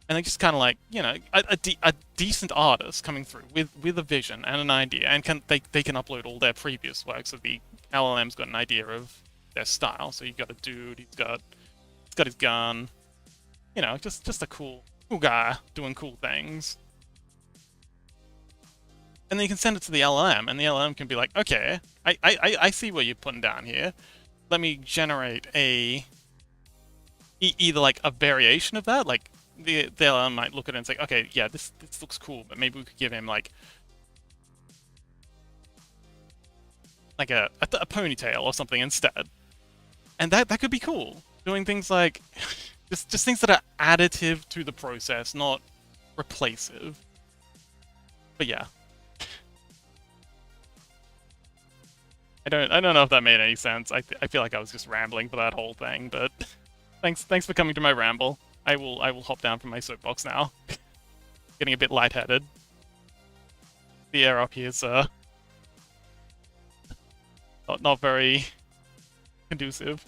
And they just kind of like, you know, a decent artist coming through with a vision and an idea, and they can upload all their previous work, so the LLM's got an idea of their style. So you've got a dude, he's got his gun, you know, just a cool guy doing cool things. And then you can send it to the LLM, and the LLM can be like, okay, I see what you're putting down here. Let me generate either like a variation of that, like the LLM might look at it and say, okay, yeah, this looks cool, but maybe we could give him like a ponytail or something instead. And that could be cool. Doing things like just things that are additive to the process, not replacive. But yeah. I don't know if that made any sense. I feel like I was just rambling for that whole thing, but Thanks for coming to my ramble. I will hop down from my soapbox now. Getting a bit lightheaded. The air up here is not very conducive.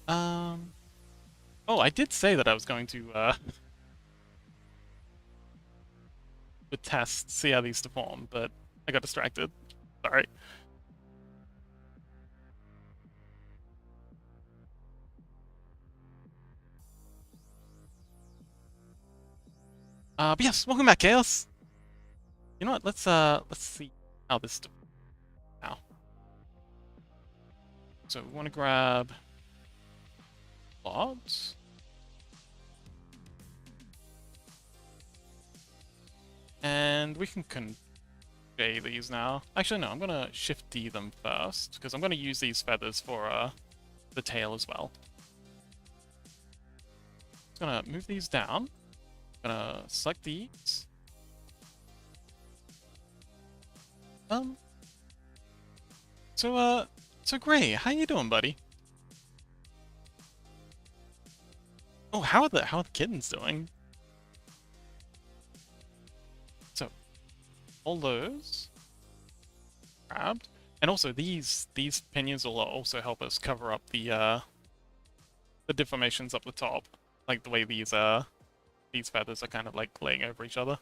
Oh, I did say that I was going to test, see how these deform, but I got distracted. Sorry. But yes, welcome back, Chaos. You know what? Let's see how this now. So we want to grab logs. And we can convey these now. Actually, no, I'm gonna Shift D them first, because I'm gonna use these feathers for the tail as well. Just gonna move these down. Gonna select these. So Gray, how you doing, buddy? Oh, how are the kittens doing? So, all those grabbed, and also these pinions will also help us cover up the deformations up the top, like the way these feathers are kind of like laying over each other.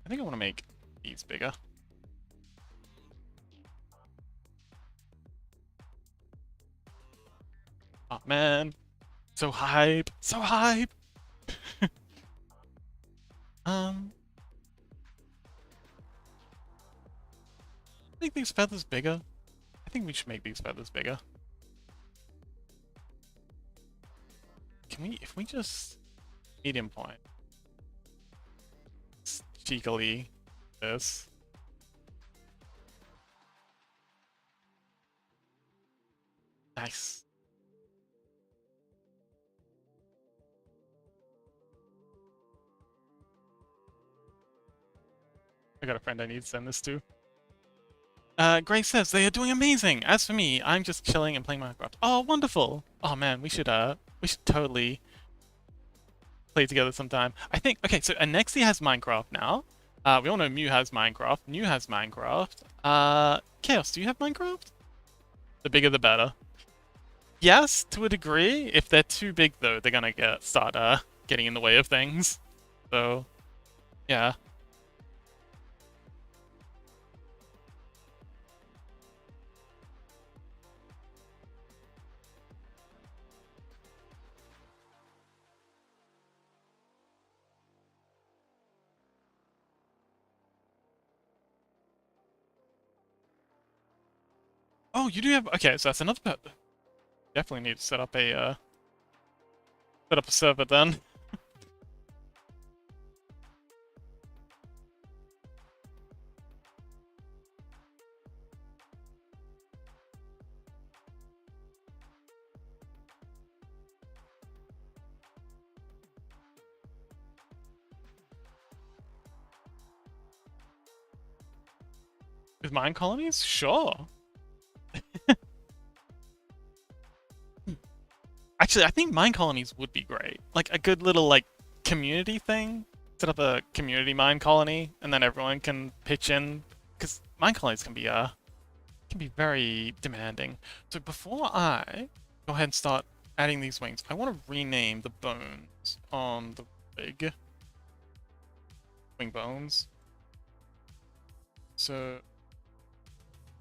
I think I want to make these bigger. Oh man, so hype, so hype. Make these feathers bigger. I think we should make these feathers bigger. Can we, if we just medium point, cheekily this. Nice. I got a friend I need to send this to. Grace says they are doing amazing. As for me, I'm just chilling and playing Minecraft. Oh, wonderful. Oh man, we should totally play together sometime. I think, okay, so Anexi has Minecraft now. We all know Mew has Minecraft. New has Minecraft. Chaos, do you have Minecraft? The bigger the better. Yes, to a degree. If they're too big though, they're gonna start getting in the way of things. So, yeah. Oh, you do have, okay, so that's another pet. Definitely need to set up a server then. With mine colonies? Sure. Actually, I think mine colonies would be great. Like a good little like community thing. Set up a community mine colony, and then everyone can pitch in. Because mine colonies can be very demanding. So before I go ahead and start adding these wings, I want to rename the bones on the rig. Wing bones. So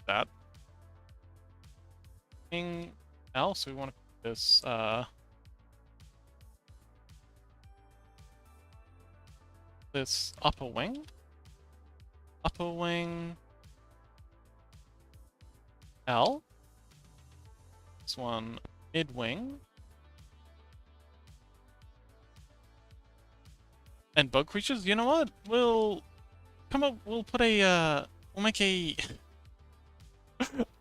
that thing else we want to put this this upper wing L, this one mid wing, and bug creatures. You know what, we'll come up, we'll put a we'll make a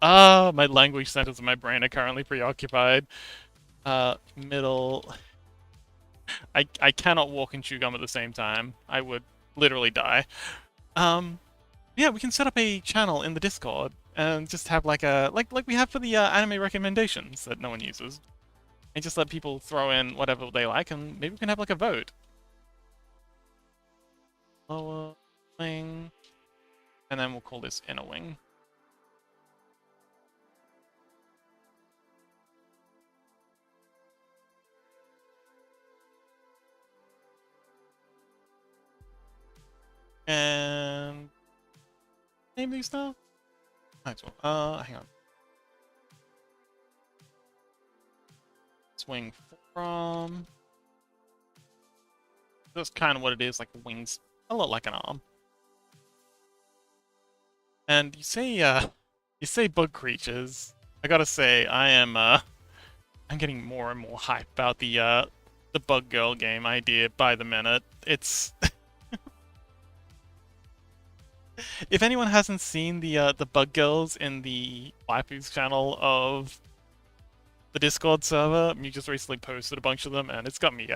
my language centers in my brain are currently preoccupied. Middle. I cannot walk and chew gum at the same time. I would literally die. Um, yeah, we can set up a channel in the Discord and just have like a like we have for the anime recommendations that no one uses, and just let people throw in whatever they like, and maybe we can have like a vote. Lower wing, and then we'll call this inner wing. And name these now? Might as well. Hang on. Swing from. That's kind of what it is, like wings, a lot like an arm. And you say bug creatures. I gotta say, I'm getting more and more hype about the Bug Girl game idea by the minute. It's if anyone hasn't seen the Bug Girls in the Waifus channel of the Discord server, you just recently posted a bunch of them, and it's got me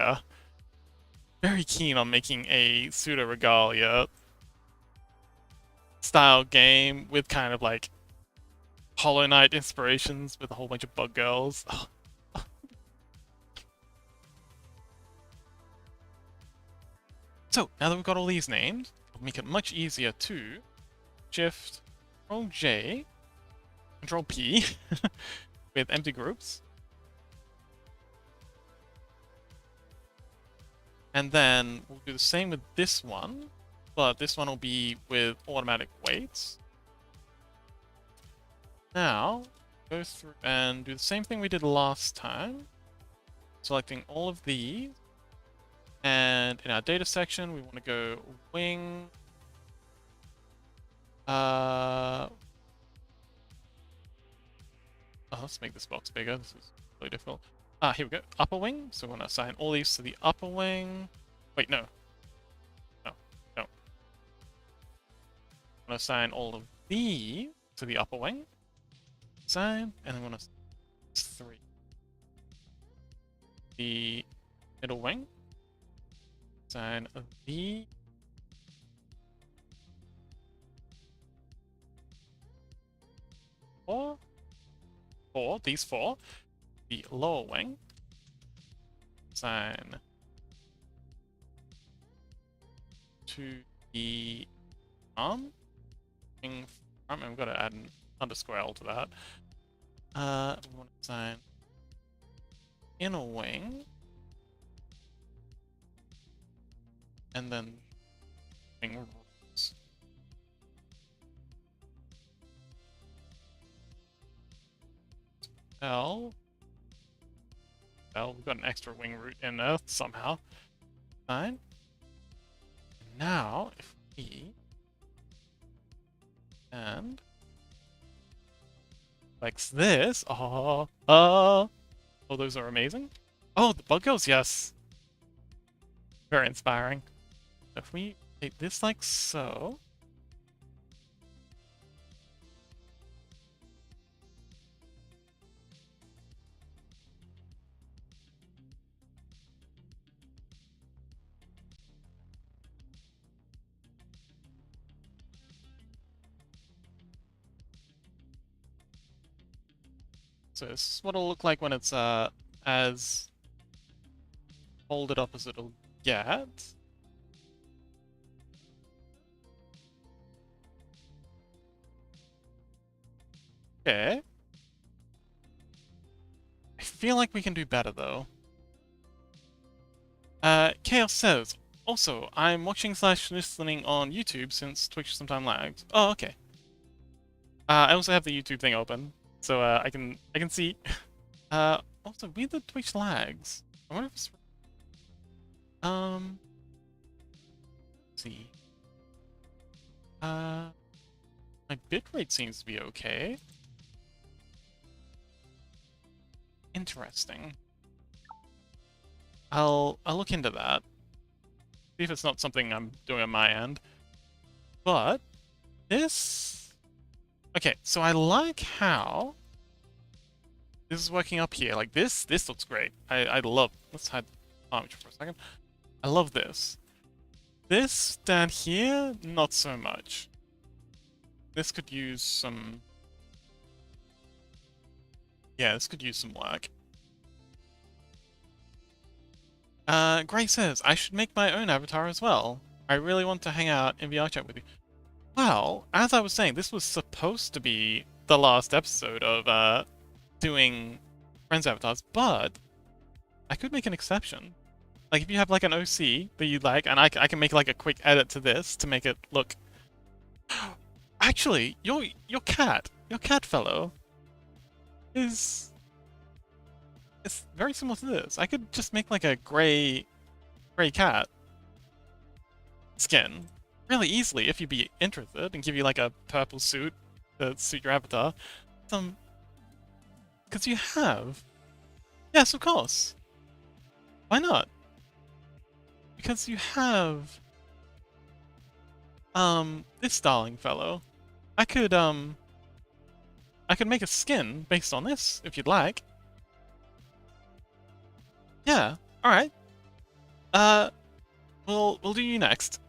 very keen on making a pseudo regalia style game with kind of like Hollow Knight inspirations with a whole bunch of Bug Girls. So now that we've got all these named, it'll make it much easier to Shift, Control J, Control P with empty groups. And then we'll do the same with this one, but this one will be with automatic weights. Now, go through and do the same thing we did last time, selecting all of these. And in our data section, we want to go wing. Let's make this box bigger. This is really difficult. Here we go. Upper wing. So we want to assign all these to the upper wing. Wait, no. No. I want to assign all of these to the upper wing. Assign, and then we want to 3. The middle wing. Assign the 4. These 4. The lower wing. Assign to the arm. And we've got to add an underscore L to that. We want to assign inner wing. And then wing rules. L. We've got an extra wing root in there somehow. Fine. Now, if we and likes this, oh, those are amazing. Oh, the bug girls, yes. Very inspiring. If we take this like so. So this is what it'll look like when it's as folded up as it'll get. Okay. I feel like we can do better though. Chaos says, also, I'm watching / listening on YouTube since Twitch sometimes lags. Oh, okay. I also have the YouTube thing open, so I can see. Also, with the Twitch lags, I wonder if it's let's see. My bitrate seems to be okay. Interesting. I'll look into that. See if it's not something I'm doing on my end. But this, okay, so I like how this is working up here. Like this looks great. I love. Let's hide armature for a second. I love this. This down here, not so much. This could use some... Yeah, this could use some work. Gray says, I should make my own avatar as well. I really want to hang out in VR chat with you. Well, as I was saying, this was supposed to be the last episode of, doing friends avatars, but I could make an exception. Like, if you have, like, an OC that you like, and I can make, like, a quick edit to this to make it look... Actually, your cat fellow is... It's very similar to this. I could just make, like, a gray cat skin really easily if you'd be interested, and give you, like, a purple suit to suit your avatar. Because you have... Yes, of course. Why not? Because you have... this darling fellow. I could make a skin based on this, if you'd like. Yeah, alright. We'll do you next.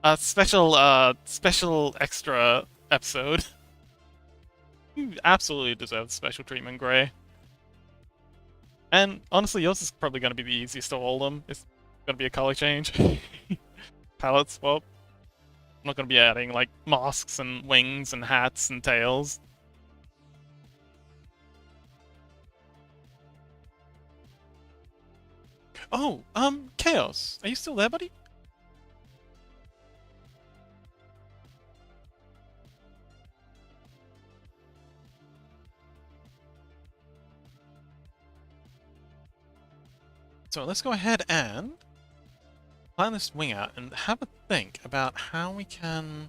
A special extra episode. You absolutely deserve special treatment, Gray. And honestly, yours is probably going to be the easiest of all of them. It's going to be a color change. Palette swap. I'm not going to be adding, like, masks and wings and hats and tails. Oh, Chaos. Are you still there, buddy? So let's go ahead and plan this wing out and have a think about how we can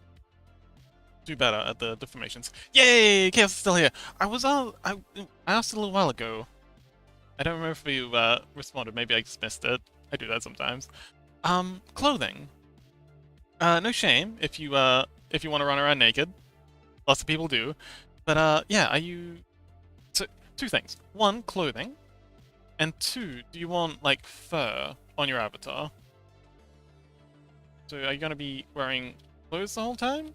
do better at the deformations. Yay! Chaos is still here. I asked a little while ago. I don't remember if you responded. Maybe I just missed it. I do that sometimes. Clothing. No shame if you want to run around naked. Lots of people do. But yeah, are you... So, two things. One, clothing. And two, do you want, like, fur on your avatar? So are you going to be wearing clothes the whole time?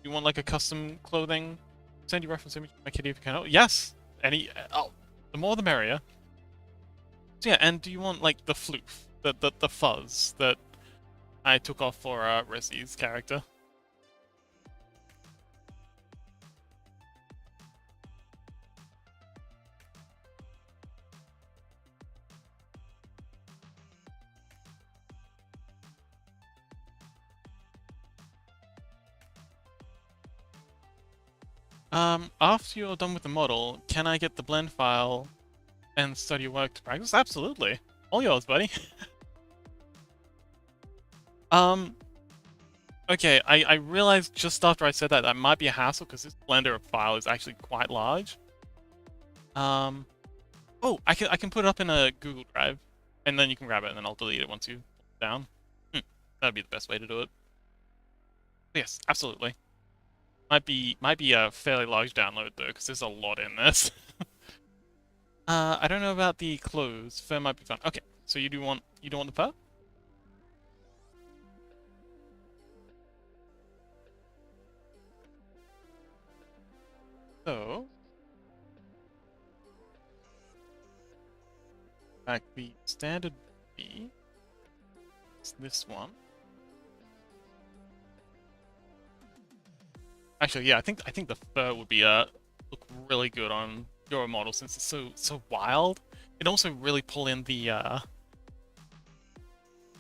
You want, like, a custom clothing? Send you reference image to my kitty if you can. Oh, yes! Any... Oh, the more the merrier. So yeah, and do you want, like, the floof? The fuzz that I took off for Resi's character? After you're done with the model, can I get the blend file and study your work to practice? Absolutely. All yours, buddy. Okay, I realized just after I said that that might be a hassle because this Blender file is actually quite large. Oh, I can put it up in a Google Drive, and then you can grab it, and then I'll delete it once you pull it down. That'd be the best way to do it. But yes, absolutely. Might be a fairly large download though, because there's a lot in this. I don't know about the clothes. Fur might be fun. Okay, so you do want the fur? So, like the standard B is this one. Actually, yeah, I think the fur would be look really good on your model since it's so wild. It'd also really pull in the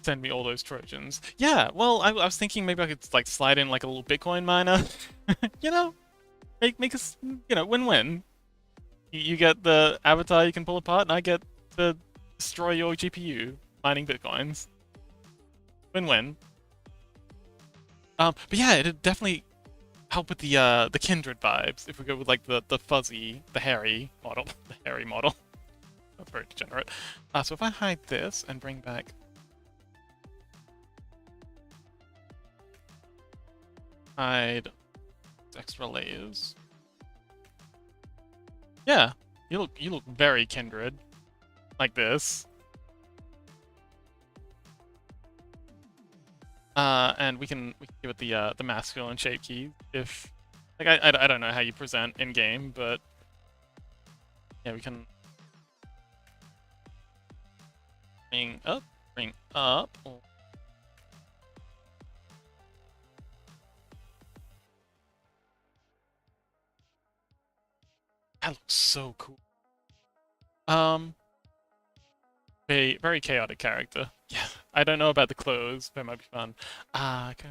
send me all those Trojans. Yeah, well, I was thinking maybe I could like slide in like a little Bitcoin miner. You know, make us win-win. You get the avatar you can pull apart, and I get to destroy your GPU mining Bitcoins. Win-win. But yeah, it'd definitely help with the kindred vibes if we go with like the fuzzy, the hairy model. The hairy model. That's very degenerate. So if I hide this and bring back hide extra layers. Yeah, you look very kindred. Like this. And we can give it the masculine shape key if like I don't know how you present in game, but yeah, we can bring up. Oh, that looks so cool. Very chaotic character. Yeah, I don't know about the clothes, but it might be fun. Okay.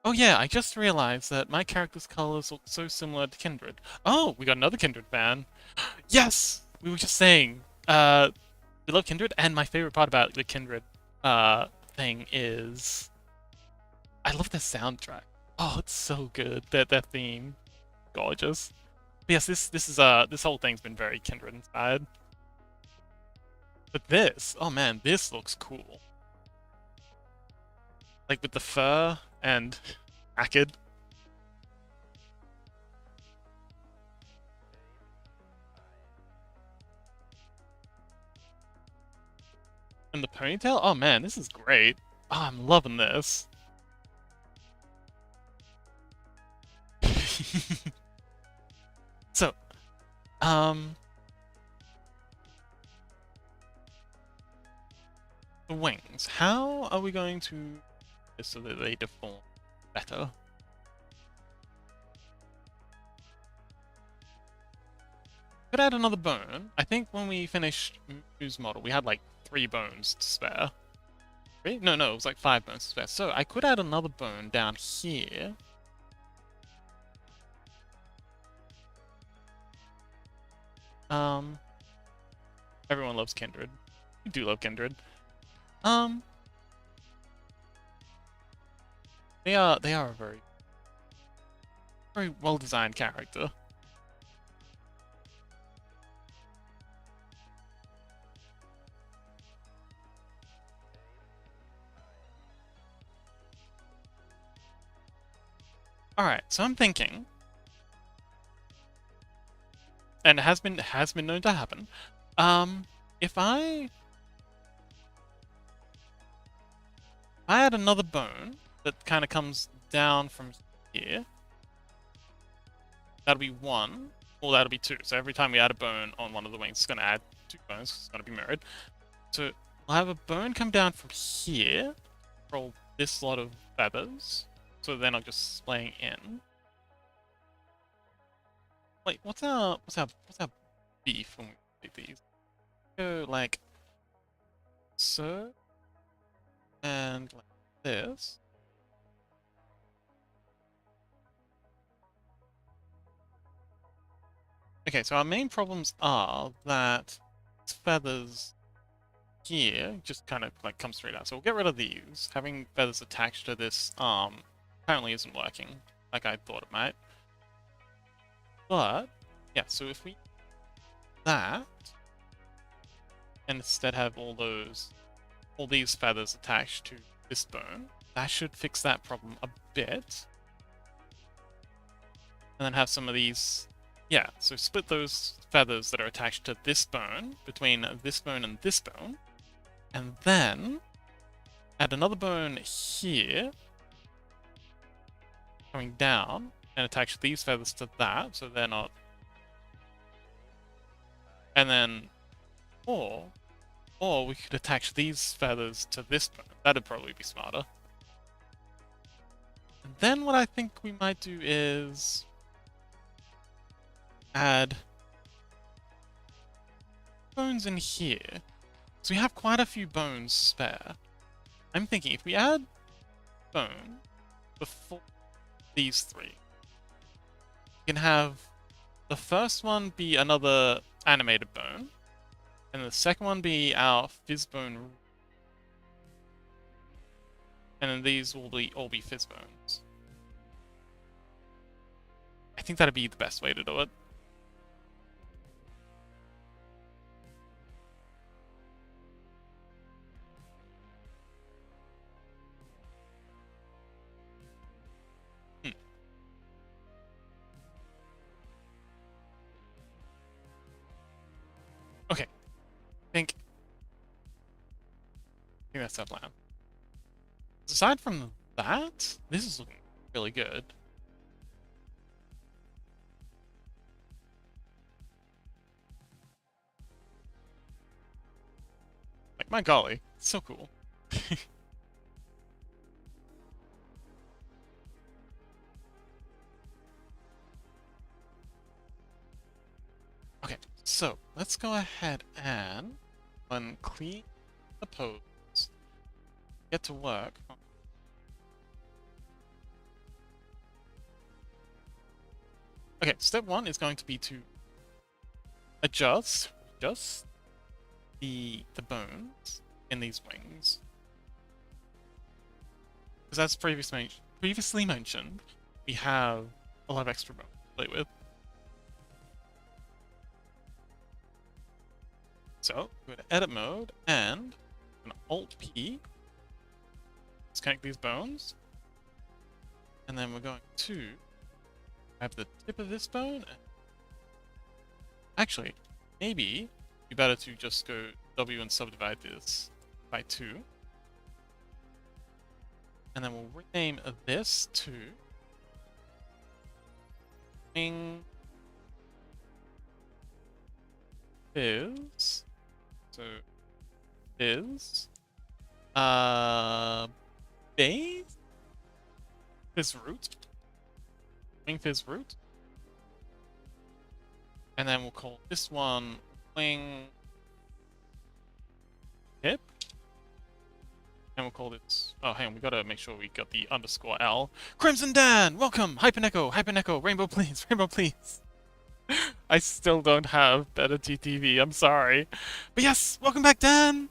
Oh yeah, I just realized that my character's colors look so similar to Kindred. Oh, we got another Kindred fan. Yes! We were just saying, we love Kindred, and my favorite part about the Kindred, thing is I love their soundtrack. Oh, it's so good. Their theme, gorgeous. But yes, this whole thing's been very Kindred inspired. But this, oh man, this looks cool. Like with the fur and Akid. And the ponytail? Oh man, this is great. Oh, I'm loving this. So, um, the wings. How are we going to so that they deform better? Could add another bone. I think when we finished Moo's model, we had like 3 bones to spare. Really? No, it was like 5 bones to spare. So I could add another bone down here. Everyone loves Kindred. We do love Kindred. They are a very well designed character. Alright, so I'm thinking, and it has been known to happen, if I add another bone that kind of comes down from here, that'll be 1, or that'll be 2. So every time we add a bone on one of the wings, it's going to add 2 bones, it's going to be mirrored. So I'll have a bone come down from here, roll this lot of feathers, so they're not just splaying in. Wait, what's our beef when we do these? Go like so, and like this. Okay, so our main problems are that feathers here just kind of like come straight out. So we'll get rid of these. Having feathers attached to this arm apparently isn't working like I thought it might. But yeah, so if we that and instead have all these feathers attached to this bone, that should fix that problem a bit. And then have some of these, yeah, so split those feathers that are attached to this bone between this bone and this bone. And then add another bone here, coming down, and attach these feathers to that, so they're not. And then, or we could attach these feathers to this bone. That'd probably be smarter. And then what I think we might do is add bones in here. So we have quite a few bones spare. I'm thinking if we add bone before these 3, we can have the first one be another animated bone, and the second one be our fizz bone, and then these will all be fizz bones. I think that'd be the best way to do it. Okay. I think that's our plan. Aside from that. This is looking really good. Like, my golly, it's so cool. Okay, so let's go ahead and unclean the pose. Get to work. Okay, step one is going to be to adjust the bones in these wings. Because as previously mentioned, we have a lot of extra bone to play with. So, go to edit mode and an Alt-P. Let's connect these bones. And then we're going to have the tip of this bone. Actually, maybe it'd be better to just go W and subdivide this by 2. And then we'll rename this to wing fizz. So fizz base fizz root. Wing fizz root. And then we'll call this one wing hip. And we'll call this... Oh, hang on, we gotta make sure we got the underscore L. Crimson Dan! Welcome! Hypernecko, Rainbow please, Rainbow please. I still don't have better TTV, I'm sorry. But yes, welcome back, Dan!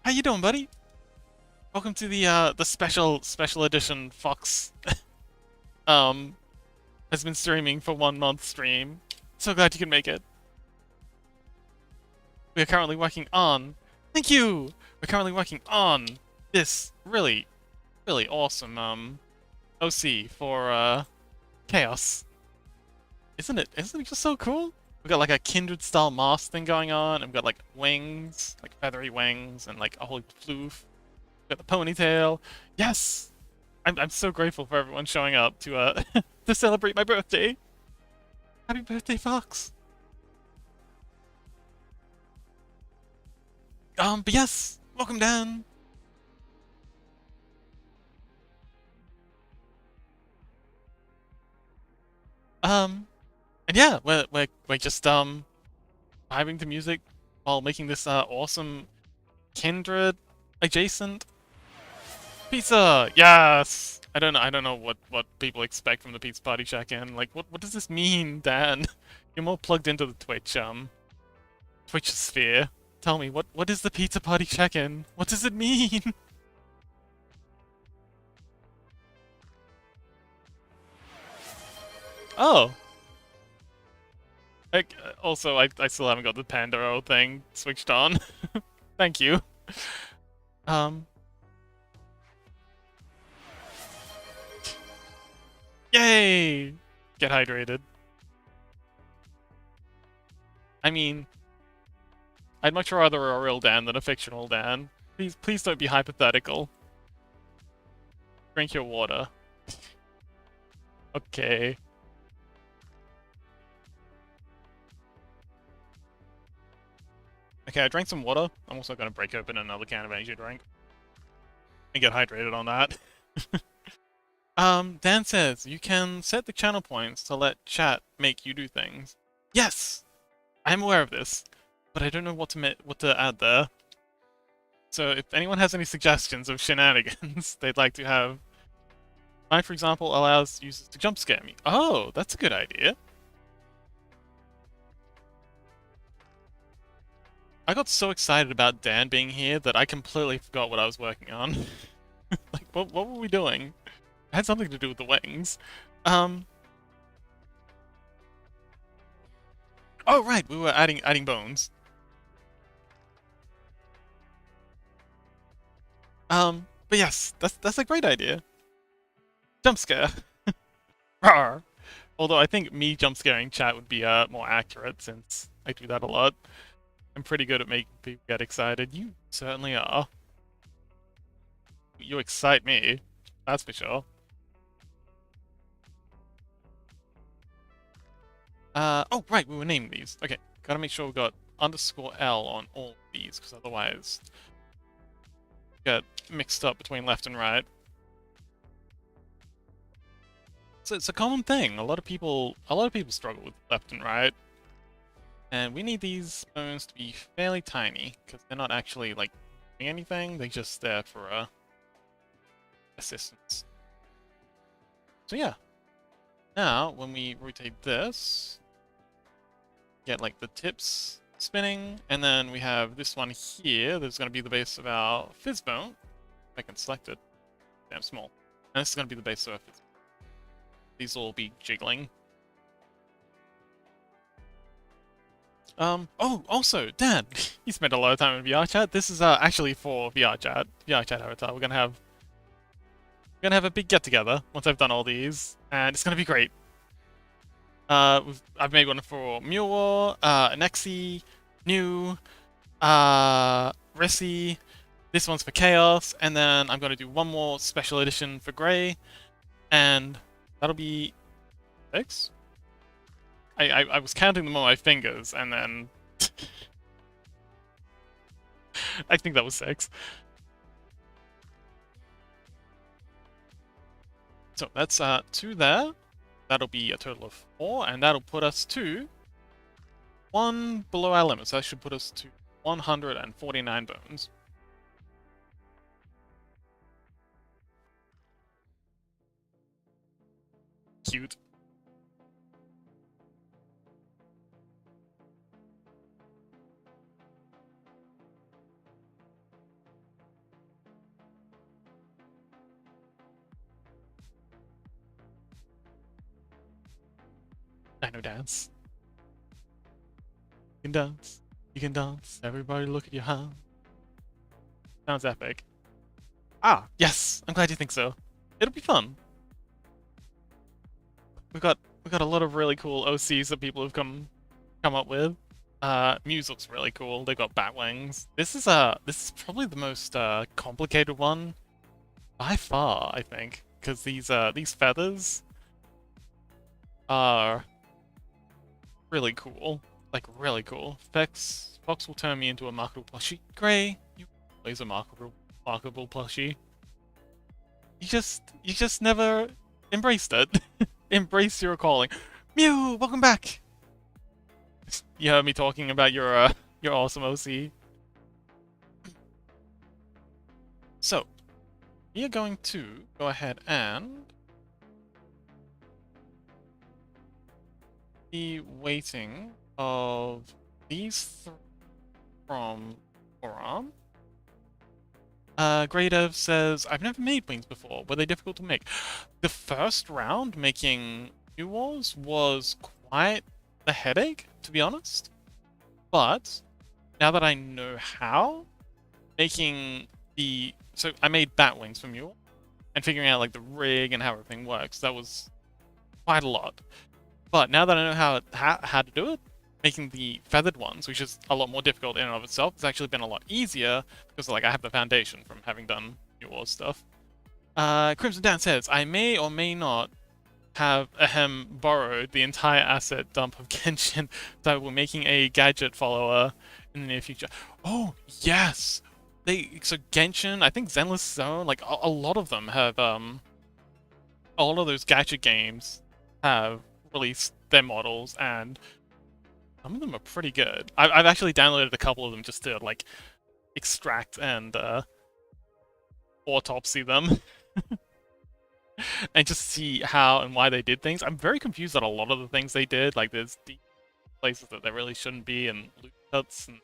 How you doing, buddy? Welcome to the special edition Fox has been streaming for 1 month stream. So glad you can make it. We are currently working on... Thank you! We're currently working on this really awesome OC for Chaos. Isn't it just so cool? We've got like a kindred style mask thing going on, and we've got like wings, like feathery wings, and like a whole floof. We've got the ponytail. Yes! I'm so grateful for everyone showing up to to celebrate my birthday. Happy birthday, Fox! But yes, welcome Dan. And yeah, we're just vibing to music while making this awesome kindred adjacent pizza. Yes. I don't know what people expect from the pizza party check-in. Like, what does this mean, Dan? You're more plugged into the Twitch sphere. Tell me, what is the pizza party check-in? What does it mean? Oh. Like, also, I still haven't got the Pandero thing switched on. Thank you. Yay! Get hydrated. I mean, I'd much rather a real Dan than a fictional Dan. Please don't be hypothetical. Drink your water. Okay. Okay, I drank some water. I'm also gonna break open another can of energy drink. And get hydrated on that. Dan says, you can set the channel points to let chat make you do things. Yes! I am aware of this, but I don't know what to add there. So if anyone has any suggestions of shenanigans they'd like to have... Mine, for example, allows users to jump scare me. Oh, that's a good idea. I got so excited about Dan being here that I completely forgot what I was working on. Like, what were we doing? It had something to do with the wings. Oh, right, we were adding bones. But yes, that's a great idea. Jump scare. Rawr. Although I think me jump scaring chat would be more accurate since I do that a lot. I'm pretty good at making people get excited. You certainly are. You excite me, that's for sure. Oh, right, we were naming these. Okay, gotta make sure we got _L on all of these, because otherwise get mixed up between left and right. So it's a common thing. A lot of people struggle with left and right. And we need these bones to be fairly tiny, because they're not actually, like, doing anything. They're just there for, assistance. So yeah. Now, when we rotate this, get, like, the tips spinning, and then we have this one here. There's going to be the base of our fizz bone. I can select it. Damn small. And this is going to be the base of our fizz bone. These will all be jiggling. Oh, also, Dan, you spent a lot of time in VR chat. This is actually for VR chat avatar. We're gonna have a big get together once I've done all these, and it's gonna be great. I've made one for Mule War, Nexi, New, Rissy. This one's for Chaos, and then I'm gonna do one more special edition for Grey, and that'll be 6. I was counting them on my fingers, and then I think that was 6. So that's 2 there. That'll be a total of 4, and that'll put us to 1 below our limit. So that should put us to 149 bones. Cute. Dino dance. You can dance. You can dance. Everybody look at your hand. Sounds epic. Ah, yes! I'm glad you think so. It'll be fun. We've got a lot of really cool OCs that people have come up with. Muse looks really cool. They got bat wings. This is probably the most complicated one by far, I think, because these feathers are really cool. Like, really cool. Fox will turn me into a marketable plushie. Grey, you always a marketable plushie. You just never embraced it. Embrace your calling. Mew, welcome back! You heard me talking about your awesome OC. So, we are going to go ahead and the weighting of these 3 from forearm. Grey Dev says, I've never made wings before. Were they difficult to make? The first round making New Wars was quite the headache, to be honest. But now that I know how, making the... So I made bat wings for Mule, and figuring out like the rig and how everything works, that was quite a lot. But now that I know how to do it, making the feathered ones, which is a lot more difficult in and of itself, it's actually been a lot easier because like I have the foundation from having done New Wars stuff. Crimson Dan says, I may or may not have borrowed the entire asset dump of Genshin that we're making a gadget follower in the near future. Oh yes, so Genshin, I think Zenless Zone, like a lot of them have a lot of those gadget games have released their models, and some of them are pretty good. I've actually downloaded a couple of them just to like extract and autopsy them and just see how and why they did things. I'm very confused at a lot of the things they did. Like there's deep places that there really shouldn't be, and loot cuts and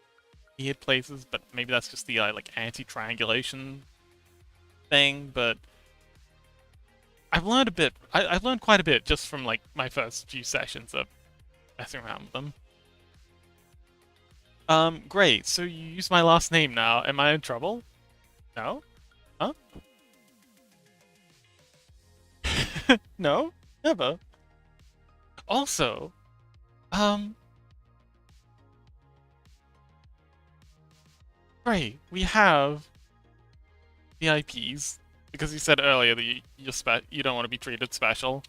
weird places, but maybe that's just the like anti-triangulation thing. But I've learned a bit. I've learned quite a bit just from like my first few sessions of messing around with them. Great. So you use my last name now. Am I in trouble? No? Huh? No? Never. Also, Great, we have VIPs. Because you said earlier that you don't want to be treated special.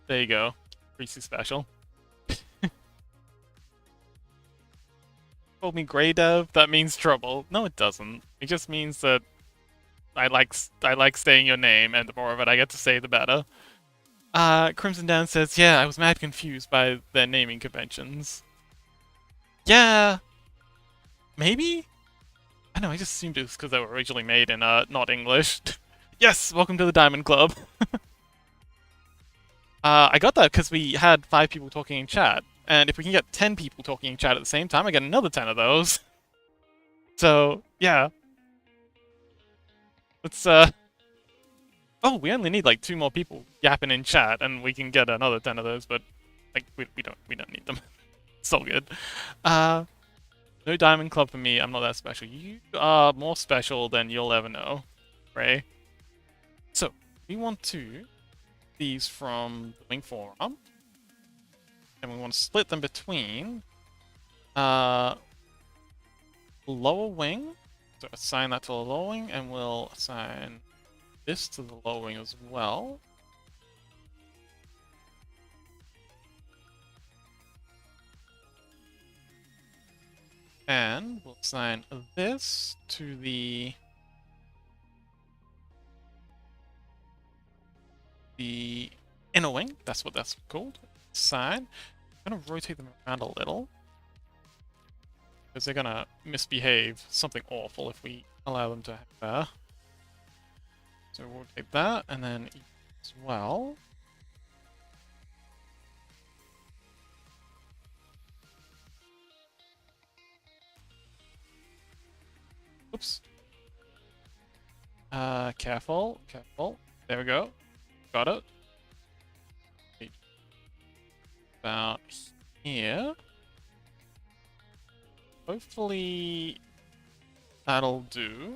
There you go. Greasy special. Told me grey dev, that means trouble. No, it doesn't. It just means that I like saying your name, and the more of it I get to say, the better. Crimson Dan says, yeah, I was mad confused by their naming conventions. Yeah, maybe? I know, I just assumed it was because they were originally made in, not English. Yes, welcome to the Diamond Club. I got that because we had 5 people talking in chat, and if we can get 10 people talking in chat at the same time, I get another 10 of those. So, yeah. Let's, oh, we only need like 2 more people yapping in chat, and we can get another 10 of those, but, like, we don't need them. It's all good. No Diamond Club for me, I'm not that special. You are more special than you'll ever know, Ray. So, we want to these from the wing forearm, and we want to split them between lower wing, so assign that to the lower wing, and we'll assign this to the lower wing as well. And we'll assign this to the inner wing, that's what that's called. Assign. I'm gonna rotate them around a little, because they're gonna misbehave something awful if we allow them to have there. So we'll rotate that, and then as well. Oops. Careful, careful. There we go. Got it. About here. Hopefully that'll do.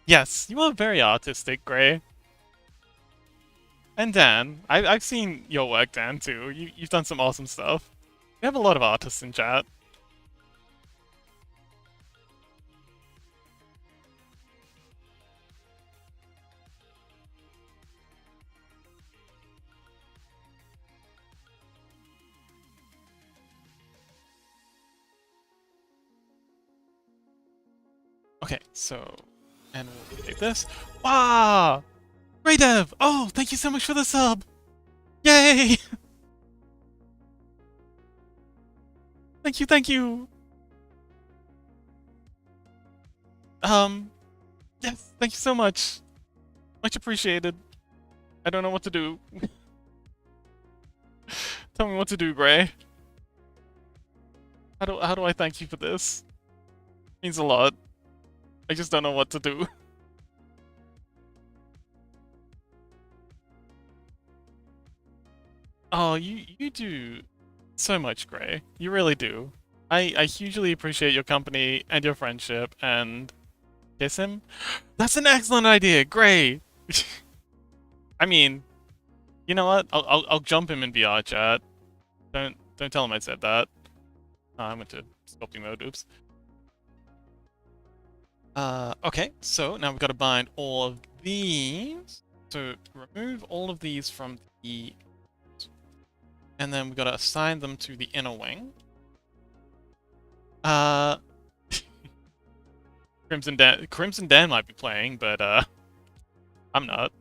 Yes, you are very artistic, Gray. And Dan, I've seen your work, Dan, too. You've done some awesome stuff. We have a lot of artists in chat. Okay, so, and we'll take this. Wow! Great Dev! Oh, thank you so much for the sub! Yay! Thank you, thank you! Yes, thank you so much. Much appreciated. I don't know what to do. Tell me what to do, Gray. How do I thank you for this? Means a lot. I just don't know what to do. Oh, you do so much, Gray. You really do. I hugely appreciate your company and your friendship, and kiss him? That's an excellent idea, Gray! I mean, you know what? I'll jump him in VR chat. Don't tell him I said that. I went to sculpting mode, oops. Okay, so now we've got to bind all of these. So remove all of these from the... And then we've got to assign them to the inner wing. Crimson Dan might be playing, but I'm not.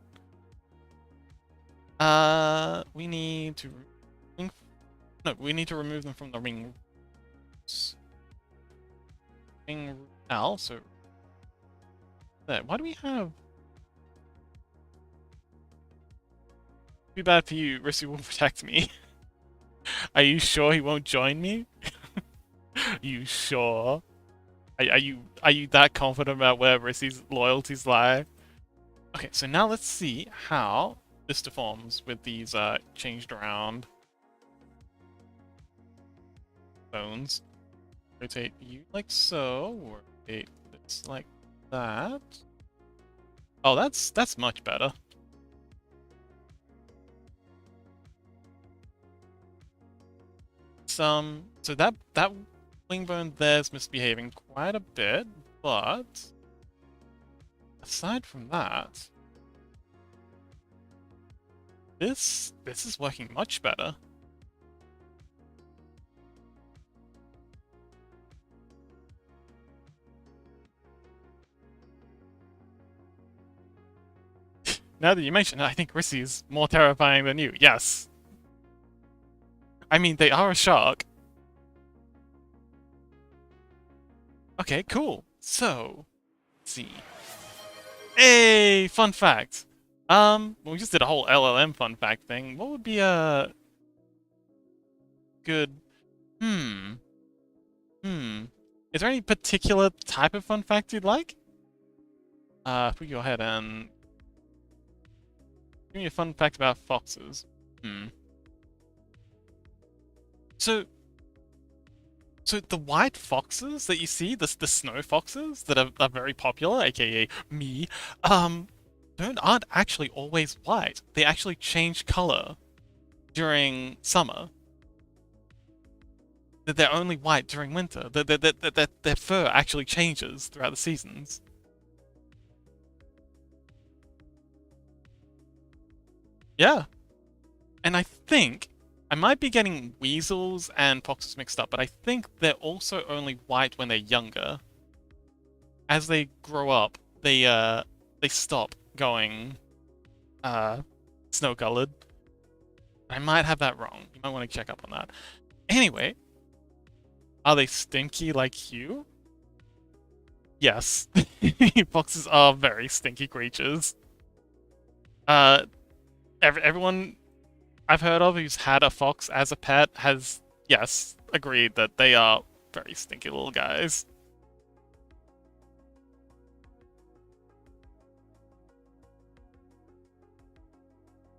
We need to... No, we need to remove them from the ring. Ring L, so... There. Why do we have... Too bad for you, Rissi will protect me. Are you sure he won't join me? You sure? Are you that confident about where Rissi's loyalties lie? Okay, so now let's see how this deforms with these changed around bones. Rotate you like so. rotate this like that. Oh, that's much better. So that wing bone there's misbehaving quite a bit, but aside from that, this is working much better. Now that you mention it, I think Rissy is more terrifying than you. Yes. I mean, they are a shark. Okay, cool. So, let's see. Hey, fun fact. We just did a whole LLM fun fact thing. What would be a good... Is there any particular type of fun fact you'd like? If we go ahead and... Give me a fun fact about foxes. So the white foxes that you see, the snow foxes that are very popular, aka me, aren't actually always white. They actually change color during summer. They're only white during winter. Their fur actually changes throughout the seasons. Yeah. And I think I might be getting weasels and foxes mixed up, but I think they're also only white when they're younger. As they grow up, they stop going snow-colored. I might have that wrong. You might want to check up on that. Anyway, are they stinky like you? Yes. Foxes are very stinky creatures. Everyone I've heard of who's had a fox as a pet has, yes, agreed that they are very stinky little guys.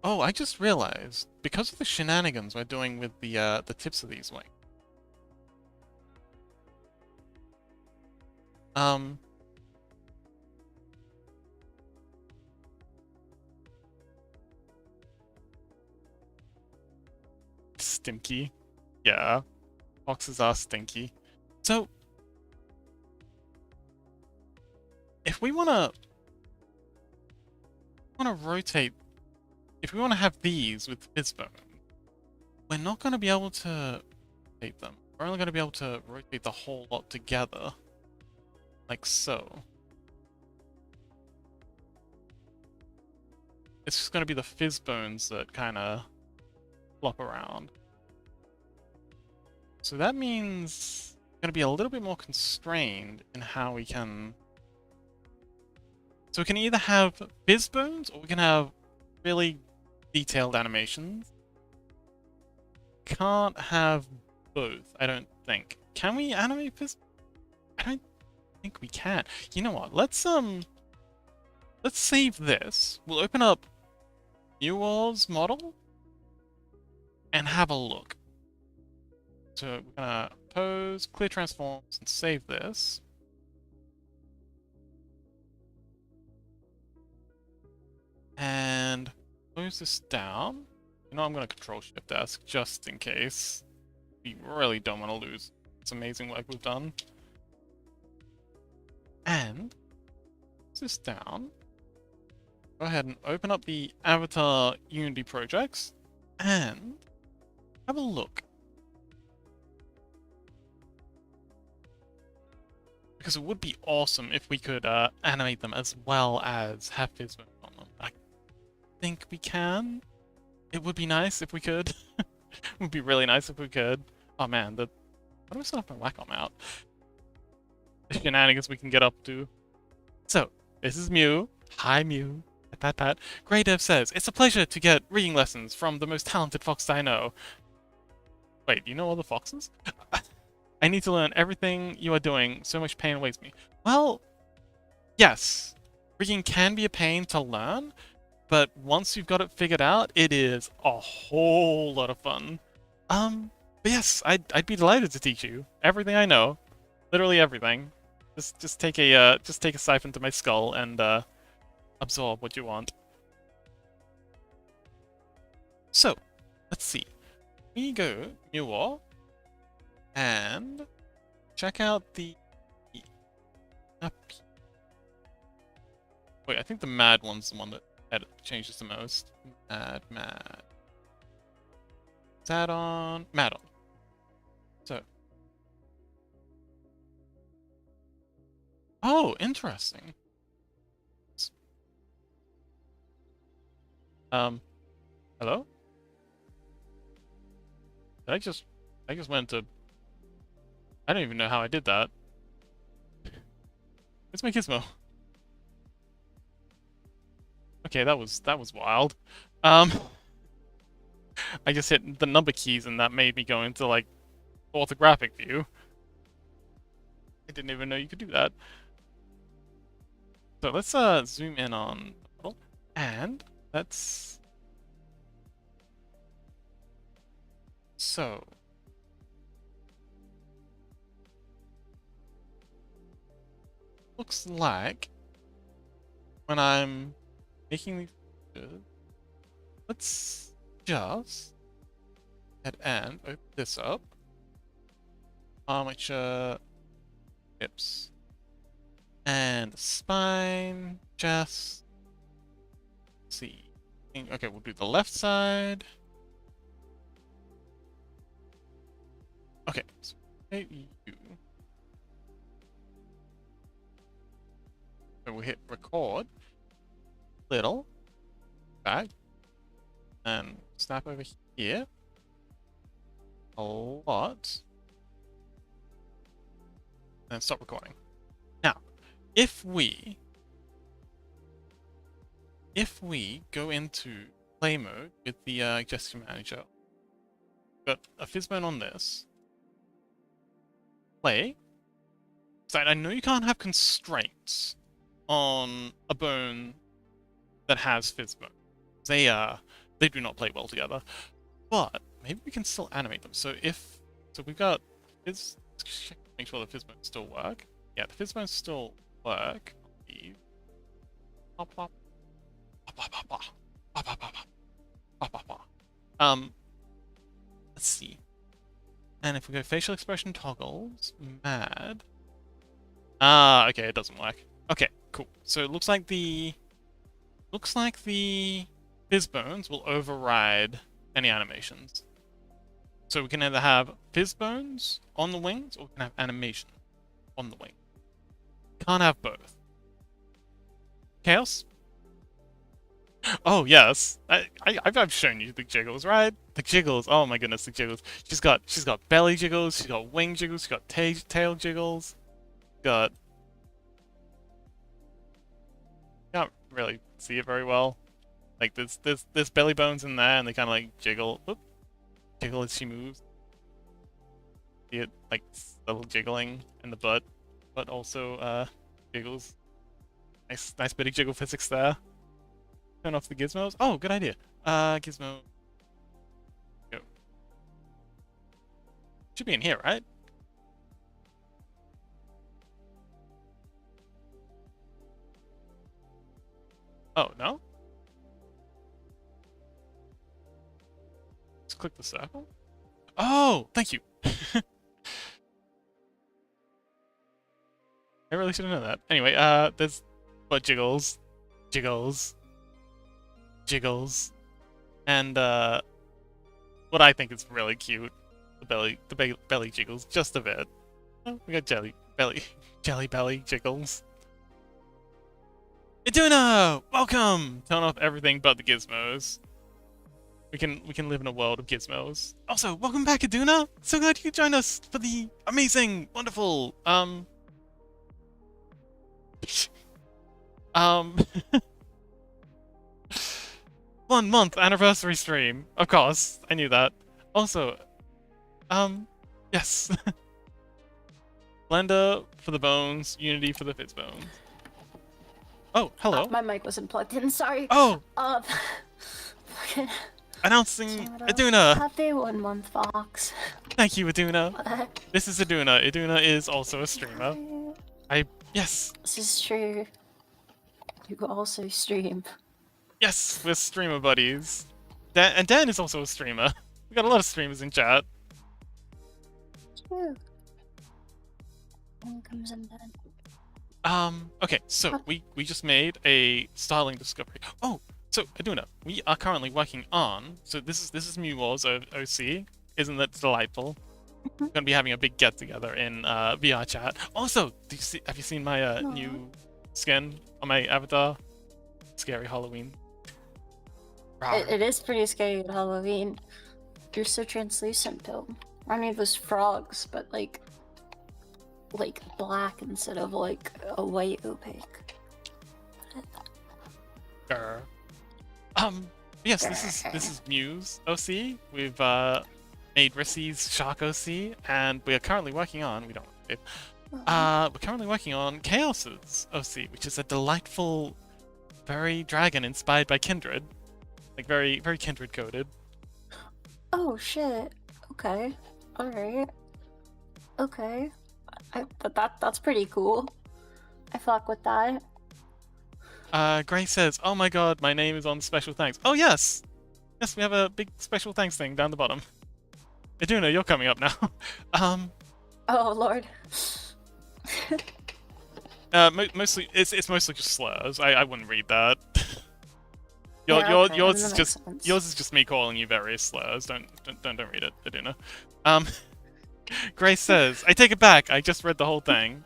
Oh, I just realized, because of the shenanigans we're doing with the tips of these wings. Stinky. Yeah. Foxes are stinky. So, if we wanna rotate, if we wanna have these with Fizzbone, we're not gonna be able to rotate them. We're only gonna be able to rotate the whole lot together. Like so. It's just gonna be the Fizzbones that kinda flop around. So that means we're going to be a little bit more constrained in how we can... So we can either have Fizzbones or we can have really detailed animations. Can't have both, I don't think. Can we animate Fizz? I don't think we can. You know what? Let's save this. We'll open up Newall's model and have a look. So we're gonna pose, clear transforms, and save this. And close this down. You know, I'm gonna Control Shift S just in case. We really don't want to lose this amazing work we've done. And close this down. Go ahead and open up the Avatar Unity projects and have a look. Because it would be awesome if we could animate them as well as have Fizzbone on them. I think we can. It would be nice if we could. It would be really nice if we could. Oh man, why do I still have my Wacom out? The shenanigans we can get up to. So, this is Mew. Hi Mew. Pat pat. Grey Dev says, it's a pleasure to get reading lessons from the most talented fox I know. Wait, do you know all the foxes? I need to learn everything you are doing. So much pain awaits me. Well, yes. Rigging can be a pain to learn, but once you've got it figured out, it is a whole lot of fun. But yes, I'd be delighted to teach you everything I know. Literally everything. Just take a siphon to my skull and absorb what you want. So, let's see. We go Muir and check out the Wait, I think the mad one's the one that changes the most. Mad. Is that on? Mad on. So. Oh, interesting. Hello? Did I just went to... I don't even know how I did that. Where's my gizmo? Okay, that was wild. I just hit the number keys and that made me go into like orthographic view. I didn't even know you could do that. So let's zoom in on the model and let's looks like when I'm making these pictures, let's just head and open this up. Armature, hips, and spine, chest. Let's see. Okay, we'll do the left side. Okay, so you. So we'll hit record. Little. Back. And snap over here. A lot. And stop recording. Now, if we go into play mode with the gesture manager, got a fizzbone on this. Play. So I know you can't have constraints on a bone that has fizzbone. They do not play well together. But maybe we can still animate them. So we've got fizz. Check, make sure the fizzbones still work. Yeah, the fizzbones still work. Let's see. And if we go facial expression toggles, mad. Okay, it doesn't work. Okay, cool. So it looks like the fizzbones will override any animations. So we can either have fizzbones on the wings, or we can have animation on the wing. Can't have both. Chaos? Oh yes, I've shown you the jiggles, right? The jiggles. Oh my goodness, the jiggles. She's got belly jiggles. She's got wing jiggles. She's got tail jiggles. Got. Can't really see it very well. Like there's belly bones in there, and they kind of like jiggle. Whoop, jiggle as she moves. See it like little jiggling in the butt, but also jiggles. Nice bit of jiggle physics there. Turn off the gizmos. Oh, good idea. Gizmo. Go. Should be in here, right? Oh, no? Let's click the circle. Oh, thank you. I really should have known that. Anyway, there's butt jiggles. Jiggles. And what I think is really cute, the belly jiggles just a bit. Oh, we got jelly belly jiggles. Iduna, welcome. Turn off everything but the gizmos. We can live in a world of gizmos. Also, welcome back, Iduna. So glad you could join us for the amazing, wonderful 1 month anniversary stream. Of course, I knew that. Also, yes. Blender for the bones, Unity for the fizz bones. Oh, hello. My mic wasn't plugged in, sorry. Oh! Announcing Iduna! Happy 1 month, Fox. Thank you, Iduna. This is Iduna. Iduna is also a streamer. I Yes, This is true. You also stream. yes, we're streamer buddies. And Dan is also a streamer. We got a lot of streamers in chat. True. One comes in then. Okay, so Huh. we just made a styling discovery. Oh, so Aduna, we are currently working on. So this is Mu Wars OC. Isn't that delightful? We're gonna be having a big get together in VR chat. Also, have you seen my Aw. new skin on my avatar? Scary Halloween. Rawr. It is pretty scary at Halloween. You're so translucent, Bill. I mean, those frogs, but like black instead of like a white opaque. Grr. Yes, this is Muse OC. We've made Rissy's Shark OC, and we are currently working on. We don't. We're currently working on Chaos's OC, which is a delightful, very dragon inspired by Kindred, like very Kindred coded. Oh shit. Okay. All right. Okay. That's pretty cool. I fuck with that. Gray says, "Oh my god, my name is on special thanks." Oh yes, yes, we have a big special thanks thing down the bottom. Iduna, you're coming up now. Oh lord. Mostly it's mostly just slurs. I wouldn't read that. Yeah, okay, Yours that is makes just sense. me calling you various slurs. Don't read it, Iduna. Um, Grace says, "I take it back. I just read the whole thing."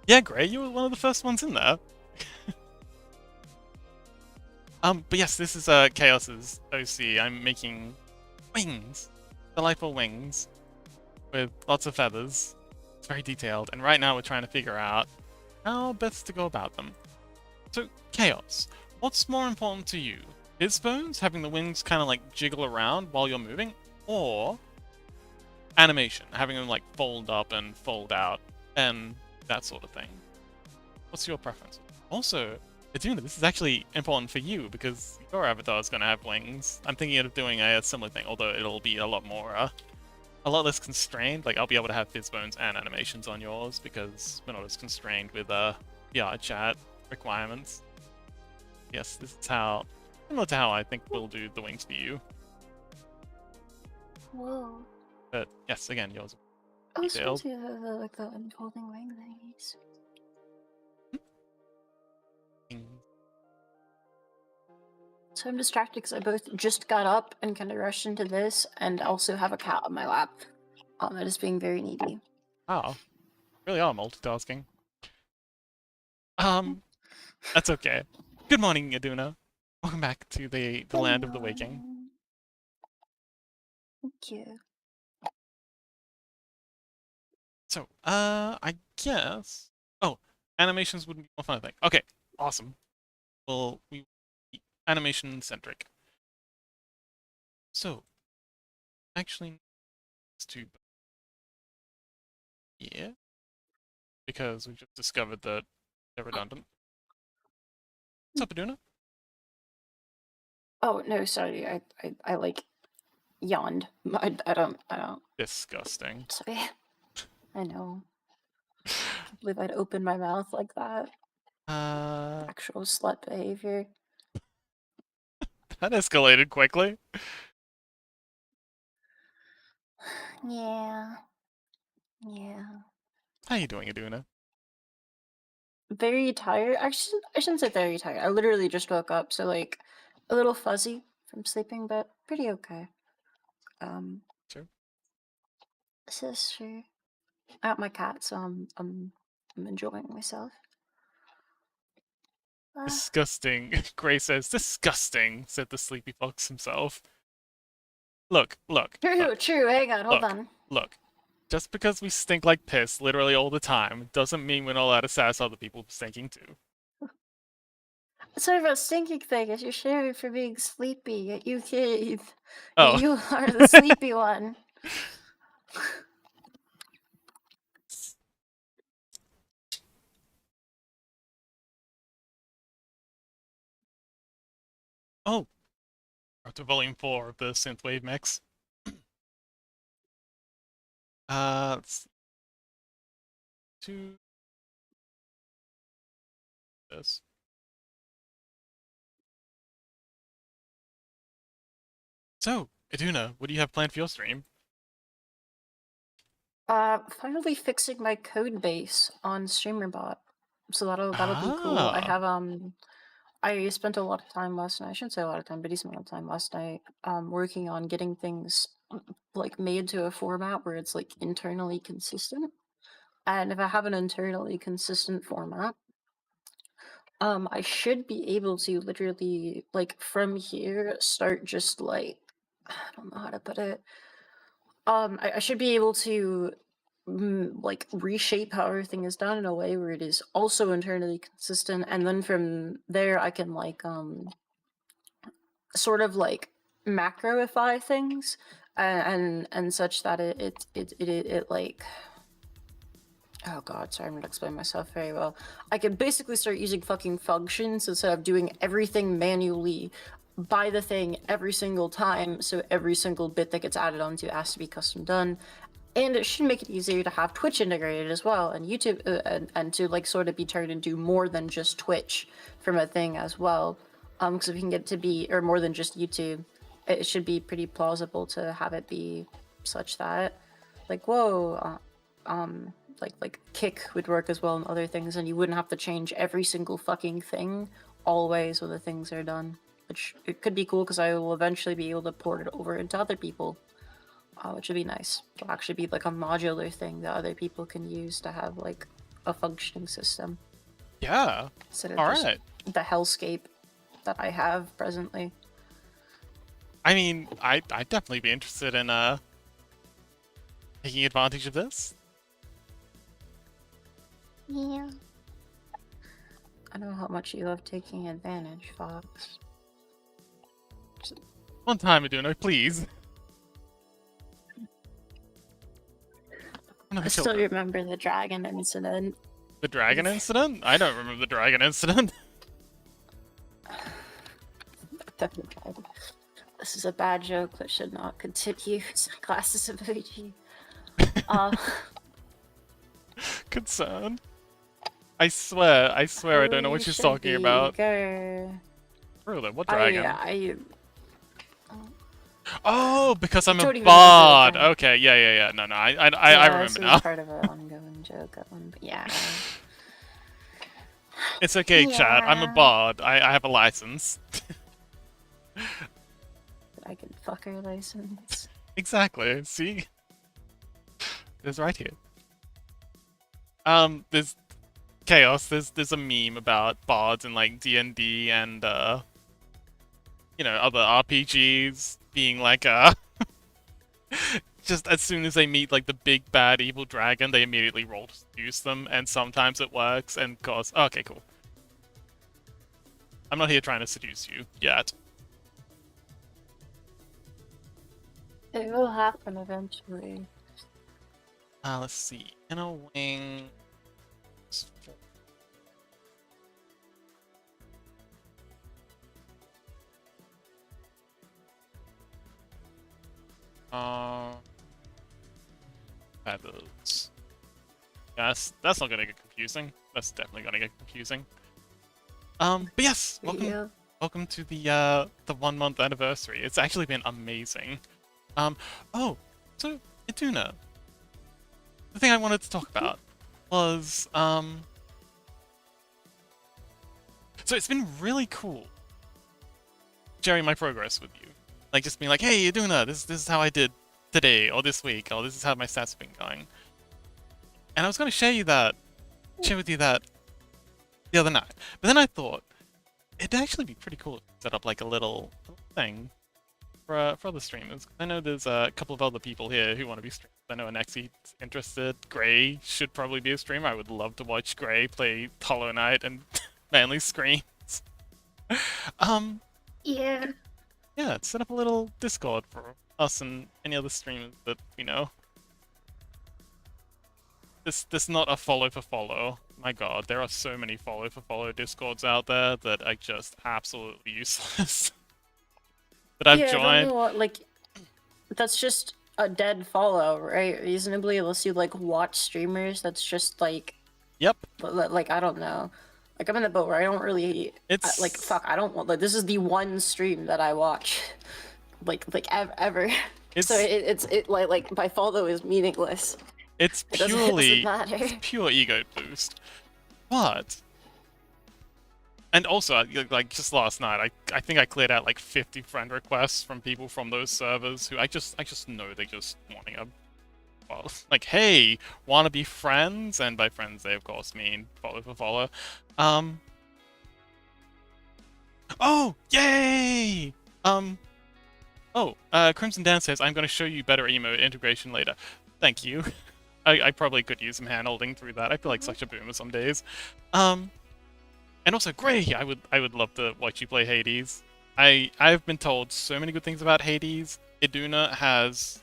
Yeah, Gray, you were one of the first ones in there. But yes, this is Chaos's OC. I'm making wings, delightful wings with lots of feathers. It's very detailed, and right now we're trying to figure out how best to go about them. So, Chaos, what's more important to you? His bones, having the wings kind of like jiggle around while you're moving, or animation, having them like fold up and fold out, and that sort of thing? What's your preference? Also, Aduna, this is actually important for you because your avatar is going to have wings. I'm thinking of doing a similar thing, although it'll be a lot more, a lot less constrained. Like, I'll be able to have fizz bones and animations on yours because we're not as constrained with VR chat requirements. Yes, this is how, similar to how I think we'll do the wings for you. Whoa. But yes, again, yours are Oh, so detailed. to have like the unfolding wing thingies. So I'm distracted because I both just got up and kind of rushed into this, and also have a cat on my lap. That is being very needy. Wow, really are multitasking. That's okay. Good morning, Aduna. Welcome back to the land of the waking. Hello. Thank you. So, I guess. Oh, animations would be more fun, I think. Okay, awesome. Well, we be animation centric. So, actually, it's too. Yeah, because we just discovered that they're redundant. What's up, Aduna? Oh no, sorry. I like yawned. I don't. Disgusting. Sorry. I know. Can't believe I'd open my mouth like that. Uh, Actual slut behavior. that escalated quickly. Yeah. Yeah. How you doing, Aduna? Very tired. Actually, I shouldn't say very tired. I literally just woke up, so like a little fuzzy from sleeping, but pretty okay. Um, Sure. Sister, I got my cat, so I'm enjoying myself. Uh, Disgusting. Gray says, disgusting, said the sleepy fox himself. Look, look, true, look, true. Hang on, hold look, on. look. Just because we stink like piss literally all the time doesn't mean we're not allowed to sass other people stinking too. Sorry about stinking thing. As you're sharing for being sleepy. You kid. Oh. You are the sleepy one. Oh. We're up to volume 4 of the Synthwave mix. Let's do this. So, Iduna, what do you have planned for your stream? Finally fixing my code base on StreamerBot. So that'll be cool. I Ah, have I spent a lot of time last night. I shouldn't say a lot of time, but decent amount of time last night, working on getting things like made to a format where it's like internally consistent. And if I have an internally consistent format, I should be able to literally like from here start just like I don't know how to put it. I should be able to like reshape how everything is done in a way where it is also internally consistent, and then from there I can like sort of like macroify things and such that it like oh god, sorry, I'm not explaining myself very well. I can basically start using fucking functions instead of doing everything manually by the thing every single time, so every single bit that gets added onto has to be custom done. And it should make it easier to have Twitch integrated as well, and YouTube, and to like sort of be turned into more than just Twitch from a thing as well. Because if we can get it to be, or more than just YouTube, it should be pretty plausible to have it be such that, like, whoa, like Kick would work as well and other things, and you wouldn't have to change every single fucking thing always when the things are done. Which it could be cool because I will eventually be able to port it over into other people. Which would be nice. It'll actually be like a modular thing that other people can use to have like a functioning system yeah. instead of All just right. the hellscape that I have presently. I mean, I'd definitely be interested in taking advantage of this. Yeah. I know how much you love taking advantage, Fox. One time, Iduna, please. I still remember the dragon incident. The dragon incident? I don't remember the dragon incident. This is a bad joke that should not continue. Classes of OG. Concerned. I swear I don't know what she's talking about. Really, what dragon? Oh, because I'm a bard. Okay, yeah. No, I remember now. Part of an ongoing joke at one, but yeah. It's okay, Chad. I'm a bard. I have a license. I can fuck her license. Exactly. See, it's right here. There's chaos. There's a meme about bards in like D&D and you know, other RPGs being like just as soon as they meet like the big bad evil dragon, they immediately roll to seduce them, and sometimes it works. And cause okay, cool. I'm not here trying to seduce you yet. It will happen eventually. Let's see. Inner wing. Feathers. Yes, that's not gonna get confusing. That's definitely gonna get confusing. But yes, welcome to the 1 month anniversary. It's actually been amazing. Oh, so Iduna, the thing I wanted to talk about was so it's been really cool sharing my progress with you. Like just being like, hey Iduna, this is how I did today or this week, or this is how my stats have been going. And I was gonna share with you that the other night. But then I thought it'd actually be pretty cool to set up like a little thing for other streamers. I know there's a couple of other people here who want to be streamers. I know Anexi's interested. Gray should probably be a streamer. I would love to watch Gray play Hollow Knight and Manly Screams. Yeah. Yeah, set up a little Discord for us and any other streamers that we know. This not a follow for follow. My god, there are so many follow for follow Discords out there that are just absolutely useless. That I've joined. Don't know what, like, that's just a dead follow, right? Reasonably, unless you like watch streamers. That's just like Yep. like I don't know. Like I'm in the boat where I don't really like It's fuck. I don't want like this is the one stream that I watch, like ever. So it's it like my follow is meaningless. it's It doesn't purely matter. it's pure ego boost. But and also like just last night, I think I cleared out like 50 friend requests from people from those servers who I just know they just wanting a well, like, hey, wanna be friends? And by friends they of course mean follow for follow. Oh, yay! Crimson Dan says, I'm gonna show you better emote integration later. Thank you. I probably could use some hand-holding through that. I feel like such a boomer some days. And also, Gray, I would love to watch you play Hades. I've been told so many good things about Hades. Iduna has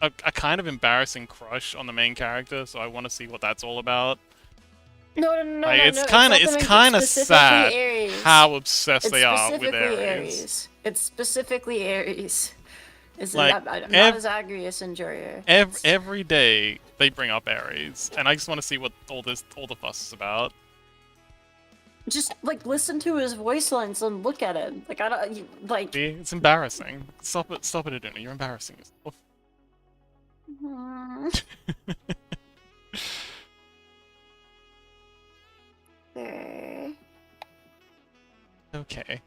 a kind of embarrassing crush on the main character, so I want to see what that's all about. Like, it's kind of sad Aries. how obsessed It's they are with specifically Ares. It's specifically Aries. It's Like, I'm not as Agrius and Joria. Every day they bring up Ares, and I just want to see what all the fuss is about. Just like listen to his voice lines and look at it. Like I don't like. See, it's embarrassing. Stop it, Iduna. You're embarrassing yourself. Okay.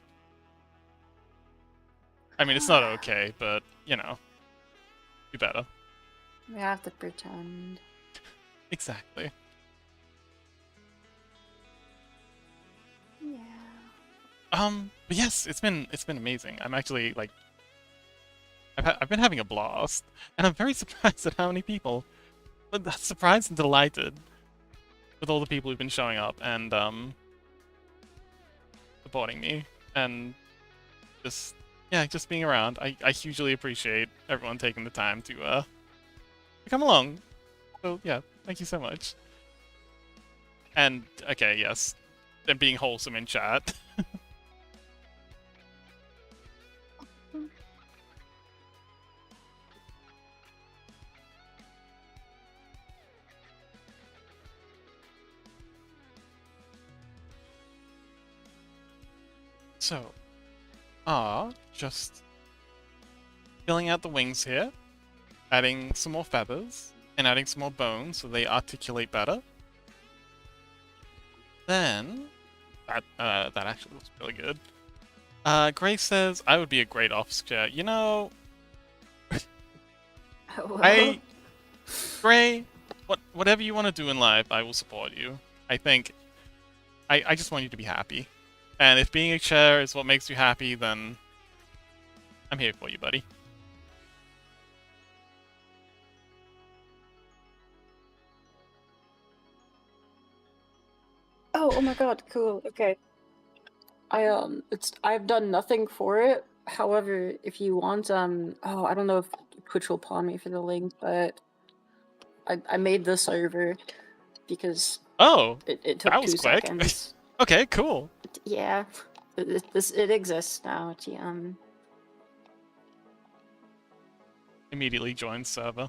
I mean, it's not okay, but you know, do better. We have to pretend. Exactly. Yeah. But yes, it's been amazing. I'm actually like, I've been having a blast, and I'm very surprised at how many people, but surprised and delighted with all the people who've been showing up and supporting me and just just being around. I hugely appreciate everyone taking the time to come along. So yeah, thank you so much. And okay, yes, and being wholesome in chat. So, just filling out the wings here, adding some more feathers, and adding some more bones so they articulate better. Then, that actually looks really good. Grace says, I would be a great office chair. You know, Gray, whatever you want to do in life, I will support you. I think, I just want you to be happy. And if being a chair is what makes you happy, then I'm here for you, buddy. Oh my god, cool. Okay. I've done nothing for it. However, if you want, I don't know if Twitch will pawn me for the link, but I made the server because it took that was 2 quick. seconds. Okay, cool. Yeah, it exists now. Immediately joined server.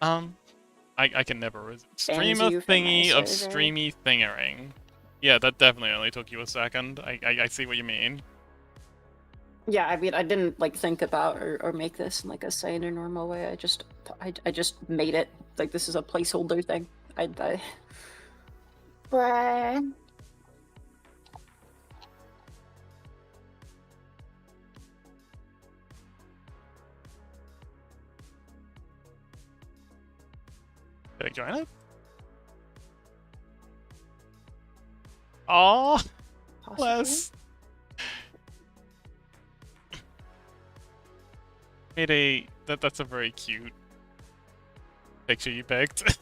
I can never resist. Streamer You from my thingy of server. streamy thingering. Yeah, that definitely only took you a second. I see what you mean. Yeah, I mean, I didn't like think about or make this in like a sane or normal way. I just made it. Like this is a placeholder thing. But Did I join it? Aww, bless. That's a very cute picture you picked.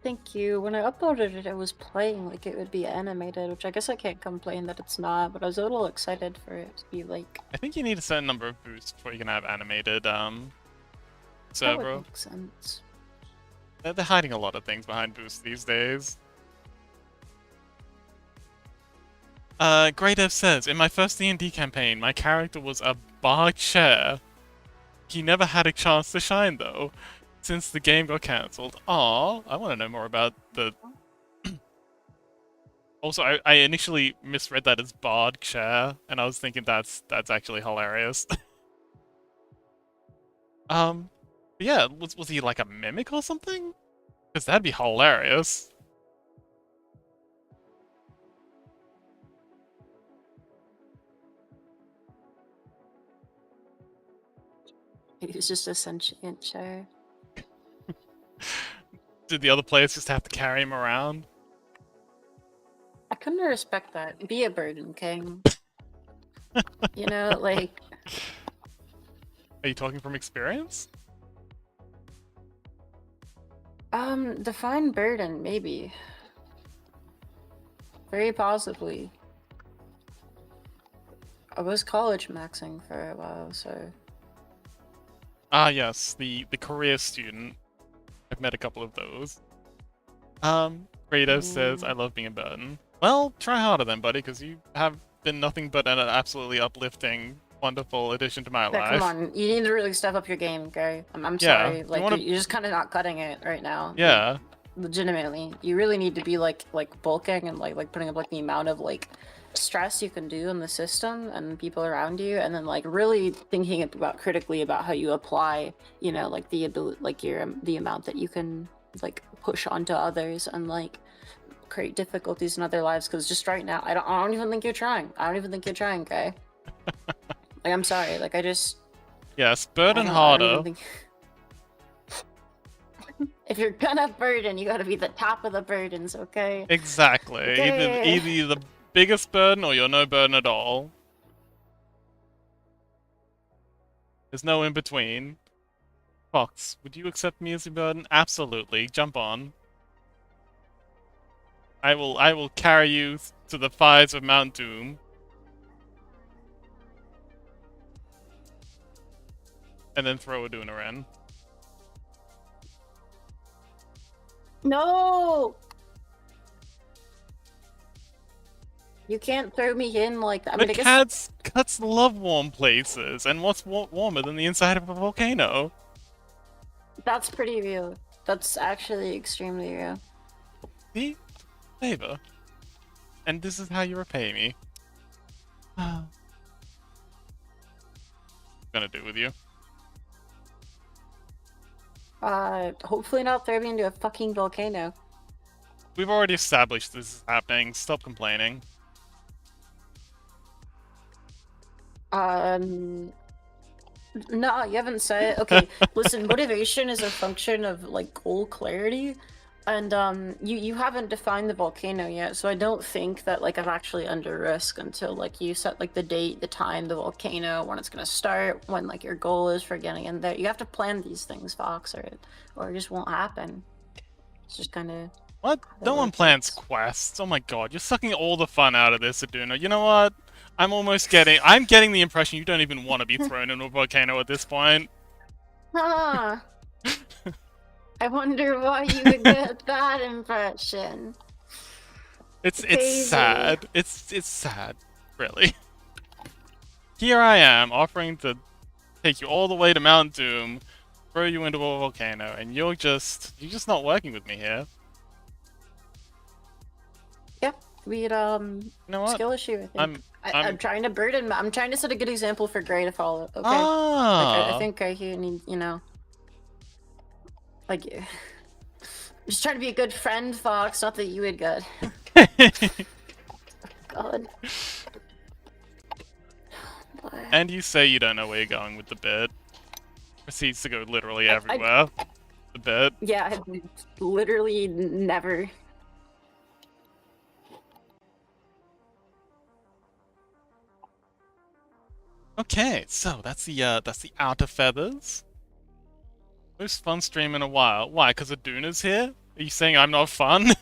Thank you. When I uploaded it, it was playing like it would be animated, which I guess I can't complain that it's not, but I was a little excited for it to be like... I think you need a certain number of boosts before you can have animated, That server. would make sense. They're hiding a lot of things behind boosts these days. Grey Dev says, in my first D&D campaign, my character was a bar chair. he never had a chance to shine though, since the game got cancelled. Aw, I want to know more about the. Also, I initially misread that as Bard Chair, and I was thinking that's actually hilarious. But yeah, was he like a mimic or something? Because that'd be hilarious. He was just a sentient chair. Did the other players just have to carry him around? I couldn't respect that. Be a burden, King. You know, like. Are you talking from experience? Define burden, maybe. Very possibly. I was college maxing for a while, so. Ah, yes, the career student. I've met a couple of those. Kratos says, I love being a burden. Well, try harder then, buddy, because you have been nothing but an absolutely uplifting, wonderful addition to my life. Come on, you need to really step up your game, Gary. I'm sorry, like, you're just kind of not cutting it right now. Yeah. Like, legitimately, you really need to be like bulking and like putting up like the amount of like stress you can do in the system and people around you, and then like really thinking about critically about how you apply, you know, like the ability, like the amount that you can like push onto others and like create difficulties in other lives. Because just right now, I don't even think you're trying. I don't even think you're trying, okay? Like, I'm sorry. Like, I just. Yes, burden harder. If you're gonna burden, you gotta be the top of the burdens, okay? Exactly. Okay. Either the biggest burden or you're no burden at all. There's no in between. Fox, would you accept me as a burden? Absolutely. Jump on. I will carry you to the fires of Mount Doom. And then throw a Duna in. No! You can't throw me in like that. I mean, I guess... Cats love warm places, and what's warmer than the inside of a volcano? That's pretty real. That's actually extremely real. See? Favor. And this is how you repay me. Gonna do with you? Hopefully not throw me into a fucking volcano. We've already established this is happening. Stop complaining. No, you haven't said it. Okay, listen, motivation is a function of, like, goal clarity. And, you haven't defined the volcano yet, so I don't think that, like, I'm actually under risk until, like, you set, like, the date, the time, the volcano, when it's gonna start, when, like, your goal is for getting in there. You have to plan these things, Fox, or it just won't happen. It's just kinda... What? No one plans quests. Oh my god, you're sucking all the fun out of this, Aduna. You know what? I'm getting the impression you don't even want to be thrown into a volcano at this point. Huh. I wonder why you would get that impression. It's sad. It's sad, really. Here I am, offering to take you all the way to Mount Doom, throw you into a volcano, and you're just not working with me here. Yep, we had you know what? skill issue, I think. I'm trying to burden. I'm trying to set a good example for Gray to follow. Okay. Ah. Like, I think Gray here needs, you know, like, just trying to be a good friend, Fox. Not that you would good. God. And you say you don't know where you're going with the bit. Proceeds to go literally everywhere. The bit. Yeah, I literally never. Okay, so that's the outer feathers. Most fun stream in a while. Why? Because Aduna's here? Are you saying I'm not fun?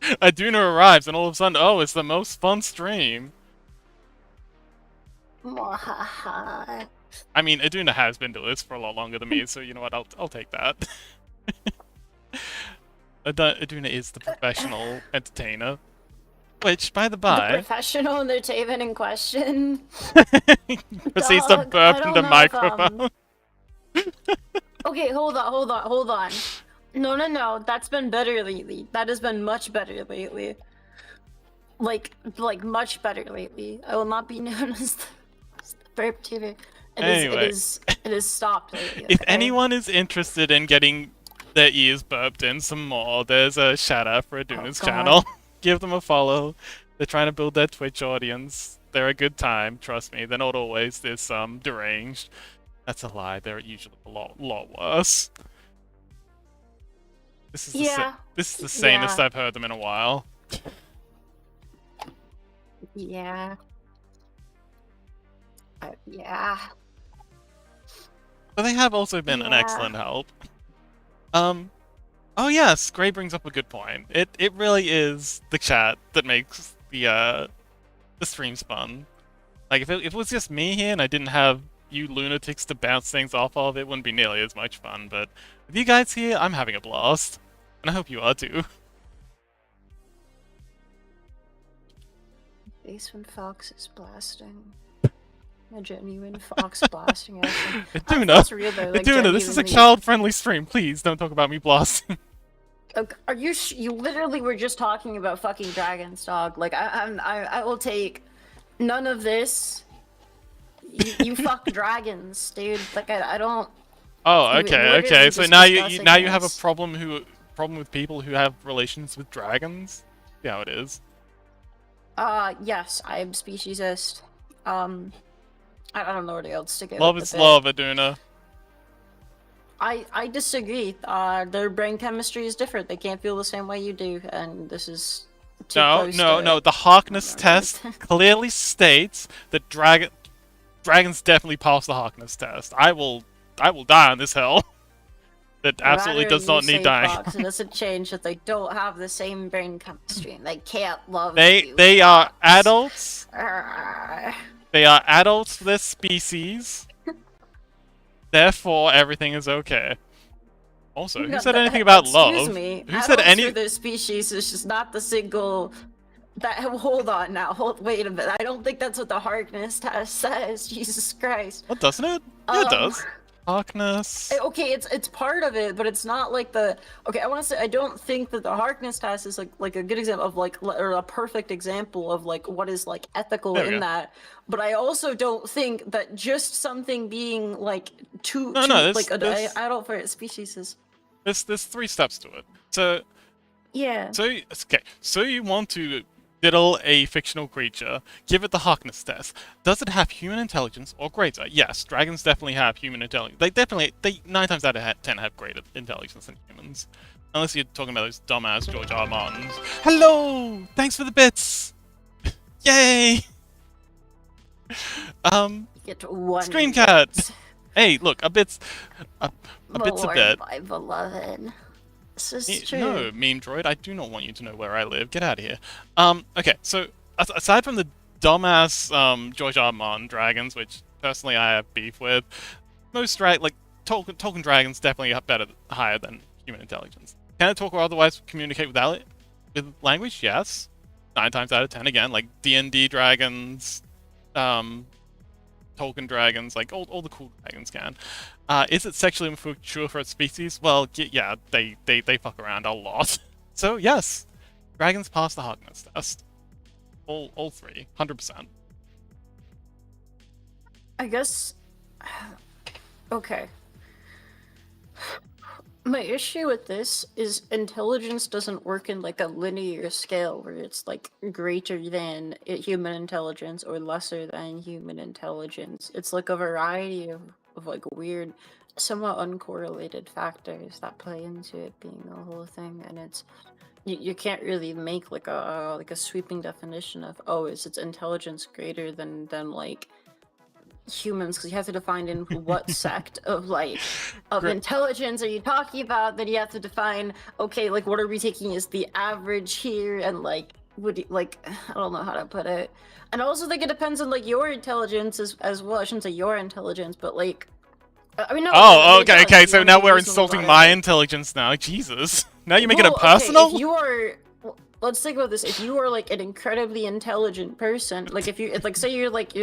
Aduna arrives and all of a sudden, oh, it's the most fun stream. I mean, Aduna has been doing this for a lot longer than me, so you know what? I'll take that. Aduna is the professional entertainer. Which, by the by... The professional entertainment in question? proceeds to burp into microphone. Okay, hold on. No. That's been better lately. That has been much better lately. Like much better lately. I will not be known as the burp tuber. Anyway, It is stopped lately. if Okay? anyone is interested in getting their ears burped in some more, there's a shout out for Aduna's God. channel. Give them a follow. They're trying to build their Twitch audience. They're a good time, trust me. They're not always this deranged. That's a lie. They're usually a lot worse. This is this is the sanest I've heard them in a while. Yeah. Yeah. But they have also been an excellent help. Oh yes, Gray brings up a good point. It really is the chat that makes the streams fun. Like if it was just me here and I didn't have you lunatics to bounce things off of, it wouldn't be nearly as much fun. But with you guys here, I'm having a blast, and I hope you are too. Basement Fox is blasting. A genuine fox blasting action. Aduna, Aduna, this is a child-friendly stream. Please don't talk about me blasting. Are you? You literally were just talking about fucking dragons, dog. Like I will take none of this. You fuck dragons, dude. Like I don't. Oh, okay. So now you have a problem with people who have relations with dragons. See how it is. Yes, I am speciesist. I don't know where else to go. Love is love, Aduna. I disagree. Their brain chemistry is different. They can't feel the same way you do, and this is too close no. The Harkness test clearly states that dragons definitely pass the Harkness test. I will die on this hill. That absolutely does not need dying. Fox, it doesn't change that they don't have the same brain chemistry and they can't love you. They are adults. They are adults for their species. Therefore, everything is okay. Also, who said anything about love? Excuse me. Who said any? For their species is just not the single. That hold on now. Wait a minute. I don't think that's what the Harkness test says. Jesus Christ. What, doesn't it? Yeah, it does. Harkness. Okay, it's part of it, but it's not like the. Okay, I want to say I don't think that the Harkness test is like a good example of or a perfect example of like what is like ethical in that. But I also don't think that just something being like like an adult for a species is. There's 3 steps to it. So. Yeah. So you want to diddle a fictional creature, give it the Harkness test. Does it have human intelligence or greater? Yes, dragons definitely have human intelligence. They 9 times out of 10 have greater intelligence than humans. Unless you're talking about those dumbass George R. Martins. Hello! Thanks for the bits! Yay! Get one Screen cat! Hey, look, a bit's a bit. My beloved. This is true. No, meme droid, I do not want you to know where I live. Get out of here. Okay, so aside from the dumbass George R. Martin dragons, which personally I have beef with, most Tolkien dragons definitely are higher than human intelligence. Can it talk or otherwise communicate with language? Yes. 9 times out of 10 again, like D&D dragons, Tolkien dragons, like all the cool dragons can. Is it sexually mature for its species? Well, yeah, they fuck around a lot. So yes, dragons pass the Harkness test. All 3, 100%. I guess. Okay. My issue with this is intelligence doesn't work in like a linear scale where it's like greater than human intelligence or lesser than human intelligence. It's like a variety of like weird, somewhat uncorrelated factors that play into it being the whole thing, and it's you can't really make like a sweeping definition of is its intelligence greater than like humans, because you have to define in what sect of intelligence are you talking about. Then you have to define, okay, like what are we taking as the average here, and like would you, like I don't know how to put it. And I also think it depends on like your intelligence as well. I shouldn't say your intelligence, but like I mean, no. Oh, okay. So now we're insulting my intelligence now. Jesus. Now you're making it personal? Okay, if you are let's think about this. If you are like an incredibly intelligent person, like if you, it's like, say you're like.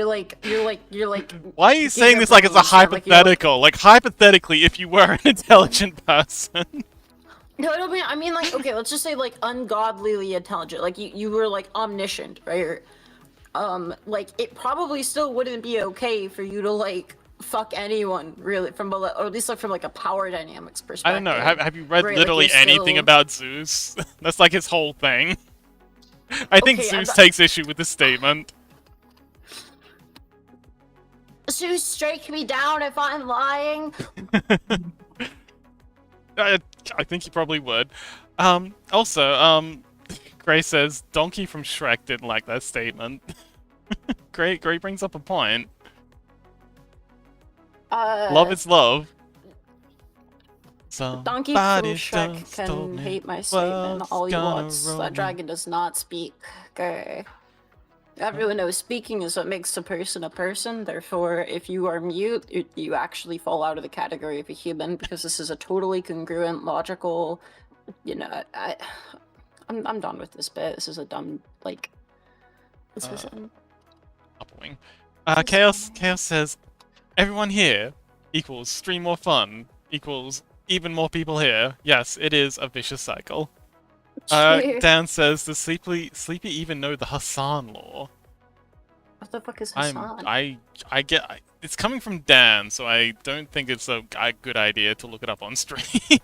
Why are you saying this like it's a hypothetical? Like hypothetically, if you were an intelligent person. No, I mean like, okay, let's just say like ungodlyly intelligent. Like you were like omniscient, right? Like it probably still wouldn't be okay for you to like fuck anyone really from or at least like from like a power dynamics perspective. I don't know. Have you read right? literally like anything about Zeus? That's like his whole thing. I think Zeus takes issue with this statement. Zeus, strike me down if I'm lying. I think he probably would. Also, Gray says Donkey from Shrek didn't like that statement. Gray brings up a point. Love is love. Donkey from Shrek can hate my statement all he wants. That dragon does not speak. Okay. Everyone knows speaking is what makes a person. Therefore, if you are mute, you actually fall out of the category of a human, because this is a totally congruent, logical, you know, I'm done with this bit. This is a dumb, like, this is upwing. Chaos says, everyone here equals stream more fun, equals even more people here. Yes, it is a vicious cycle. Dan says, does Sleepy even know the Hassan lore? What the fuck is Hassan? It's coming from Dan, so I don't think it's a good idea to look it up on stream.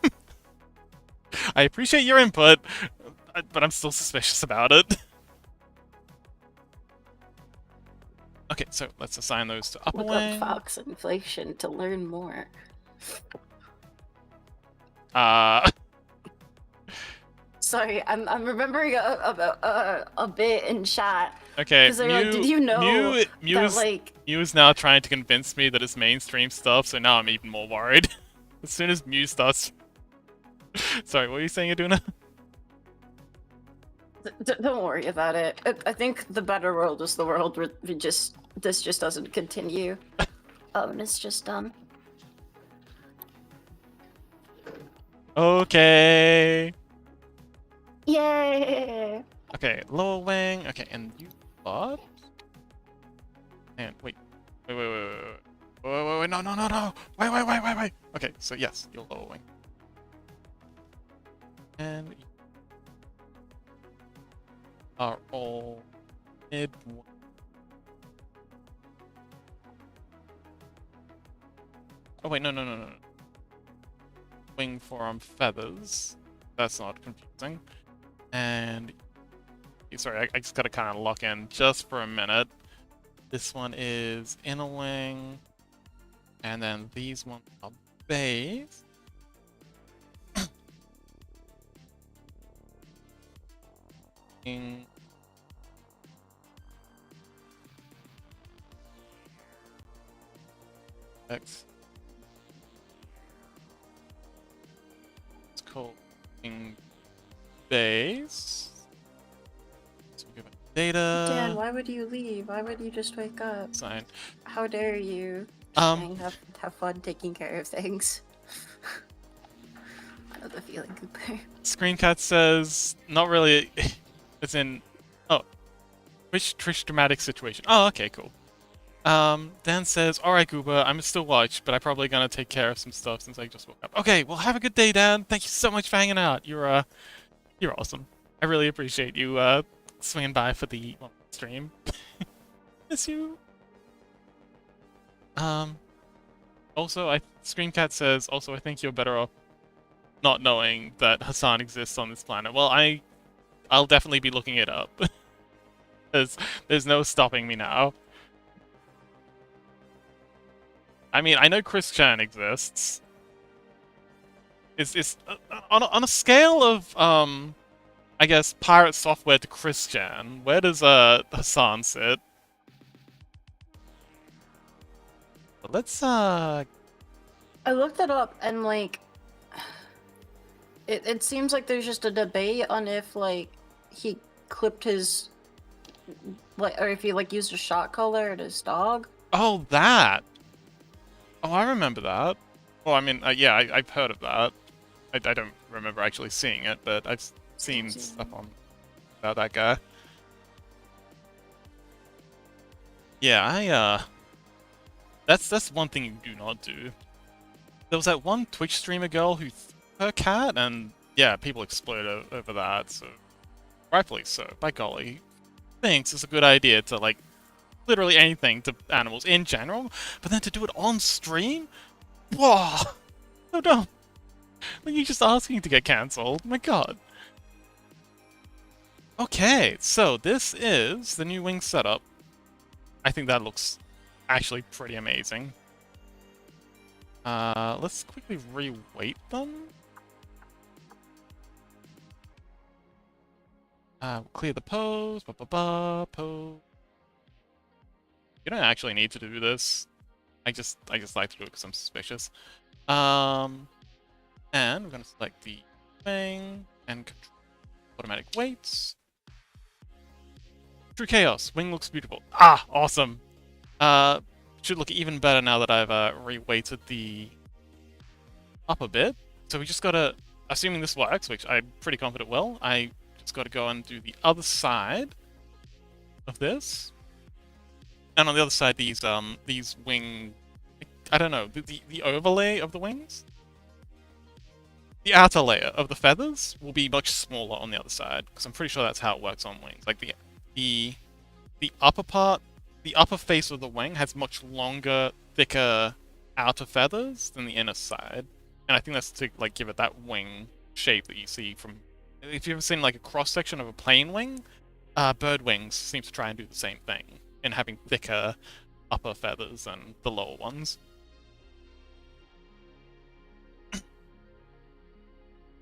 I appreciate your input, but I'm still suspicious about it. Okay, so let's assign those to upper wing. Look up Fox inflation to learn more. Sorry, I'm remembering a bit in chat. Okay, did you know that Mew is now trying to convince me that it's mainstream stuff, so now I'm even more worried. As soon as Mew starts... Sorry, what were you saying, Aduna? Don't worry about it. I think the better world is the world where this just doesn't continue. And it's just done. Okay. Yay! Okay, lower wing. Okay, and you what? And wait, no. Wait. Okay, so yes, you're lower wing. And are all mid. Oh wait, no. Wing forearm feathers. That's not confusing. And sorry, I just gotta kind of lock in just for a minute. This one is inner wing, and then these ones are base. X. It's called base. So we give it data. Dan, why would you leave? Why would you just wake up? Sign. How dare you? Have fun taking care of things. I know the feeling, Cooper. Screencat says, not really. It's in. Oh. Which Trish dramatic situation? Oh, okay, cool. Dan says, alright, Goober, I'm still watch, but I'm probably gonna take care of some stuff since I just woke up. Okay, well, have a good day, Dan. Thank you so much for hanging out. You're awesome. I really appreciate you, swinging by for the stream. Miss you. Also, Screencat says, also, I think you're better off not knowing that Hassan exists on this planet. Well, I'll definitely be looking it up. There's no stopping me now. I mean, I know Chris Chan exists. It's on a scale of I guess pirate software to Chris Chan, where does Hassan sit? But let's I looked it up and like it seems like there's just a debate on if like he clipped his or if he like used a shot collar at his dog. Oh, that. Oh, I remember that. Well, I mean, yeah, I've heard of that. I don't remember actually seeing it, but I've seen stuff on about that guy. Yeah, that's one thing you do not do. There was that one Twitch streamer girl who threw her cat, and yeah, people exploded over that, so rightfully so. By golly, thinks it's a good idea to like literally anything to animals in general, but then to do it on stream? Whoa! So dumb. Like you're just asking to get cancelled. My god. Okay, so this is the new wing setup. I think that looks actually pretty amazing. Let's quickly re-weight them. Clear the pose. Pose. You don't actually need to do this. I just like to do it because I'm suspicious. And we're gonna select the wing and control automatic weights. True chaos. Wing looks beautiful. Ah, awesome. Should look even better now that I've re-weighted the upper bit. So we just gotta, assuming this works, which I'm pretty confident will, I just gotta go and do the other side of this. And on the other side, these wing, I don't know, the overlay of the wings? The outer layer of the feathers will be much smaller on the other side, because I'm pretty sure that's how it works on wings. Like the upper part, the upper face of the wing has much longer, thicker outer feathers than the inner side. And I think that's to like give it that wing shape that you see from, if you've ever seen like a cross section of a plane wing, bird wings seems to try and do the same thing in having thicker upper feathers than the lower ones.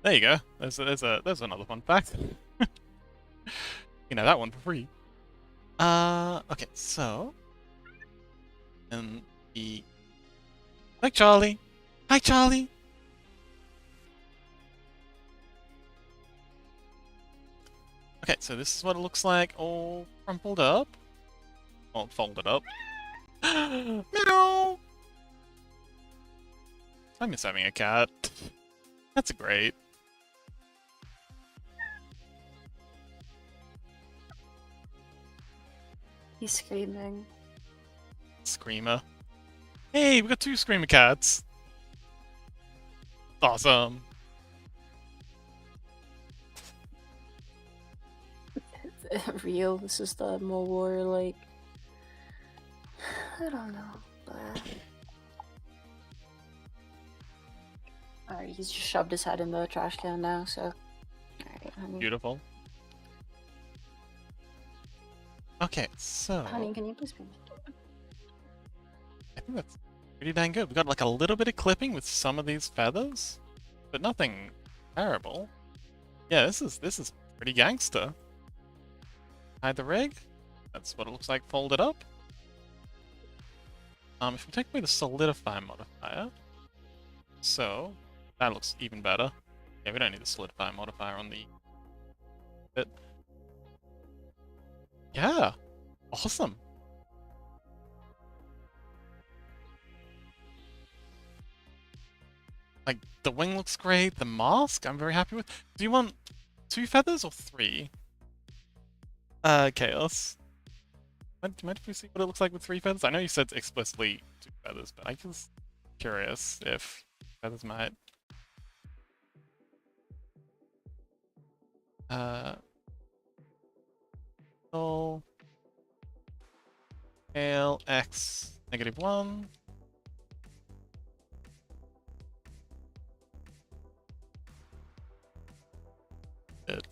There you go. There's another fun fact. You know that one for free. Okay, so and the hi Charlie. Hi Charlie. Okay, so this is what it looks like all crumpled up. All folded up. Meow! I miss having a cat. That's great. He's screaming. Screamer. Hey, we got 2 Screamer cats. Awesome. Real, this is the more war, like... I don't know. Alright, he's just shoved his head in the trash can now, so... Alright, honey. Beautiful. Okay, so... Honey, can you please be... I think that's pretty dang good. We got like a little bit of clipping with some of these feathers, but nothing terrible. Yeah, this is pretty gangster. Hide the rig. That's what it looks like folded up. If we take away the solidify modifier, so that looks even better. Yeah, we don't need the solidify modifier on the bit. Yeah, awesome. Like, the wing looks great, the mask I'm very happy with. Do you want 2 feathers or 3? Chaos. Do you mind if we see what it looks like with 3 feathers? I know you said explicitly 2 feathers, but I'm just curious if feathers might... L X -1.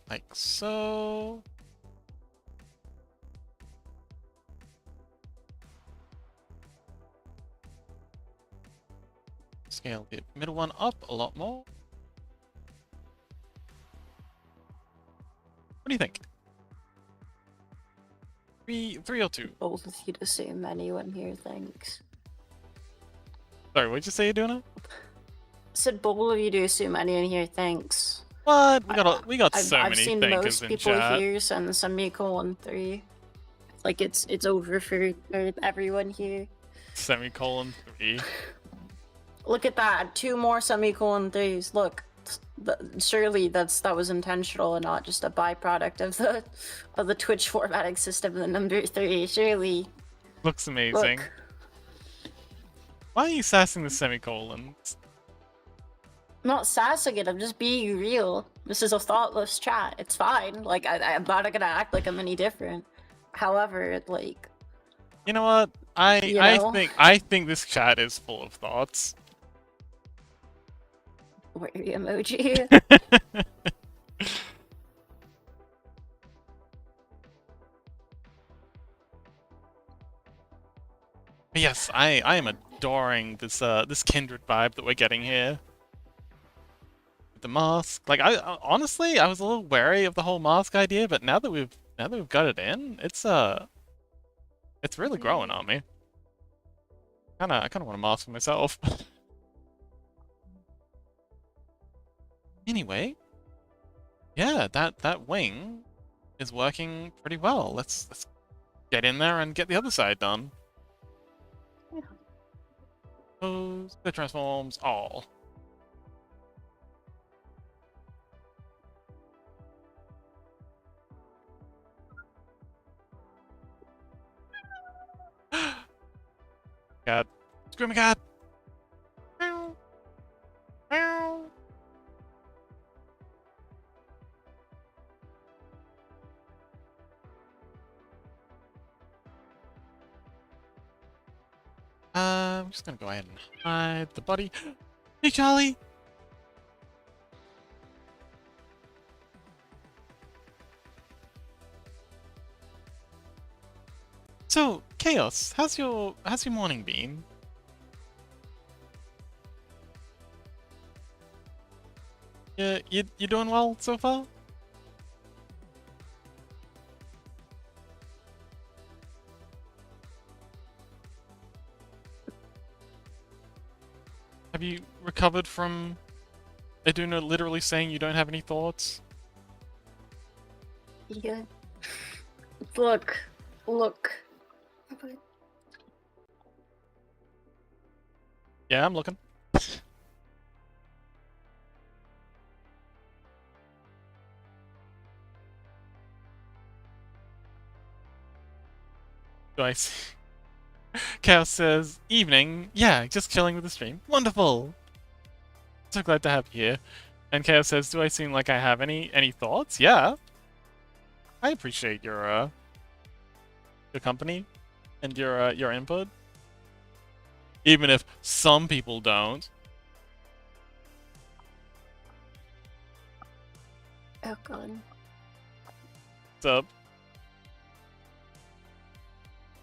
Like so. Scale the middle one up a lot more. What do you think? 3 or 2? Both of you to say many when here, thanks. Sorry, what did you say you're doing it? Said both of you do so many in here, thanks. What? We got so I've many seen thinkers most in people chat. here send semicolon 3. Like it's over for everyone here. Semicolon 3. Look at that, 2 more semicolon 3s. Look, surely that was intentional and not just a byproduct of the Twitch formatting system. The number 3, surely. Looks amazing. Look. Why are you sassing the semicolons? I'm not sassing it, I'm just being real. This is a thoughtless chat. It's fine. Like, I'm not gonna act like I'm any different. However, like... You know what? I think this chat is full of thoughts. Worry emoji. Yes, I am adoring this this kindred vibe that we're getting here. The mask, like honestly, I was a little wary of the whole mask idea, but now that we've got it in, it's really growing on me. I kind of want a mask for myself. Anyway, yeah, that wing is working pretty well. Let's get in there and get the other side done. Yeah. Pose, the transforms, all. God. Screw me, God! Meow. Meow. I'm just gonna go ahead and hide the body. Hey, Charlie! So, Chaos, how's your morning been? You doing well so far? Have you recovered from Iduna literally saying you don't have any thoughts? Yeah. Look. Yeah, I'm looking. Do I see? Chaos says, evening. Yeah, just chilling with the stream. Wonderful! So glad to have you here. And Chaos says, do I seem like I have any thoughts? Yeah. I appreciate your company and your input. Even if some people don't. Oh god. What's up?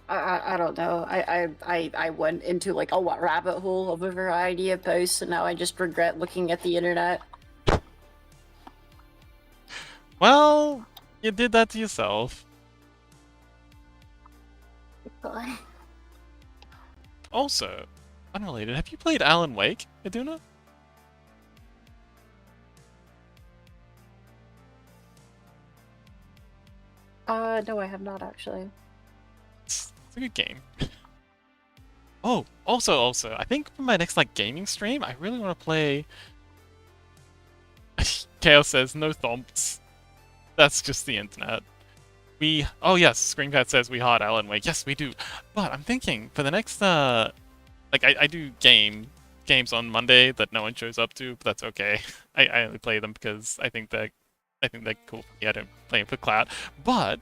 I don't know. I went into like a rabbit hole of a variety of posts, and now I just regret looking at the internet. Well, you did that to yourself. God. Also, unrelated, have you played Alan Wake, Iduna? No, I have not actually. It's a good game. Oh, also, I think for my next gaming stream, I really want to play. Chaos says no thumps. That's just the internet. Oh yes, Screencat says we hard Alan Wake. Yes, we do. But I'm thinking for the next I do games on Monday that no one shows up to, but that's okay. I only play them because I think they're cool. Yeah, I don't play them for clout. But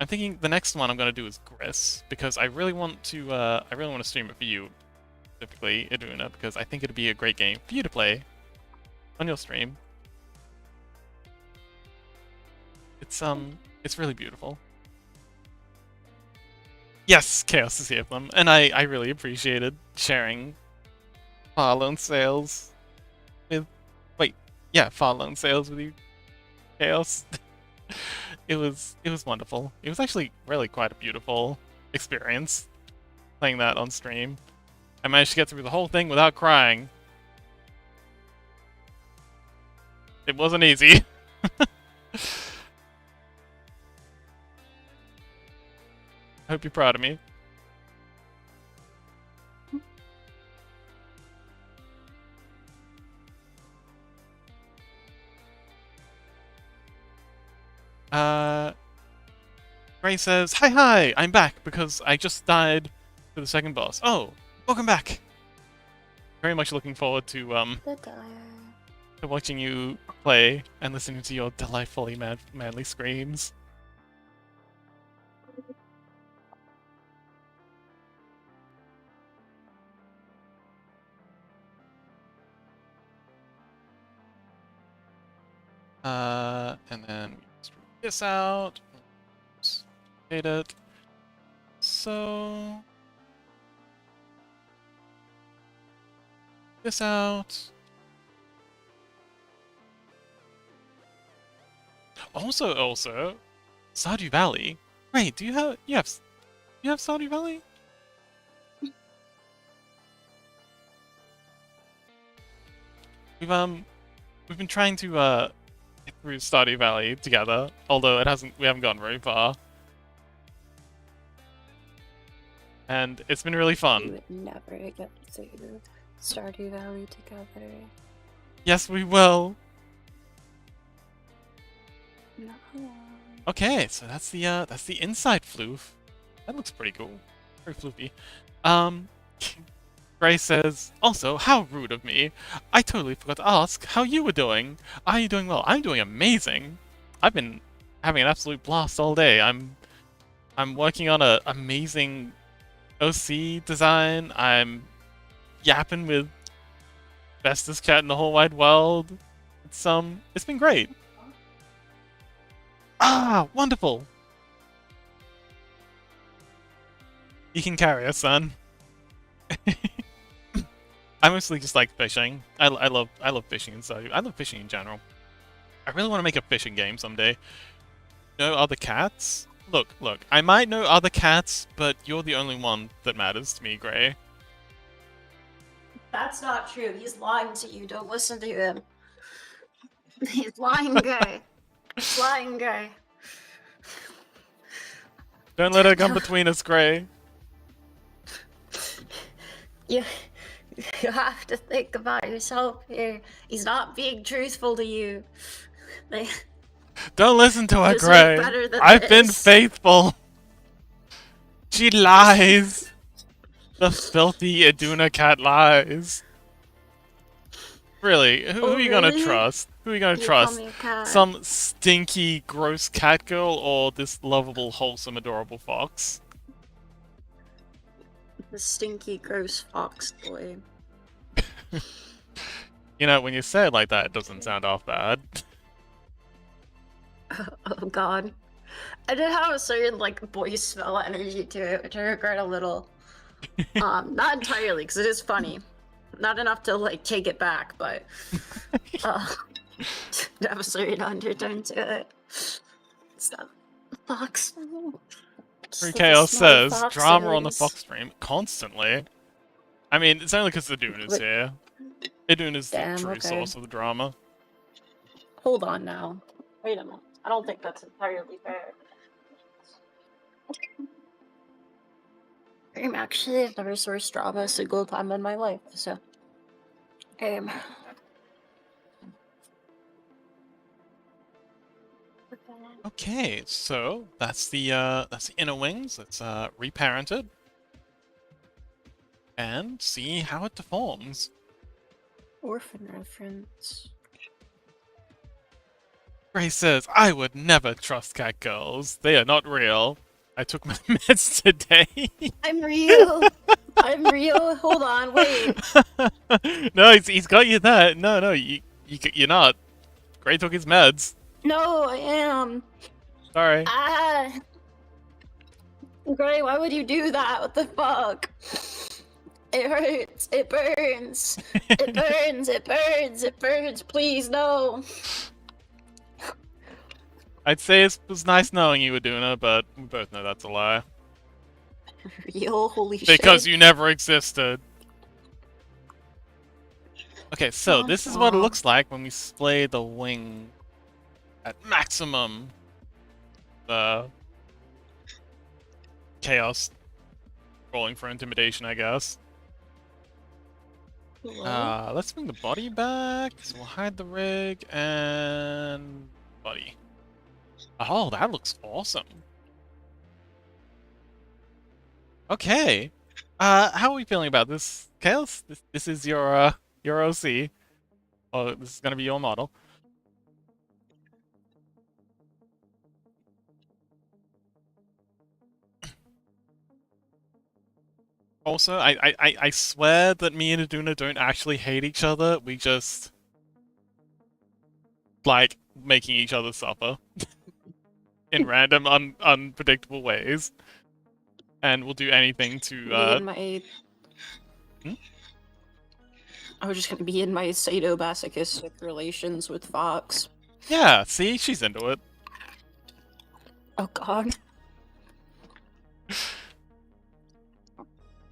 I'm thinking the next one I'm gonna do is Gris, because I really want to stream it for you, specifically Iduna, because I think it'd be a great game for you to play on your stream. It's really beautiful. Yes, Chaos is here for them, and I really appreciated sharing Far Lone Sales with Far Lone Sales with you, Chaos. It was wonderful. It was actually really quite a beautiful experience playing that on stream. I managed to get through the whole thing without crying. It wasn't easy. I hope you're proud of me. Gray says, hi, I'm back because I just died to the second boss. Oh, welcome back. Very much looking forward to watching you play and listening to your delightfully manly screams. And then let's root this out. Hate it. So this out. Also, Stardew Valley. Wait, do you have Stardew Valley? We've been trying to get through Stardew Valley together, although we haven't gotten very far. And it's been really fun. We would never get through Stardew Valley together. Yes, we will. No. Okay, so that's the inside floof. That looks pretty cool. Very floofy. Gray says, also, how rude of me. I totally forgot to ask how you were doing. Are you doing well? I'm doing amazing. I've been having an absolute blast all day. I'm working on an amazing OC design. I'm yapping with bestest cat in the whole wide world. It's been great. Ah, wonderful. You can carry us, son. I mostly just like fishing. I love fishing and stuff. I love fishing in general. I really want to make a fishing game someday. No other cats? Look. I might know other cats, but you're the only one that matters to me, Gray. That's not true. He's lying to you. Don't listen to him. He's lying, Gray. Lying, Gray. Don't let her come between us, Gray. You have to think about yourself here. He's not being truthful to you. Don't listen to her, Deserve Gray. better than I've been this. faithful. She lies. The filthy Iduna cat lies. Really, who Oh, are you gonna really? trust? Who are you gonna You call trust? me a cat. Some stinky, gross cat girl or this lovable, wholesome, adorable fox? The stinky, gross fox boy. You know, when you say it like that, it doesn't sound half bad. Oh god. I did have a certain, like, voice smell energy to it, which I regret a little. Not entirely, because it is funny. Not enough to, like, take it back, but... did have a certain undertone to it. It's that fox smell. Just Free like the Chaos smell of says, drama on the foxes. Fox stream, constantly. I mean, it's only because Iduna's Wait. here. Iduna's the Damn, true okay. source of the drama. Hold on now. Wait a minute. I don't think that's entirely fair. Actually, I've never sourced drama a single time in my life, so... Okay, so that's the inner wings. Let's reparent it and see how it deforms. Orphan reference. Gray says, I would never trust cat girls. They are not real. I took my meds today. I'm real! I'm real! Hold on, wait! No, he's got you there. No, you're not. Gray took his meds. No, I am! Sorry. Ah! Gray, why would you do that? What the fuck? It hurts. It burns. It burns. It burns. It burns. Please, no. I'd say it was nice knowing you were doing it, but we both know that's a lie. Real? Holy shit. Because you never existed. Okay, so this is what it Aw. looks like when we splay the wing at maximum. The chaos rolling for intimidation, I guess. Hello? Let's bring the body back. So we'll hide the rig and body. Oh, that looks awesome. Okay. How are we feeling about this, Chaos? This is your OC. Oh, this is gonna be your model. Also, I swear that me and Aduna don't actually hate each other. We just like making each other suffer in random, unpredictable ways, and we'll do anything to. Me and my. Hmm? I was just gonna be in my sadomasochistic relations with Fox. Yeah, see, she's into it. Oh God.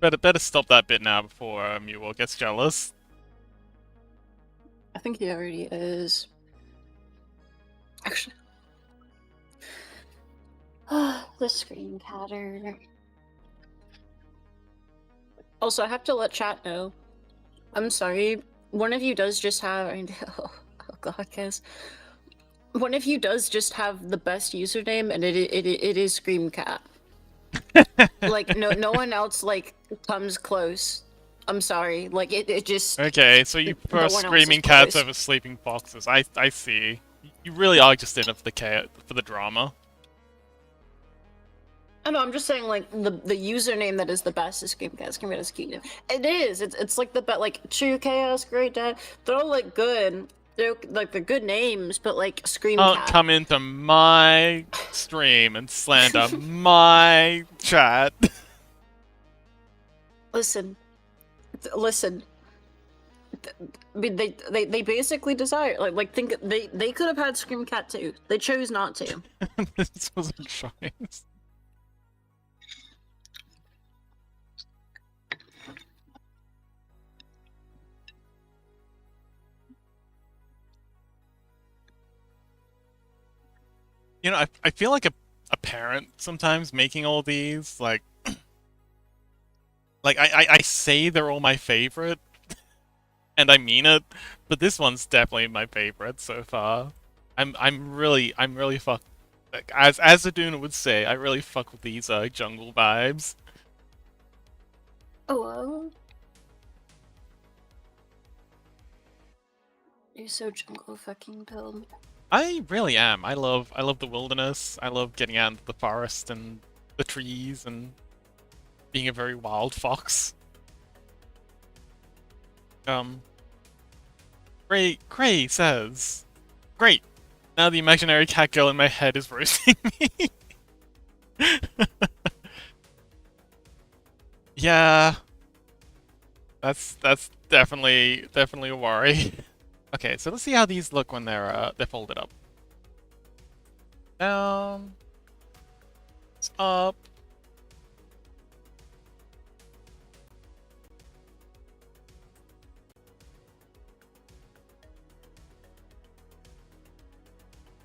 Better stop that bit now before Mewell gets jealous. I think he already is. Actually. The screen catter. Also, I have to let chat know. I'm sorry. One of you does just have. Oh God, guys. One of you does just have the best username, and it is Screamcat. Like no one else like comes close. I'm sorry. Like it just. Okay, so you prefer screaming cats over sleeping foxes. I see. You really are just in it for the drama. I know. I'm just saying, like the username that is the best is Screamcat. Screamcat is cute. It is. It's like the best. Like True Chaos, Great Dad. They're all like good. They're like the good names, but like Screamcat. Don't come into my stream and slander my chat. Listen. I mean, they basically desire like think they could have had Screamcat too. They chose not to. This was a choice. You know, I feel like a parent sometimes making all these, like I say they're all my favorite, and I mean it, but this one's definitely my favorite so far. I'm really fuck, like, as Aduna would say, I really fuck with these jungle vibes. Oh well. You're so jungle fucking pilled. I really am. I love the wilderness. I love getting out into the forest and the trees and being a very wild fox. Gray says, "Great. Now the imaginary cat girl in my head is roasting me." Yeah. That's definitely a worry. Okay, so let's see how these look when they're folded up. Down. It's up.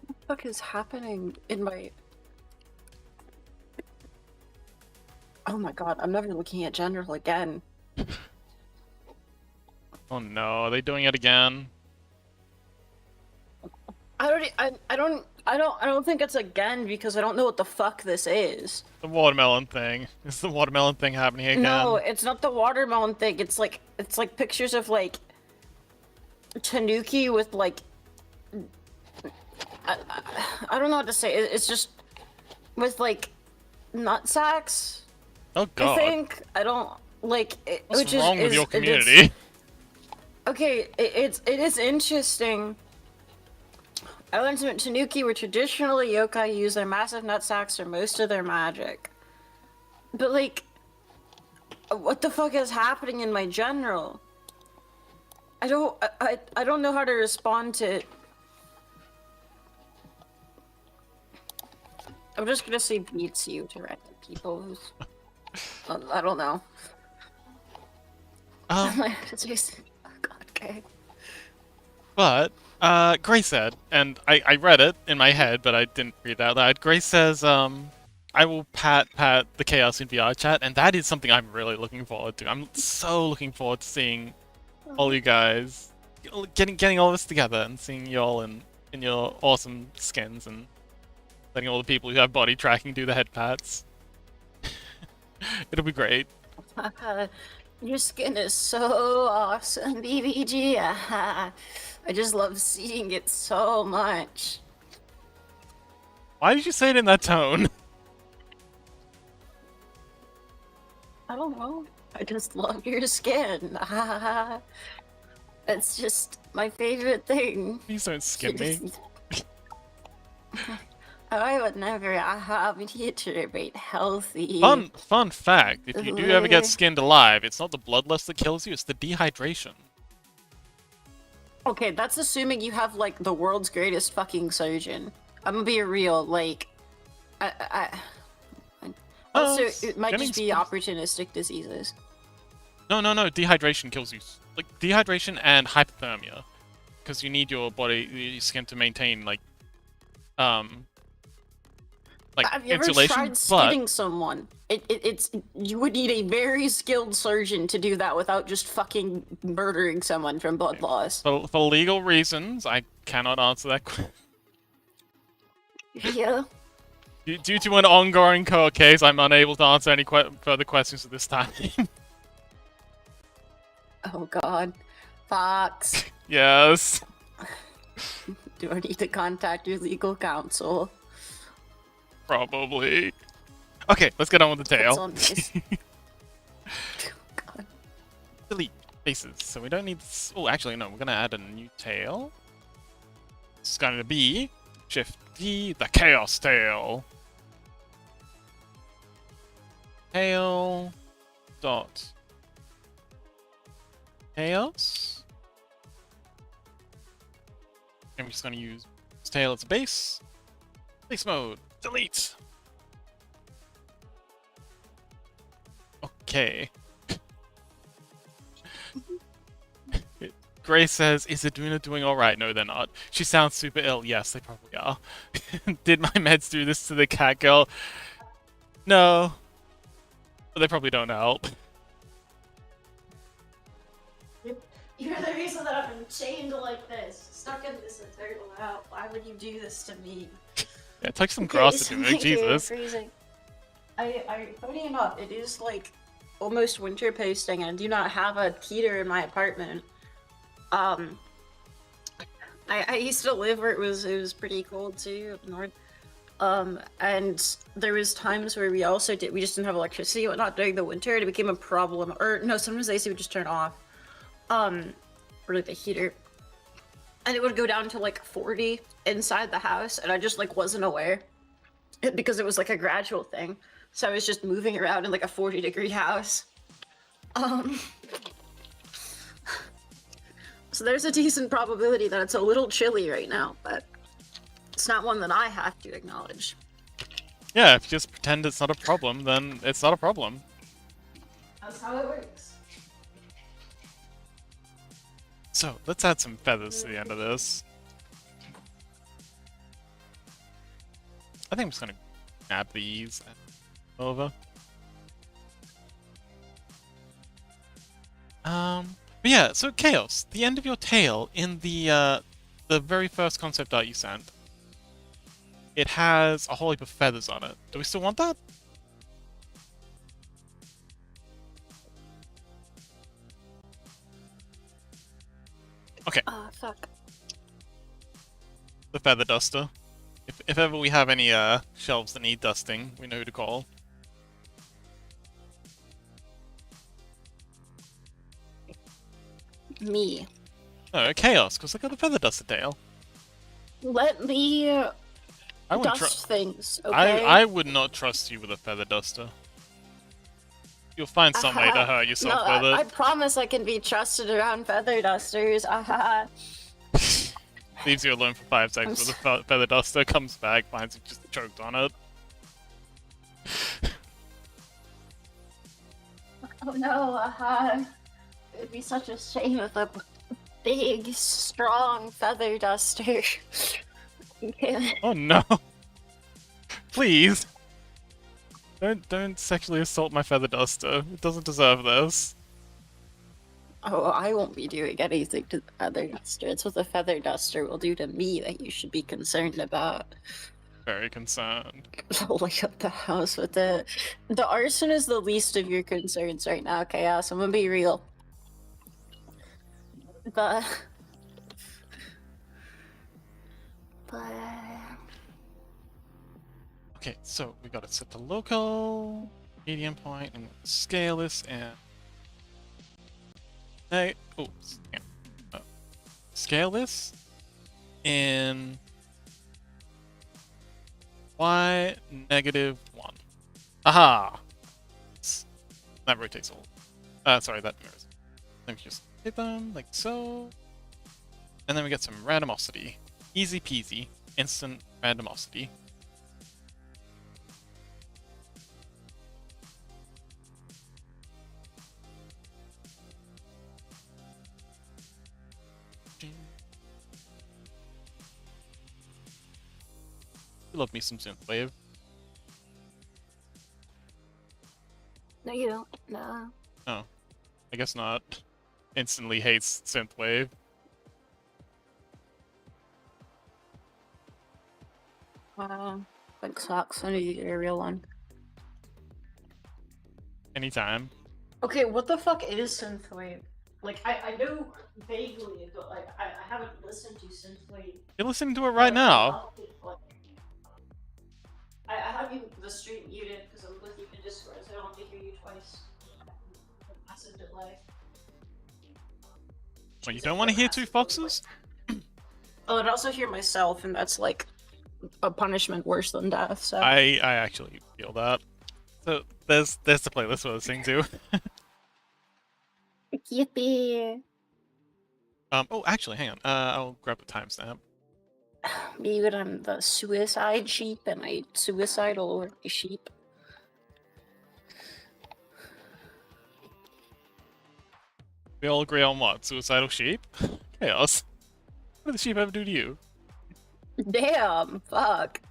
What the fuck is happening in my... Oh my god, I'm never looking at general again. Oh no, are they doing it again? I don't think it's again because I don't know what the fuck this is. The watermelon thing. Is the watermelon thing happening again? No, it's not the watermelon thing. It's like pictures of like Tanuki with like I don't know what to say. It's just with like nut sacks. Oh god. I think I don't like. What's wrong with your community? Okay, it is interesting. I learned that Tanuki were traditionally yokai use their massive nut sacks for most of their magic. But like, what the fuck is happening in my general? I don't know how to respond to it. I'm just gonna say beats you to random people who's... I don't know. Oh god, okay. But, Grace said, and I read it in my head, but I didn't read it out loud. Grace says, I will pat the Chaos in VR chat, and that is something I'm really looking forward to. I'm so looking forward to seeing all you guys, getting all this together and seeing you all in your awesome skins and letting all the people who have body tracking do the head pats. It'll be great. Your skin is so awesome, BBG. I just love seeing it so much. Why did you say it in that tone? I don't know. I just love your skin. It's just my favorite thing. Please don't skin me. I would never reiterate healthy. Fun fact, if you do ever get skinned alive, it's not the bloodlust that kills you, it's the dehydration. Okay, that's assuming you have, like, the world's greatest fucking surgeon. I'm gonna be real, like... Also, it might just be opportunistic diseases. No, dehydration kills you. Like, dehydration and hypothermia. Because you need your body, your skin to maintain, like have you ever insulation, tried skinning someone? It's you would need a very skilled surgeon to do that without just fucking murdering someone from blood loss. For legal reasons, I cannot answer that question. Yeah. Due to an ongoing court case, I'm unable to answer any further questions at this time. Oh god. Fox. Yes. Do I need to contact your legal counsel? Probably. Okay, let's get on with the tail. God. Delete faces. So we don't need... Oh, actually, no. We're going to add a new tail. It's going to be... Shift D, the Chaos Tail. Tail... Dot... Chaos. And we're just going to use this tail as a base. Base mode. Delete. Okay. Grace says, is Aduna doing alright? No, they're not. She sounds super ill. Yes, they probably are. Did my meds do this to the cat girl? No. But they probably don't help. You're the reason that I'm chained like this, stuck in this eternal hell. Why would you do this to me? Yeah, touch some grass to do it, Jesus. Freezing. Funny enough, it is like almost winter posting, and I do not have a heater in my apartment. I used to live where it was pretty cold too up north. And there was times where we just didn't have electricity, but not during the winter. It became a problem, or no, sometimes the AC would just turn off. For like the heater, and it would go down to like 40 inside the house, and I just like wasn't aware because it was like a gradual thing. So I was just moving around in like a 40-degree house. So there's a decent probability that it's a little chilly right now, but it's not one that I have to acknowledge. Yeah, if you just pretend it's not a problem, then it's not a problem. That's how it works. So, let's add some feathers to the end of this. I think I'm just gonna grab these over. But yeah, so Chaos, the end of your tail in the very first concept art you sent, it has a whole heap of feathers on it. Do we still want that? Okay. Fuck. The feather duster. If ever we have any shelves that need dusting, we know who to call. Me. No, Chaos, because look at the feather duster tail. Let me I wouldn't dust things, okay? I would not trust you with a feather duster. You'll find some way to hurt yourself with it. I promise I can be trusted around feather dusters. Leaves you alone for 5 seconds with a feather duster, comes back, finds you just choked on it. Oh no, it'd be such a shame if a big, strong feather duster. Oh no! Please! Don't sexually assault my feather duster. It doesn't deserve this. Oh, I won't be doing anything to the feather duster. It's what the feather duster will do to me that you should be concerned about. very concerned. Light up the house with it. The arson is the least of your concerns right now, Chaos. I'm gonna be real. But... Okay, so we gotta set the local medium point and scale this and scale this in y -1. Aha! That rotates all. Sorry, that mirrors. Let me just hit them like so. And then we get some randomosity. Easy peasy. Instant randomosity. Love me some synthwave. No, you don't. No. Oh, I guess not. Instantly hates synthwave. Like socks. I need to get a real one. Anytime. Okay, what the fuck is synthwave? Like, I know vaguely, but like, I haven't listened to synthwave. You're listening to it right now. I have you the stream muted because I'm looking at Discord, so I don't have to hear you twice. Massive delay. Well, you don't want to hear two foxes? Oh, and I also hear myself, and that's like a punishment worse than death. So I actually feel that. So there's the playlist for this thing too. Yippee! Oh, actually, hang on. I'll grab the timestamp. Me when I'm the suicide sheep and I suicidal over my sheep. We all agree on what? Suicidal sheep? Chaos. What did the sheep ever do to you? Damn, fuck.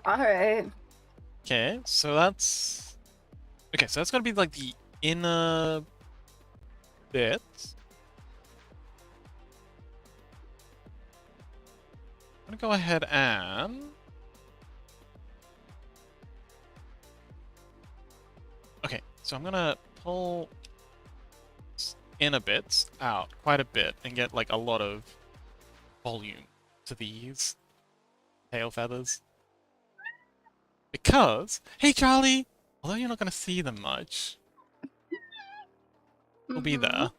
Alright. Okay, so that's... Okay, so that's gonna be like the inner bit. I'm gonna go ahead and... Okay, so I'm gonna pull inner bits out quite a bit and get like a lot of volume to these tail feathers. Because, hey Charlie, although you're not gonna see them much, we'll be there.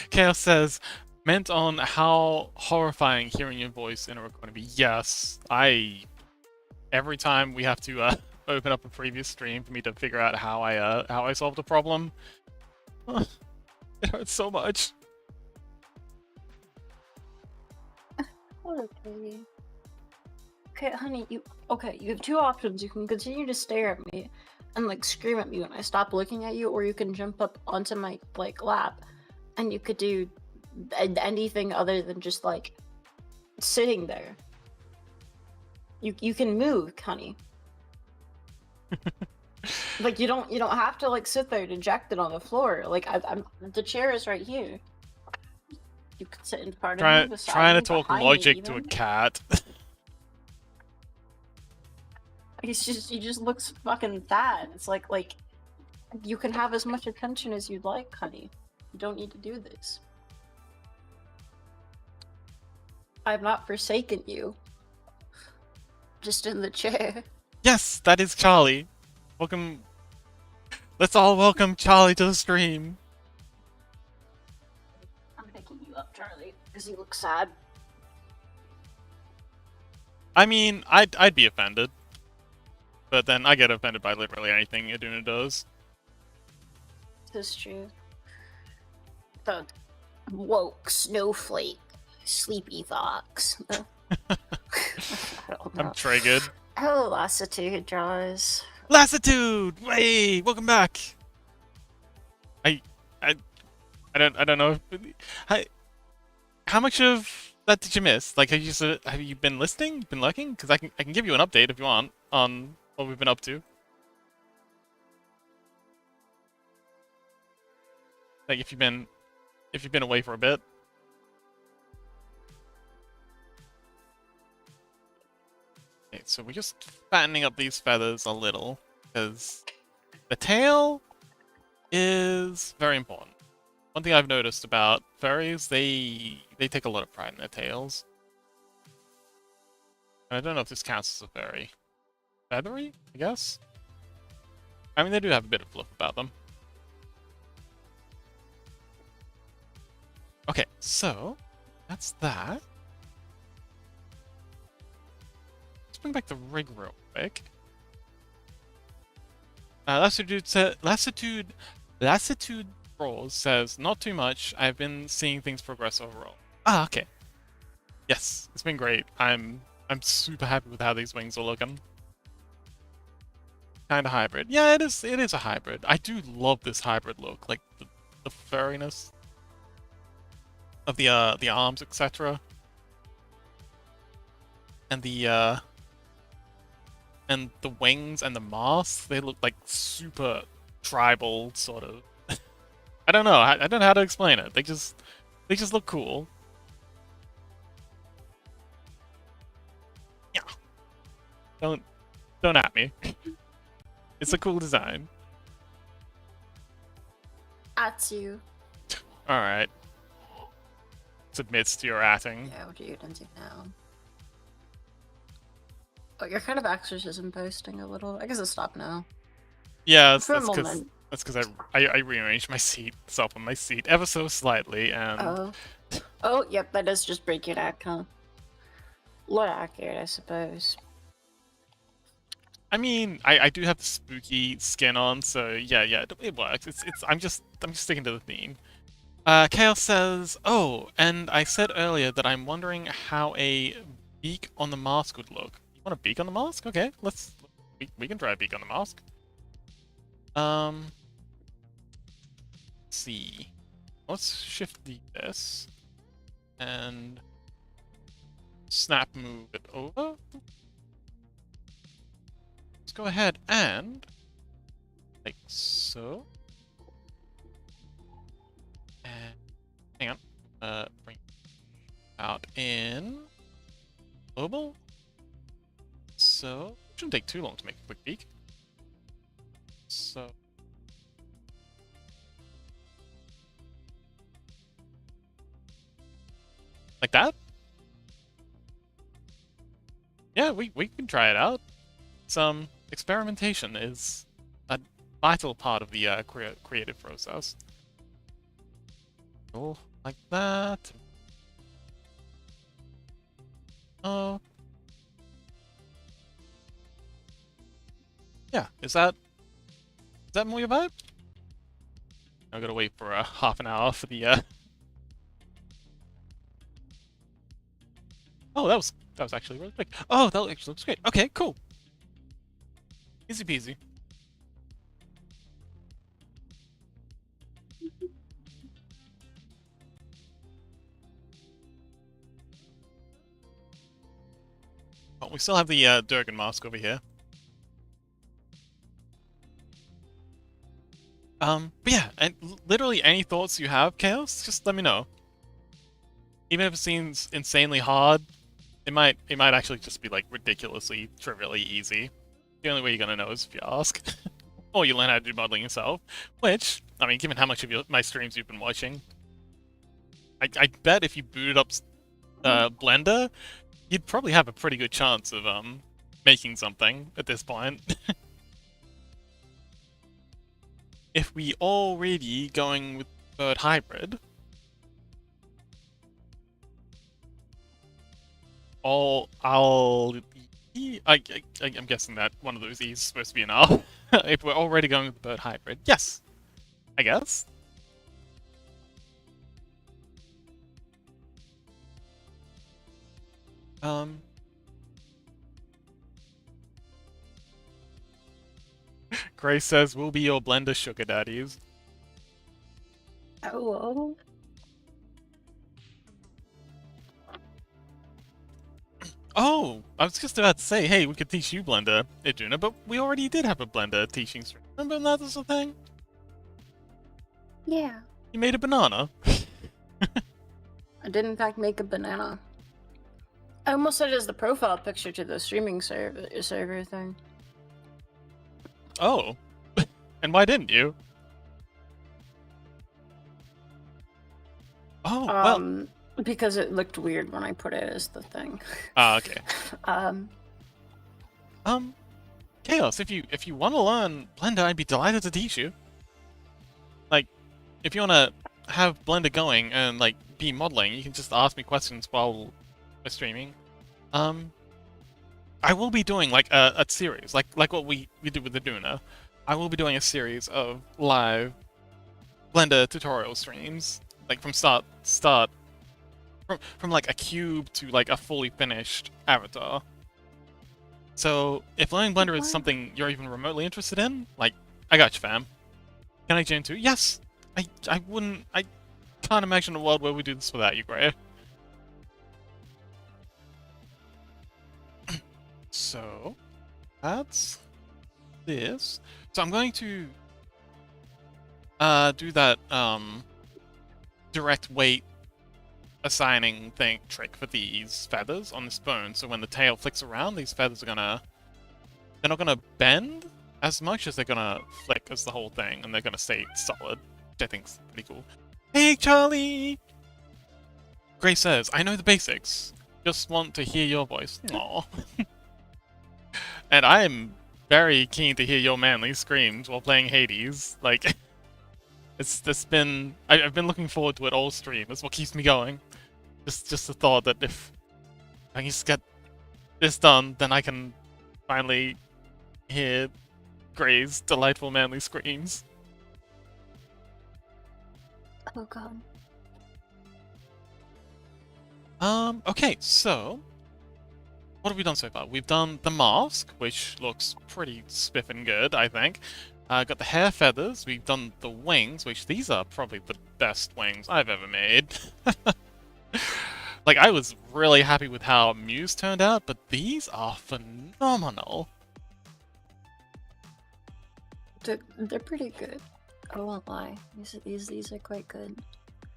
Chaos says, meant on how horrifying hearing your voice in a recording be. Yes, every time we have to open up a previous stream for me to figure out how I solved a problem, it hurts so much. Okay. Okay, honey, you have two options. You can continue to stare at me and like scream at me when I stop looking at you, or you can jump up onto my like lap and you could do anything other than just like sitting there. You can move, honey. Like you don't have to like sit there dejected on the floor. Like I'm the chair is right here. You could sit in front of me, beside trying me, to talk behind logic me to a even. cat. He just looks fucking fat. It's like you can have as much attention as you'd like, honey. You don't need to do this. I've not forsaken you. Just in the chair. Yes, that is Charlie. Welcome. Let's all welcome Charlie to the stream. I'm picking you up, Charlie, because you look sad. I mean, I'd be offended. But then I get offended by literally anything Aduna does. This is true. The woke snowflake, sleepy fox. I don't know. I'm triggered. Oh, lassitude draws. Lassitude! Hey, welcome back. I don't know. How much of that did you miss? Like, have you been listening? Been lurking? Because I can give you an update if you want on what we've been up to. Like, if you've been away for a bit. so we're just fattening up these feathers a little, because the tail is very important. One thing I've noticed about furries, they take a lot of pride in their tails. And I don't know if this counts as a furry. Feathery, I guess? I mean, they do have a bit of fluff about them. Okay, so that's that. Let's bring back the rig real quick. Lassitude Rolls says, not too much. I've been seeing things progress overall. Ah, okay. Yes, it's been great. I'm super happy with how these wings are looking. Kind of hybrid. Yeah, it is a hybrid. I do love this hybrid look, like the furriness of the arms, etc. And the wings and the mask, they look like super tribal sort of. I don't know. I don't know how to explain it. They just look cool. Yeah. Don't at me. It's a cool design. At you. Alright. Submits to your atting. Yeah, what are you gonna do now? Oh, you're kind of exorcism posting a little. I guess I'll stop now. Yeah, For a that's moment. because I rearranged my seat, myself on my seat ever so slightly, and Oh. Oh, yep, that does just break your neck, huh? A lot accurate, I suppose. I mean, I do have the spooky skin on, so yeah, it works. I'm just sticking to the theme. Chaos says, oh, and I said earlier that I'm wondering how a beak on the mask would look. You want a beak on the mask? Okay, we can try a beak on the mask. Let's see. Let's shift this and snap move it over. Let's go ahead and like so. And hang on. Bring out in global. So shouldn't take too long to make a quick peek. So like that? Yeah, we can try it out. Some experimentation is a vital part of the creative process. Go like that. Oh. Yeah, is that more your vibe? I gotta wait for half an hour for the Oh, that was actually really quick. Oh, that actually looks great. Okay, cool. Easy peasy. Oh, we still have the Durgan mask over here. But yeah, and literally any thoughts you have, Chaos, just let me know. Even if it seems insanely hard, it might actually just be like ridiculously, trivially easy. The only way you're gonna know is if you ask. Or you learn how to do modeling yourself. Which, I mean, given how much of my streams you've been watching, I bet if you booted up Blender, you'd probably have a pretty good chance of making something at this point. If we already going with bird hybrid, I'm guessing that one of those E's is supposed to be an R. If we're already going with the bird hybrid, yes, I guess. Grace says, we'll be your Blender sugar daddies. Oh, Oh, I was just about to say, hey, we could teach you Blender, Iduna, but we already did have a Blender teaching stream. Remember that was a thing? yeah. You made a banana. I did in fact make a banana. I almost set it as the profile picture to the streaming server thing. Oh. And why didn't you? Oh, well. Because it looked weird when I put it as the thing. Ah, okay. um, Chaos, if you want to learn Blender, I'd be delighted to teach you. Like, if you want to have Blender going and, like, be modeling, you can just ask me questions while we're streaming. I will be doing, like, a series, like what we did with the Duna. I will be doing a series of live Blender tutorial streams, like, from start, from like, a cube to, like, a fully finished avatar. So, if learning Blender is something you're even remotely interested in, like, I got you, fam. Can I join too? Yes! I can't imagine a world where we do this without you, Gray. So, that's this. So I'm going to do that direct weight assigning trick for these feathers on this bone. So when the tail flicks around, these feathers are they're not gonna bend as much as they're gonna flick as the whole thing, and they're gonna stay solid, which I think's pretty cool. Hey, Charlie! Gray says, I know the basics. Just want to hear your voice. Aww. And I am very keen to hear your manly screams while playing Hades. Like, I've been looking forward to it all stream. It's what keeps me going. Just the thought that if I can just get this done, then I can finally hear Gray's delightful manly screams. Oh god. Okay, so what have we done so far? We've done the mask, which looks pretty spiffing good, I think. Got the hair feathers, we've done the wings, which these are probably the best wings I've ever made. Like, I was really happy with how Muse turned out, but these are phenomenal. They're pretty good. I won't lie. These are quite good.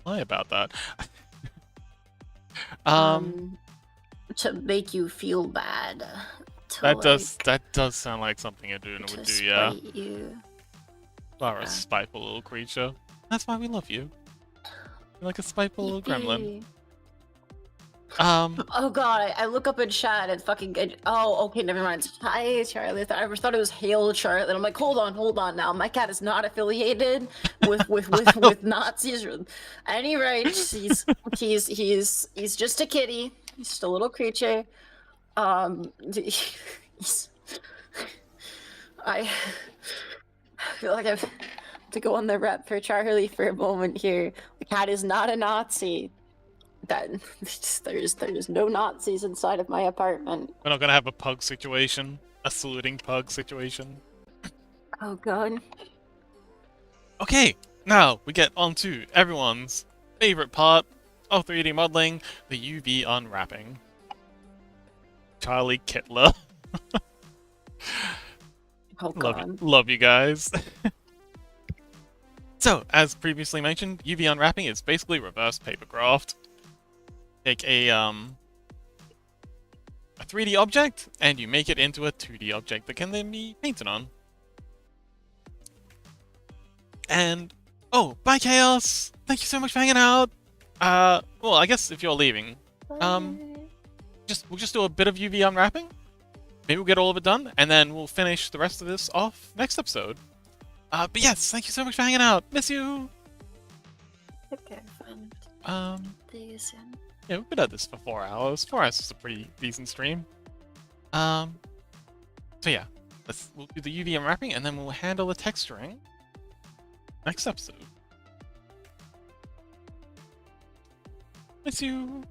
Lie about that. To make you feel bad. That does sound like something a Duna would do, yeah. You. Are a spiteful little creature. That's why we love you. You're like a spiteful little gremlin. Oh god, I look up in chat and fucking oh, okay, never mind. Hi, Charlie. I thought it was Hail Charlotte. I'm like, hold on now. My cat is not affiliated with Nazis. Any rights. He's just a kitty. He's just a little creature. I feel like I have to go on the rep for Charlie for a moment here. The cat is not a Nazi. There's no Nazis inside of my apartment. We're not gonna have a pug situation. A saluting pug situation. Oh god. Okay, now we get on to everyone's favorite part of 3D modeling, the UV unwrapping. Charlie Kittler. Oh god. Love you guys. So, as previously mentioned, UV unwrapping is basically reverse paper craft. Take a 3D object, and you make it into a 2D object that can then be painted on. And, oh, bye Chaos! Thank you so much for hanging out! Well, I guess if you're leaving, we'll just do a bit of UV unwrapping. Maybe we'll get all of it done, and then we'll finish the rest of this off next episode. But yes, thank you so much for hanging out. Miss you! Okay, fine. See you soon. Yeah, we've been at this for 4 hours. 4 hours is a pretty decent stream. So yeah, we'll do the UV unwrapping, and then we'll handle the texturing next episode. Miss you!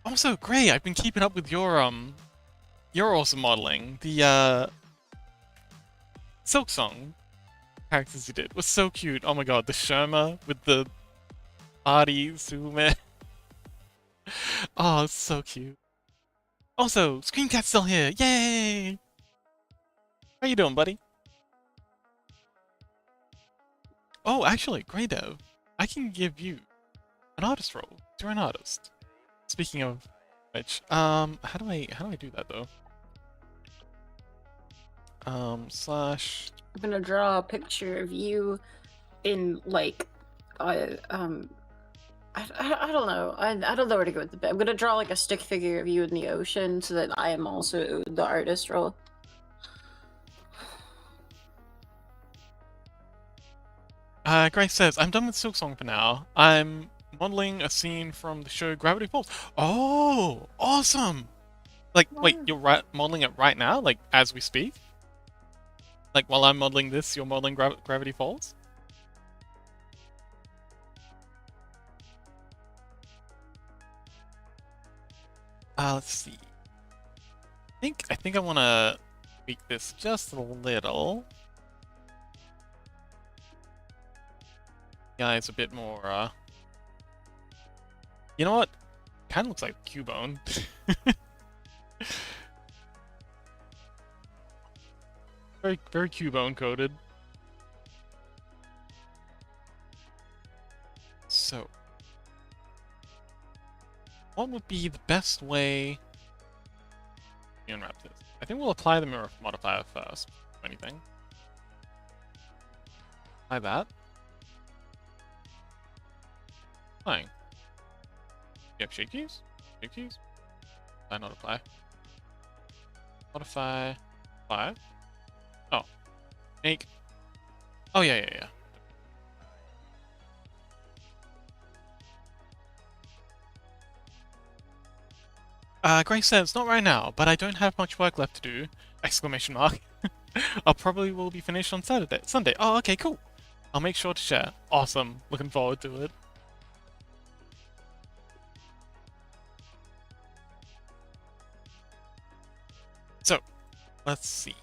Also, Gray, I've been keeping up with your awesome modeling. The Silk Song characters you did was so cute. Oh my god, the Sherma with the party zoom. Oh, it's so cute. Also, Screamcat's still here. Yay! How you doing, buddy? Oh, actually, Grey Dev, I can give you An artist role. You're an artist. Speaking of which, how do I do that though? Slash. I'm gonna draw a picture of you in like, I don't know. I don't know where to go with the bit. I'm gonna draw like a stick figure of you in the ocean so that I am also the artist role. Grace says, I'm done with Silksong for now. I'm modeling a scene from the show Gravity Falls. Oh, awesome! Like, wait, you're modeling it right now? Like, as we speak? Like, while I'm modeling this, you're modeling Gravity Falls? Let's see. I think I want to tweak this just a little. Yeah, it's a bit more, You know what? Kind of looks like Cubone. Very Cubone coded. So, what would be the best way to unwrap this? I think we'll apply the mirror modifier first, if anything. Apply that. Applying. You have shake keys? Shake keys? Apply, not apply. Modify. Apply. Oh. Make. Oh, yeah. Grace says, not right now, but I don't have much work left to do! Exclamation mark. I'll probably will be finished on Sunday. Oh, okay, cool. I'll make sure to share. Awesome. Looking forward to it. So, let's see.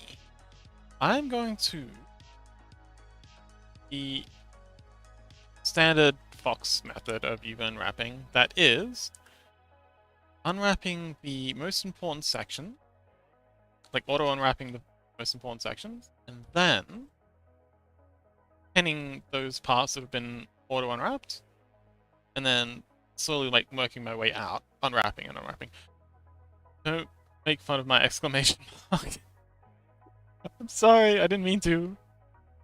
I'm going to the standard Fox method of UV unwrapping. That is unwrapping the most important section, like auto unwrapping the most important sections, and then pinning those parts that have been auto unwrapped, and then slowly like working my way out, unwrapping and unwrapping. Don't make fun of my exclamation mark. I'm sorry, I didn't mean to.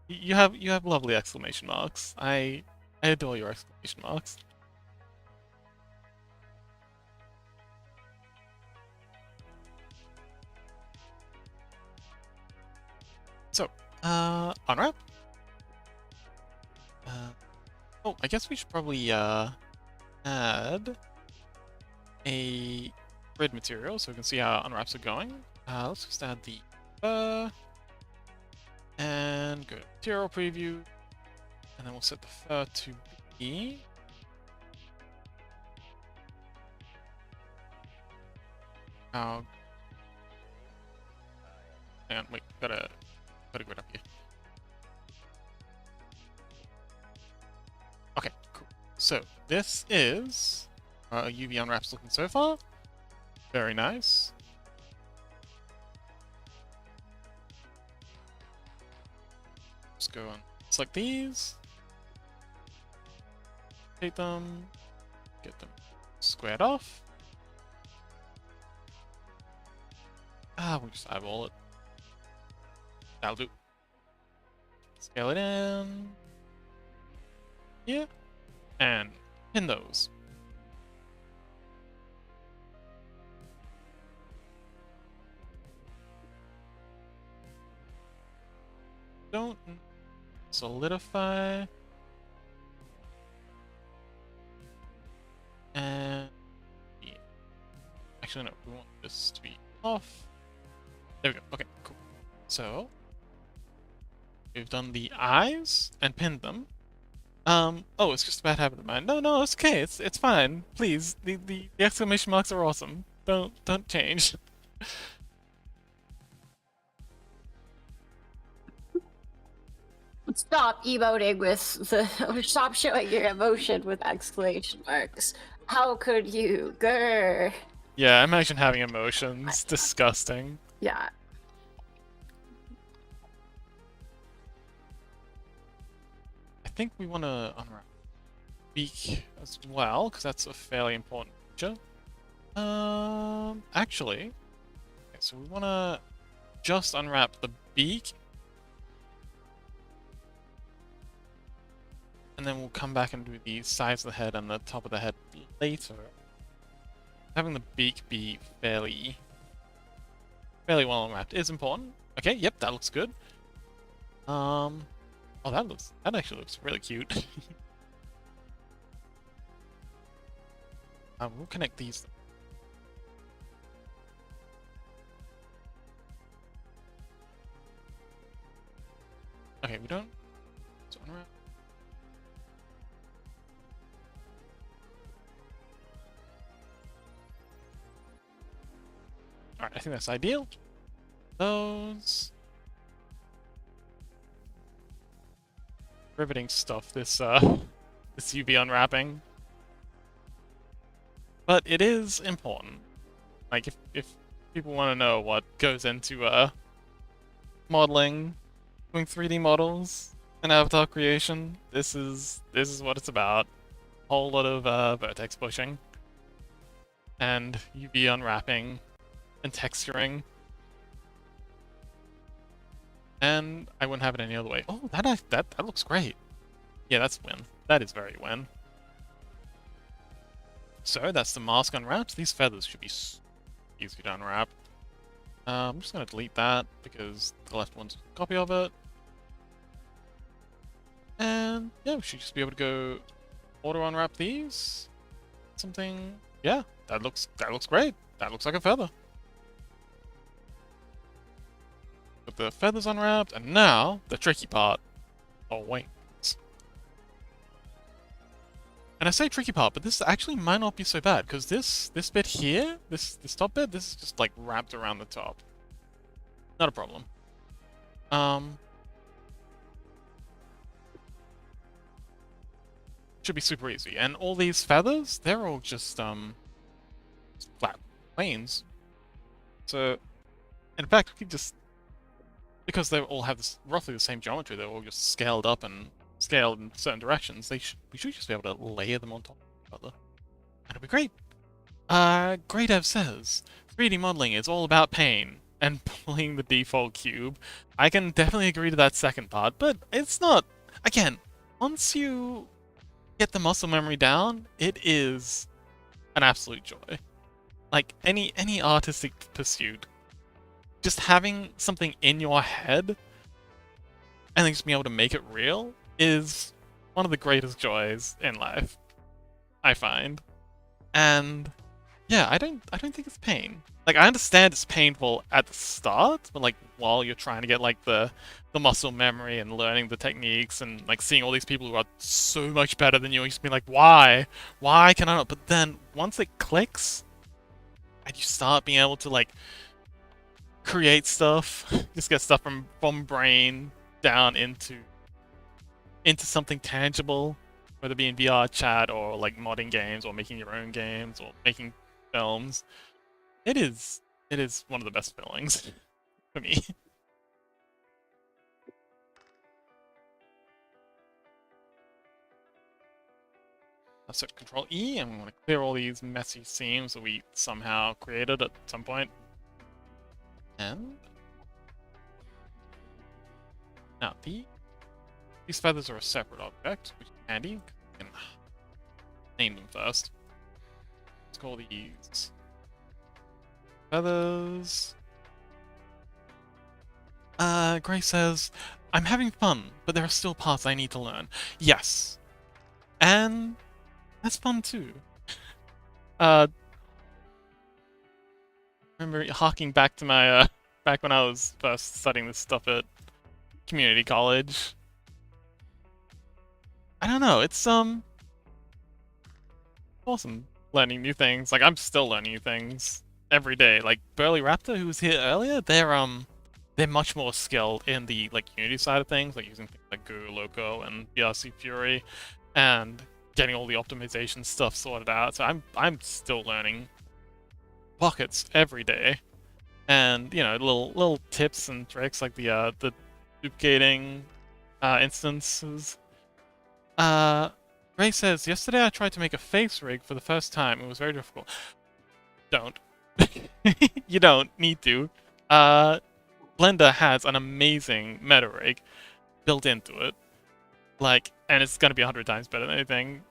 You have lovely exclamation marks. I adore your exclamation marks. So, unwrap. Oh, I guess we should probably add a grid material so we can see how unwraps are going. Let's just add the and go to material preview, and then we'll set the fur to be hang on, wait, gotta grid up here. Okay, cool. So this is UV unwraps looking so far. Very nice. Just go and select these, take them, get them squared off. We'll just eyeball it. That'll do. Scale it in. Yeah. And pin those. Don't solidify. And yeah. Actually, no, we want this to be off. There we go. Okay, cool. So we've done the eyes and pinned them. Oh, it's just a bad habit of mine. No, it's okay. It's fine. Please, the exclamation marks are awesome. Don't change. Stop emoting with or stop showing your emotion with exclamation marks. How could you, grr? Yeah, imagine having emotions. Disgusting. Yeah. I think we want to unwrap beak as well, because that's a fairly important feature. Actually, okay, so we want to just unwrap the beak, and then we'll come back and do the sides of the head and the top of the head later. Having the beak be fairly well unwrapped is important. Okay, yep, that looks good. Oh, that actually looks really cute. We'll connect these. Okay, we don't. So unwrap. Alright, I think that's ideal. Those. Riveting stuff, this this UV unwrapping. But it is important. Like, if people want to know what goes into modeling, doing 3D models and avatar creation, this is what it's about. A whole lot of vertex pushing and UV unwrapping and texturing. And I wouldn't have it any other way. Oh, that looks great. Yeah, that's win. That is very win. So that's the mask unwrapped. These feathers should be easy to unwrap. I'm just gonna delete that because the left one's a copy of it. And yeah, we should just be able to go auto unwrap these. Something. Yeah, that looks great. That looks like a feather. Got the feathers unwrapped, and now the tricky part. Oh wait. And I say tricky part, but this actually might not be so bad, because this bit here, this top bit, this is just like wrapped around the top. Not a problem. Should be super easy. And all these feathers, they're all just flat planes. So in fact we could just, because they all have this roughly the same geometry, they're all just scaled up and scaled in certain directions, we should just be able to layer them on top of each other. And it'll be great. Great Ev says, 3D modeling is all about pain and pulling the default cube. I can definitely agree to that second part, but it's not, again, once you get the muscle memory down, it is an absolute joy. Like any artistic pursuit, just having something in your head and then just being able to make it real is one of the greatest joys in life, I find. And yeah, I don't think it's pain. Like, I understand it's painful at the start, but like while you're trying to get like the muscle memory and learning the techniques and like seeing all these people who are so much better than you and just being like, why can I not? But then once it clicks and you start being able to like create stuff, just get stuff from brain down into something tangible, whether it be in VR chat or like modding games or making your own games or making films, it is one of the best feelings for me. So Control E, and we want to clear all these messy seams that we somehow created at some point. And now these feathers are a separate object, which is handy. We can name them first. Let's call these feathers. Gray says, I'm having fun, but there are still parts I need to learn. Yes. And that's fun too. Remember harking back to my back when I was first studying this stuff at community college. I don't know, it's awesome learning new things. Like, I'm still learning new things every day. Like Burly Raptor, who was here earlier, they're much more skilled in the like Unity side of things, like using things like Goo, Loco, and BRC Fury, and getting all the optimization stuff sorted out. So I'm still learning pockets every day, and you know, little tips and tricks like the duplicating instances. Ray says, yesterday I tried to make a face rig for the first time. It was very difficult. Don't. You don't need to. Blender has an amazing meta rig built into it. Like, and it's gonna be 100 times better than anything.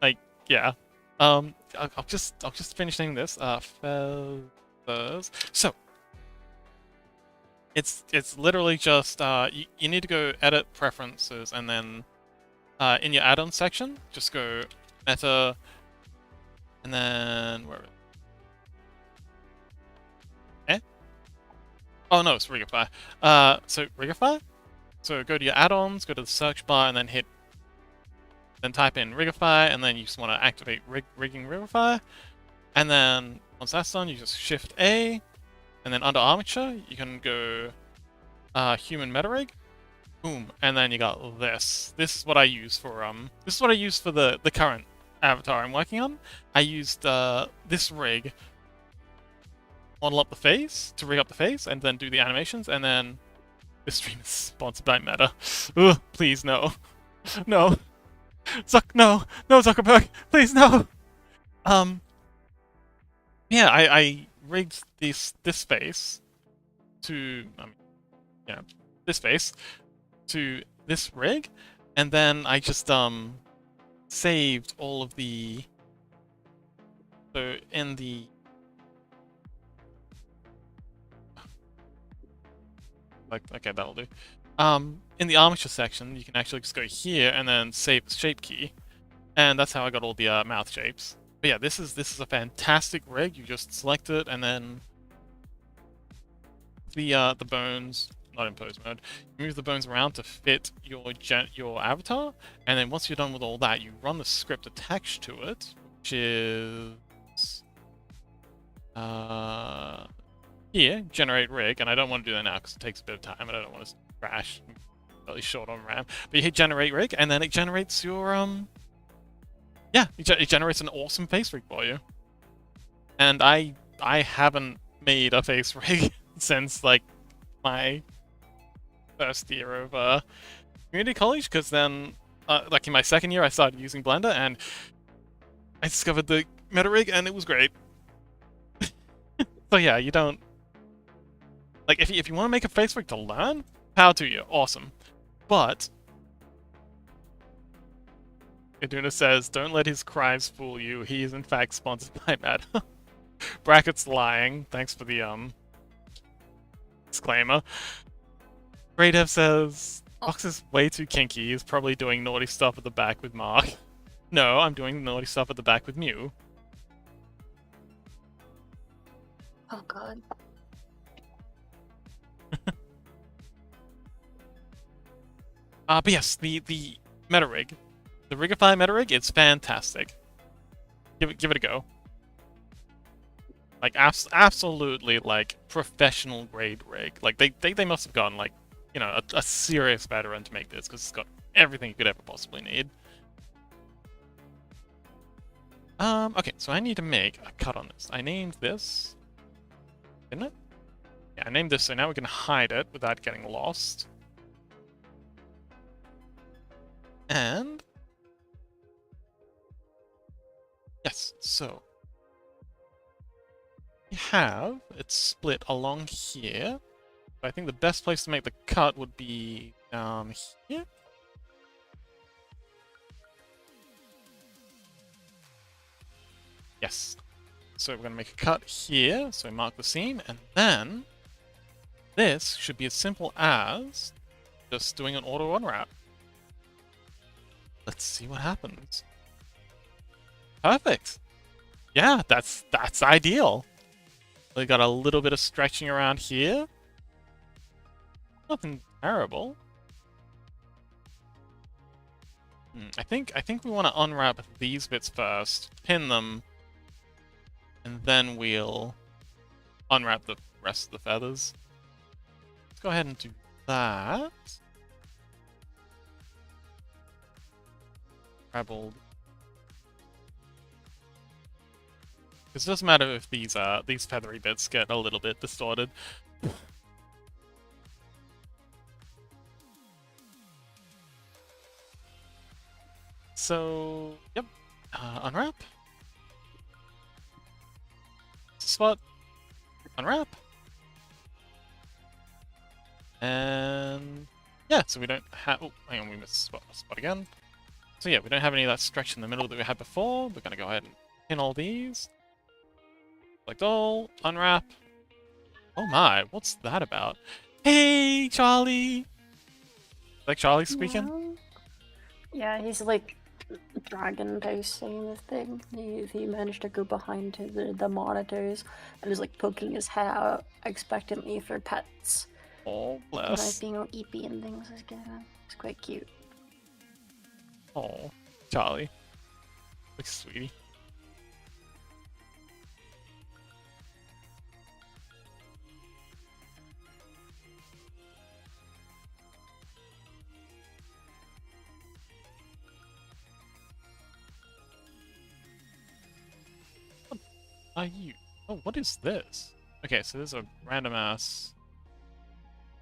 Like, yeah. I'll just finish saying this. Feathers. So, it's literally just you need to go edit preferences and then in your add-on section, just go meta, and then where? Oh no, it's Rigify. So Rigify. So go to your add-ons, go to the search bar, and then type in Rigify, and then you just want to activate rigging Rigify, and then once that's done, you just Shift A, and then under armature, you can go human meta rig. Boom, and then you got this. This is what I use for the current avatar I'm working on. I used this rig, model up the face to rig up the face, and then do the animations. And then this stream is sponsored by Meta. Ugh, please no, no, no Zuckerberg, please no. Yeah, I rigged this face to this face to this rig, and then I just saved all of the in the okay, that'll do. In the armature section, you can actually just go here and then save the shape key, and that's how I got all the mouth shapes. But yeah, this is a fantastic rig. You just select it, and then the bones, not in pose mode, you move the bones around to fit your avatar, and then once you're done with all that, you run the script attached to it, which is here, generate rig, and I don't want to do that now because it takes a bit of time, and I don't want to crash. I'm really short on RAM. But you hit generate rig, and then it generates your yeah, it generates an awesome face rig for you. And I haven't made a face rig since like my first year of community college, because then like in my second year I started using Blender, and I discovered the meta rig, and it was great. So yeah, you don't like if you want to make a face rig to learn, power to you, awesome. But Iduna says, don't let his cries fool you. He is in fact sponsored by Meta. Brackets lying. Thanks for the disclaimer. Greydev says, Fox is way too kinky. He's probably doing naughty stuff at the back with Mark. No, I'm doing naughty stuff at the back with Mew. Oh god. But yes, the meta rig, the Rigify meta rig, it's fantastic. Give it a go. Like absolutely like professional grade rig. Like they must have gotten like, you know, a serious veteran to make this, because it's got everything you could ever possibly need. Okay, so I need to make a cut on this. I named this, didn't it? Yeah, I named this, so now we can hide it without getting lost. And yes, so we have it split along here. But I think the best place to make the cut would be down here. Yes. So we're going to make a cut here, so mark the seam, and then this should be as simple as just doing an auto unwrap. Let's see what happens. Perfect. Yeah, that's ideal. We got a little bit of stretching around here. Nothing terrible. I think we want to unwrap these bits first, pin them, and then we'll unwrap the rest of the feathers. Let's go ahead and do that. Grab all. It doesn't matter if these feathery bits get a little bit distorted. So, yep. Unwrap. Spot. Unwrap. And yeah, so we don't have. Oh, hang on, we missed spot again. So yeah, we don't have any of that stretch in the middle that we had before. We're gonna go ahead and pin all these. Select all. Unwrap. Oh my, what's that about? Hey, Charlie! Like Charlie squeaking? Yeah, he's like dragon toasting the thing. He managed to go behind to the monitors and is like poking his head out expectantly for pets. Oh, And bless. being all eepy and things is good. It's quite cute. Oh, Charlie. Like, sweetie. What are you? Oh, what is this? Okay, so there's a random ass.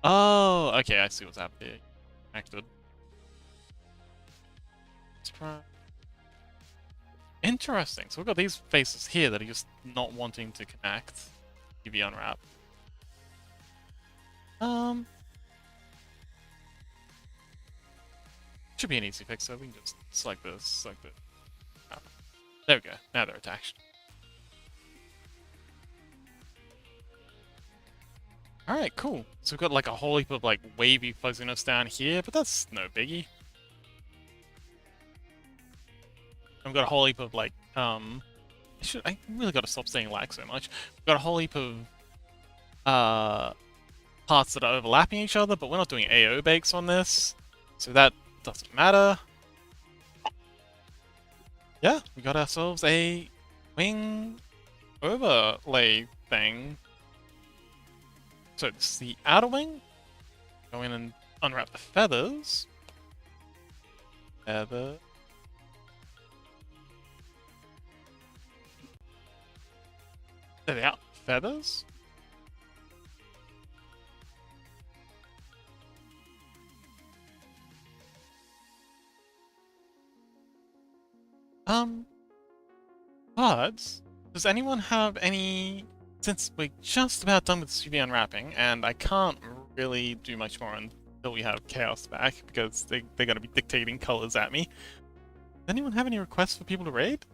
Oh, okay, I see what's happening. Connected. Let's try. Interesting. So we've got these faces here that are just not wanting to connect. UV unwrap. Should be an easy fix, so we can just select this, select it. Oh, there we go. Now they're attached. Alright, cool. So we've got like a whole heap of like wavy fuzziness down here, but that's no biggie. We've got a whole heap of like, I really gotta stop saying lag so much. We've got a whole heap of, parts that are overlapping each other, but we're not doing AO bakes on this, so that doesn't matter. Yeah, we got ourselves a wing overlay thing. So it's the outer wing. Go in and unwrap the feathers. Feather. There they are. Feathers. But does anyone have any? Since we're just about done with the UV unwrapping, and I can't really do much more until we have Chaos back because they're gonna be dictating colors at me. Does anyone have any requests for people to raid?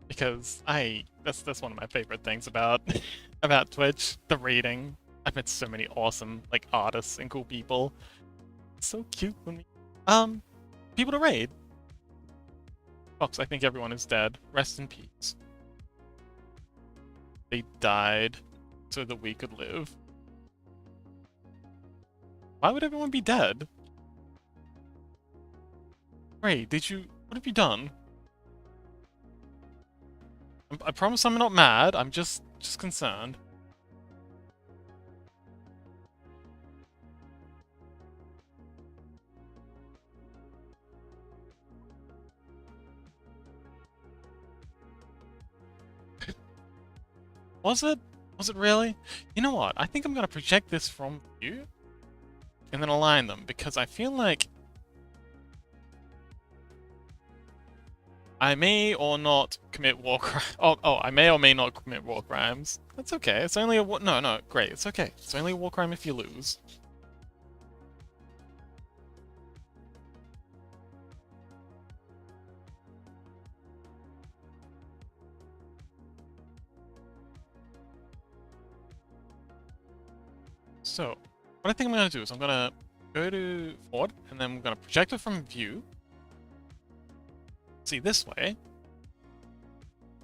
Because that's one of my favorite things about about Twitch, the raiding. I've met so many awesome like artists and cool people. It's so cute when we people to raid. Fox, I think everyone is dead. Rest in peace. They died so that we could live. Why would everyone be dead? Ray, what have you done? I promise I'm not mad, I'm just concerned. Was it? Was it really? You know what? I think I'm gonna project this from view and then align them because I feel like I may or not commit war crime. Oh, I may or may not commit war crimes. That's okay. It's only a no, great. It's okay. It's only a war crime if you lose. So, what I think I'm gonna do is I'm gonna go to forward and then we're gonna project it from view. See this way.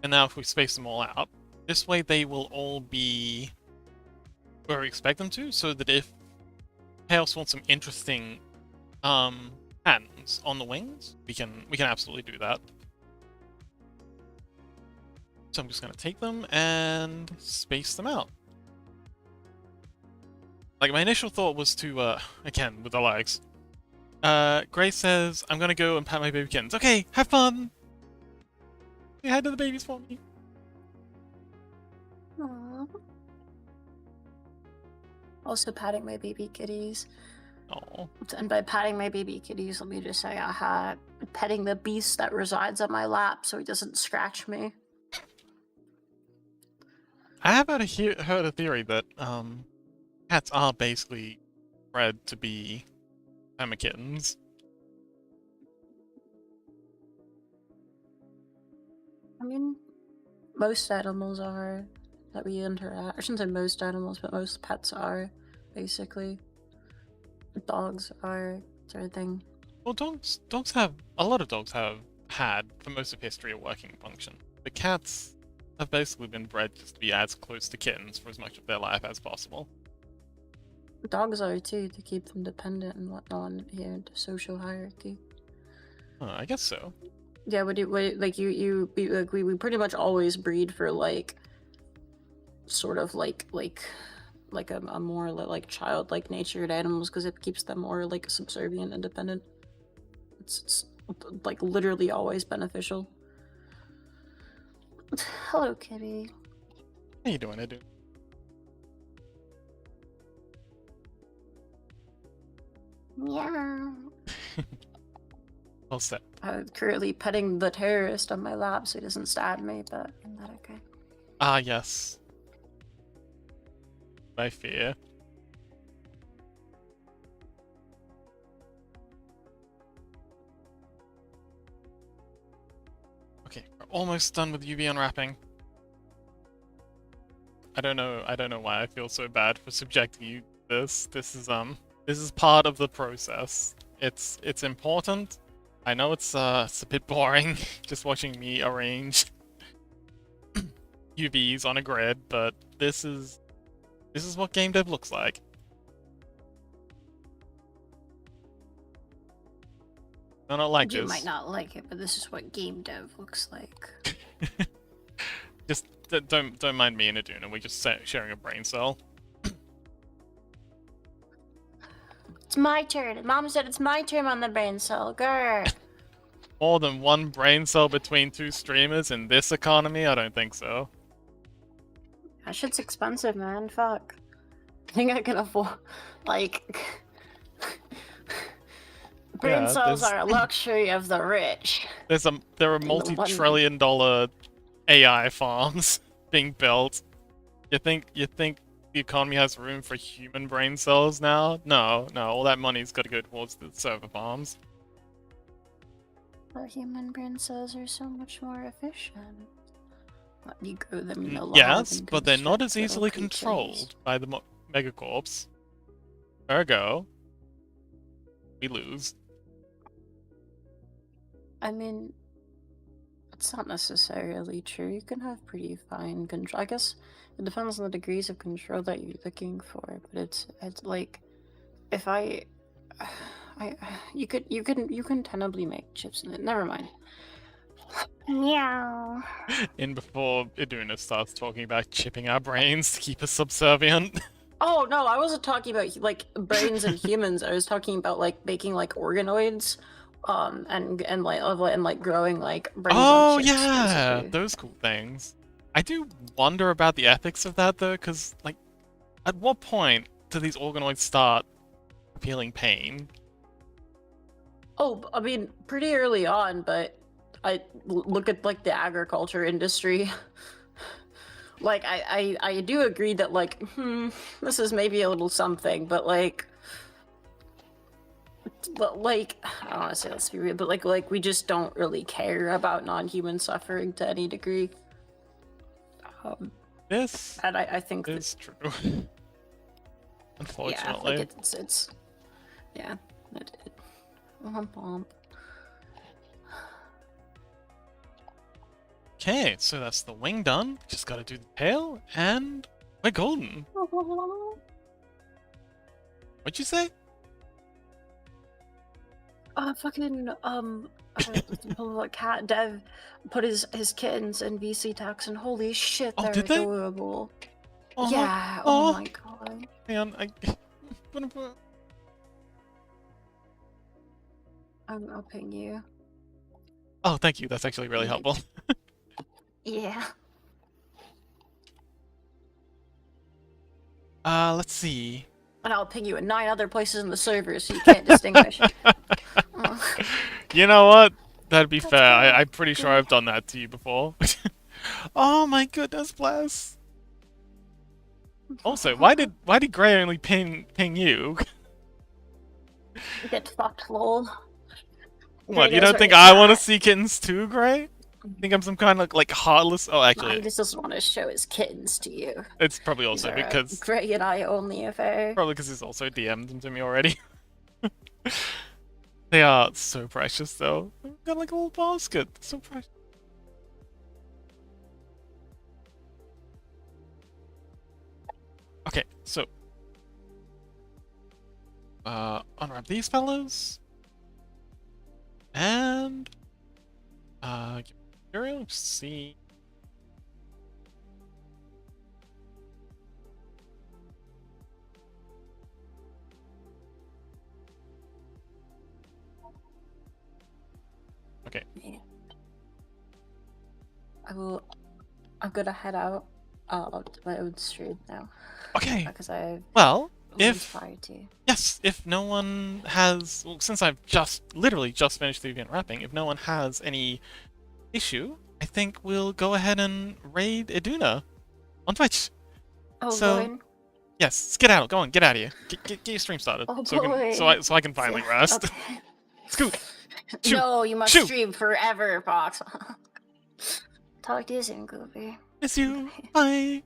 And now if we space them all out, this way they will all be where we expect them to, so that if Chaos wants some interesting patterns on the wings, we can absolutely do that. So I'm just gonna take them and space them out. Like my initial thought was to again with the legs, Grace says, I'm gonna go and pat my baby kittens. Okay, have fun! Say hi to the babies for me. Aww. Also patting my baby kitties. Oh. And by patting my baby kitties, let me just say I had petting the beast that resides on my lap so he doesn't scratch me. I have heard a theory that cats are basically bred to be kittens. I mean, most animals are that we interact. I shouldn't say most animals, but most pets are, basically. Dogs are, sort of thing. Well, dogs have a lot of dogs have had for most of history a working function. The cats have basically been bred just to be as close to kittens for as much of their life as possible. Dogs are too, to keep them dependent and whatnot here in the social hierarchy. I guess so. Yeah, we pretty much always breed for like, sort of like a more like childlike natured animals because it keeps them more like subservient and dependent. It's like literally always beneficial. Hello, kitty. How you doing, Edu? Yeah. All set. I'm currently petting the terrorist on my lap so he doesn't stab me, but isn't that okay? Ah, yes. I fear. Okay, we're almost done with UV unwrapping. I don't know why I feel so bad for subjecting you to this. This is part of the process. It's important. I know it's a bit boring just watching me arrange UVs on a grid, but this is what game dev looks like. I don't like this. You might not like it, but this is what game dev looks like. Just don't mind me and Aduna. We're just sharing a brain cell. It's my turn. Mom said it's my turn on the brain cell. Grr. More than one brain cell between two streamers in this economy? I don't think so. That shit's expensive, man. Fuck. I think I can afford, like... brain cells are a luxury of the rich. There are multi-trillion-dollar AI farms being built. You think the economy has room for human brain cells now? No, all that money's got to go towards the server farms. But human brain cells are so much more efficient. You grow them in the lab. Yes, but they're not as easily controlled by the megacorps. Ergo, we lose. I mean, it's not necessarily true. You can have pretty fine control. I guess it depends on the degrees of control that you're looking for. But it's like, if you can tenably make chips in it. Never mind. Meow. In before Iduna starts talking about chipping our brains to keep us subservient. Oh no, I wasn't talking about like brains and humans. I was talking about like making like organoids, and like growing like brains on chips, yeah, basically. those cool things. I do wonder about the ethics of that though, because like, at what point do these organoids start feeling pain? Oh, I mean, pretty early on, but I look at like the agriculture industry. Like I do agree that like this is maybe a little something, but like I don't want to say let's be real, but like we just don't really care about non-human suffering to any degree. This and I think is true. Unfortunately, yeah, like it's yeah. Okay, so that's the wing done. Just gotta do the tail, and we're golden. What'd you say? Fucking cat dev put his kittens in VC tax, and holy shit, they're did they? adorable. Oh, yeah. Oh my god. Hang on, I'll ping you. Oh, thank you. That's actually really helpful. Yeah. Let's see. And I'll ping you at 9 other places in the server so you can't distinguish. You know what? That'd be That's fair. good. I'm pretty sure I've done that to you before. Oh my goodness, bless. Also, why did Gray only ping you? Get fucked, lol. What? Gray You knows don't where think it's I want to at. see kittens too, Gray? Think I'm some kind of like heartless? Oh, Nah, he actually, just doesn't want to show his kittens to you. it's probably These also are because Gray and I only affair. he's also DM'd them to me already. They are so precious, though. They've got like a little basket. So precious. Okay, so unwrap these fellas, and get material. See. Okay. I'm gonna head out to my own stream now. Okay. Because I Well, if no one has, well, since I've literally just finished the event wrapping, if no one has any issue, I think we'll go ahead and raid Iduna on Twitch. Oh, so, boy. Yes, skedaddle, go on, get out of here. Get your stream started. Oh, so, boy. I can finally rest. Okay. Scoot. No, you must Shoot. stream forever, Fox. Talk to you soon, Goofy. Miss you. Bye.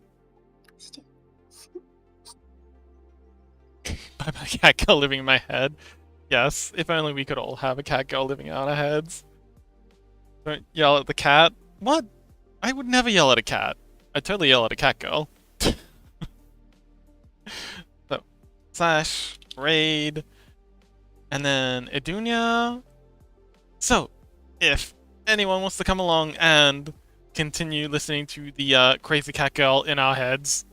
Bye bye, cat girl living in my head. Yes, if only we could all have a cat girl living in our heads. Don't yell at the cat. What? I would never yell at a cat. I'd totally yell at a cat girl. So, slash, raid, and then Idunia. So, if anyone wants to come along and continue listening to the crazy cat girl in our heads,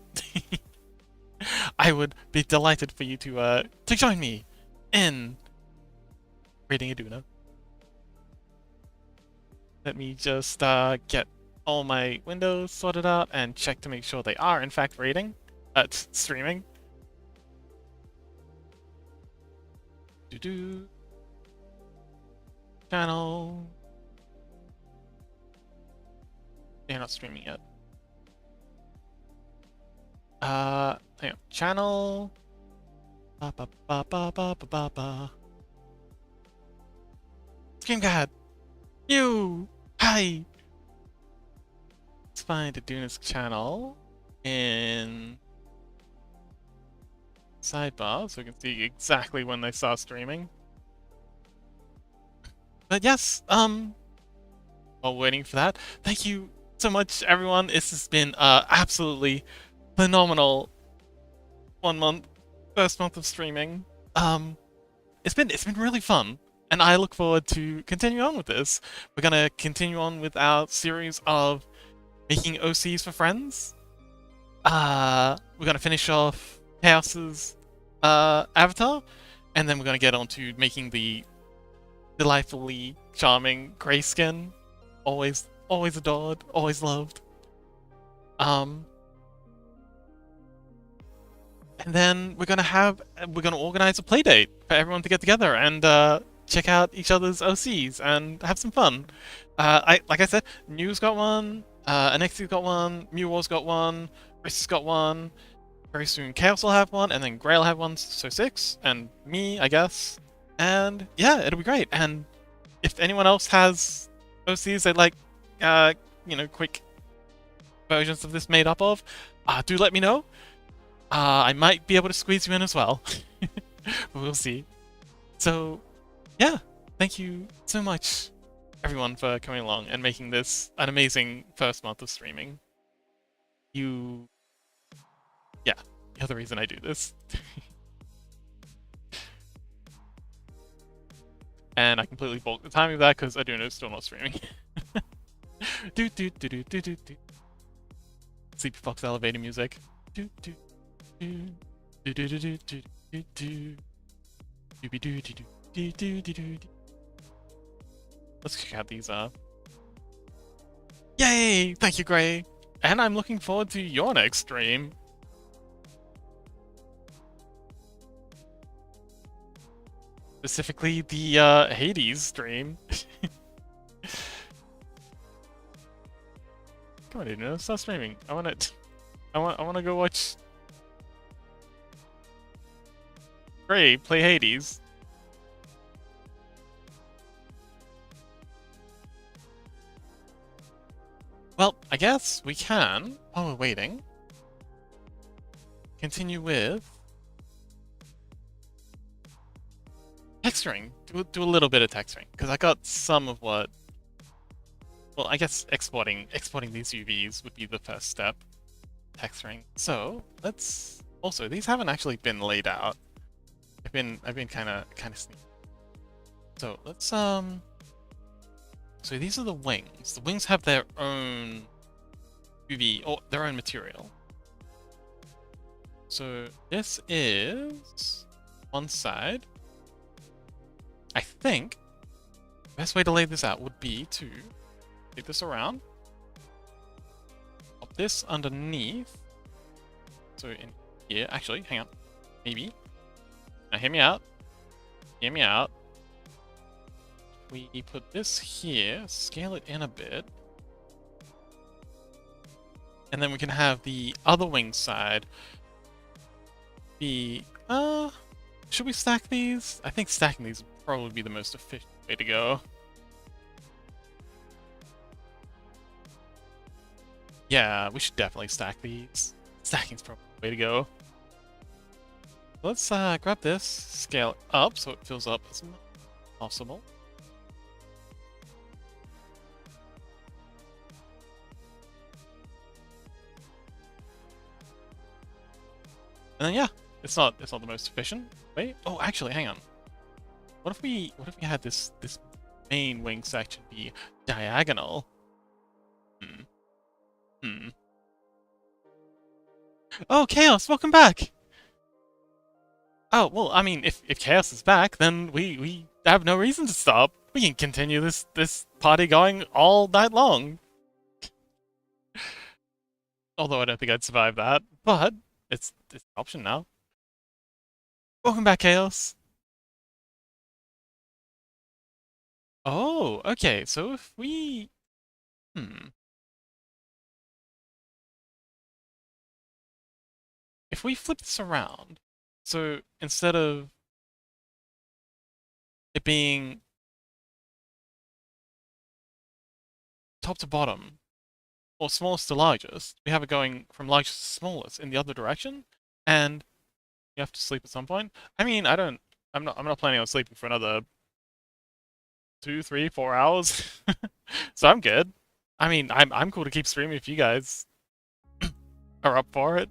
I would be delighted for you to join me in raiding Iduna. Let me just get all my windows sorted out and check to make sure they are in fact raiding, streaming. Channel. They're not streaming yet. Hang on. Channel. Stream guide. You. Hi. Let's find Iduna's channel in sidebar so we can see exactly when they start streaming. But yes, while waiting for that, thank you so much, everyone. This has been absolutely phenomenal first month of streaming. It's been really fun, and I look forward to continuing on with this. We're gonna continue on with our series of making OCs for friends. We're gonna finish off Chaos's avatar, and then we're gonna get on to making the delightfully charming Grayskin. Always adored, always loved. And then we're gonna organize a play date for everyone to get together and check out each other's OCs and have some fun. Like I said, New's got one, Anexi's got one, Mewwar's got one, Chris has got one. Very soon Chaos will have one, and then Gray will have one, so 6, and me, I guess. And yeah, it'll be great. And if anyone else has OCs they'd like, quick versions of this made up of, do let me know. I might be able to squeeze you in as well. But we'll see. So, yeah, thank you so much, everyone, for coming along and making this an amazing first month of streaming. You're the reason I do this. And I completely balked the timing of that because Iduna's still not streaming. Sleepy Fox elevator music. let's check out these, Yay! Thank you, Gray! And I'm looking forward to your next stream. Specifically, the, Hades stream. Come on, dude, stop streaming. I wanna go watch Gray play Hades. Well, I guess we can, while we're waiting, continue with texturing. Do a little bit of texturing, because I got some of what. Well, I guess exporting these UVs would be the first step. Texturing. So let's. Also, these haven't actually been laid out. I've been kind of sneaky. So let's So these are the wings. The wings have their own UV or their own material. So this is one side. I think the best way to lay this out would be to take this around, pop this underneath. So in here, actually, hang on, maybe. Now hear me out. Hear me out. We put this here, scale it in a bit, and then we can have the other wing side be, should we stack these? I think stacking these would probably be the most efficient way to go. Yeah, we should definitely stack these. Stacking's probably the way to go. Let's grab this, scale it up so it fills up as much as possible. And then yeah, it's not the most efficient way. Oh, actually, hang on. What if we had this main wing section be diagonal? Oh, Chaos, welcome back. Oh, well, I mean, if Chaos is back, then we have no reason to stop. We can continue this party going all night long. Although I don't think I'd survive that, but it's an option now. Welcome back, Chaos. Oh, okay, so if we... If we flip this around, so instead of it being top to bottom, or smallest to largest, we have it going from largest to smallest in the other direction, and you have to sleep at some point. I mean, I'm not planning on sleeping for another 2, 3, 4 hours, so I'm good. I mean, I'm cool to keep streaming if you guys are up for it.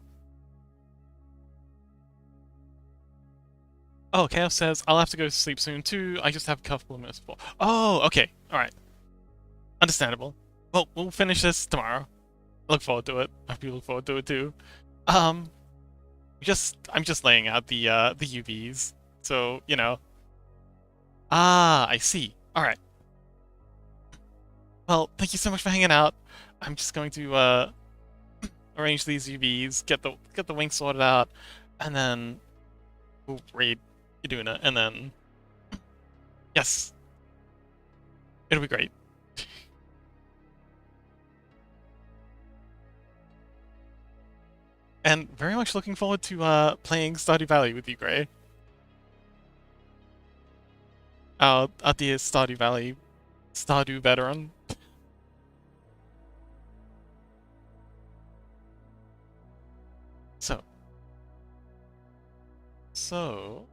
Oh, Chaos says, I'll have to go to sleep soon too. I just have a couple of minutes before. Oh, okay. Alright. Understandable. Well, we'll finish this tomorrow. I look forward to it. I hope you look forward to it too. I'm just laying out the UVs. So, you know. Ah, I see. Alright. Well, thank you so much for hanging out. I'm just going to arrange these UVs, get the wings sorted out, and then we'll raid Iduna, and then yes, it'll be great. And very much looking forward to playing Stardew Valley with you, Gray. At the Stardew Valley Stardew veteran. So,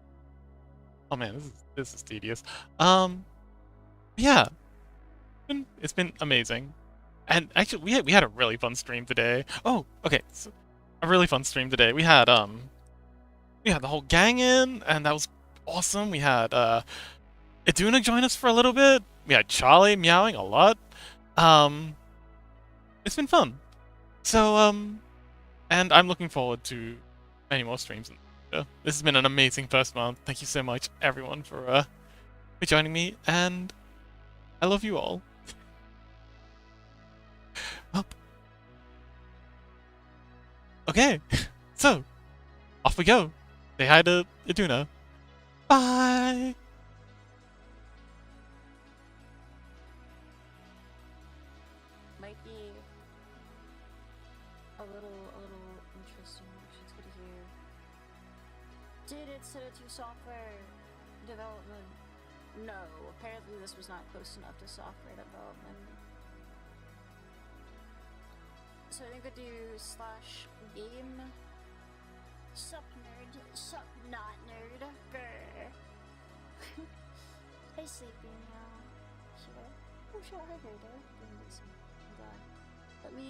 oh man, this is tedious. Yeah, it's been amazing, and actually we had a really fun stream today. Oh, okay, so a really fun stream today. We had the whole gang in, and that was awesome. We had Iduna join us for a little bit. We had Charlie meowing a lot. It's been fun. So and I'm looking forward to many more streams. This has been an amazing first month. Thank you so much, everyone, for joining me. And I love you all. Up. Okay, so off we go. Say hi to Iduna. Bye. Might be a little interesting. She's good to hear. Did it set it to software development? No, apparently this was not close enough to software development. So I think I do /game. Sup nerd, sup not nerd. Grr. I'm sleeping now. Should I? Oh, sure, I heard her. I'm glad. Let me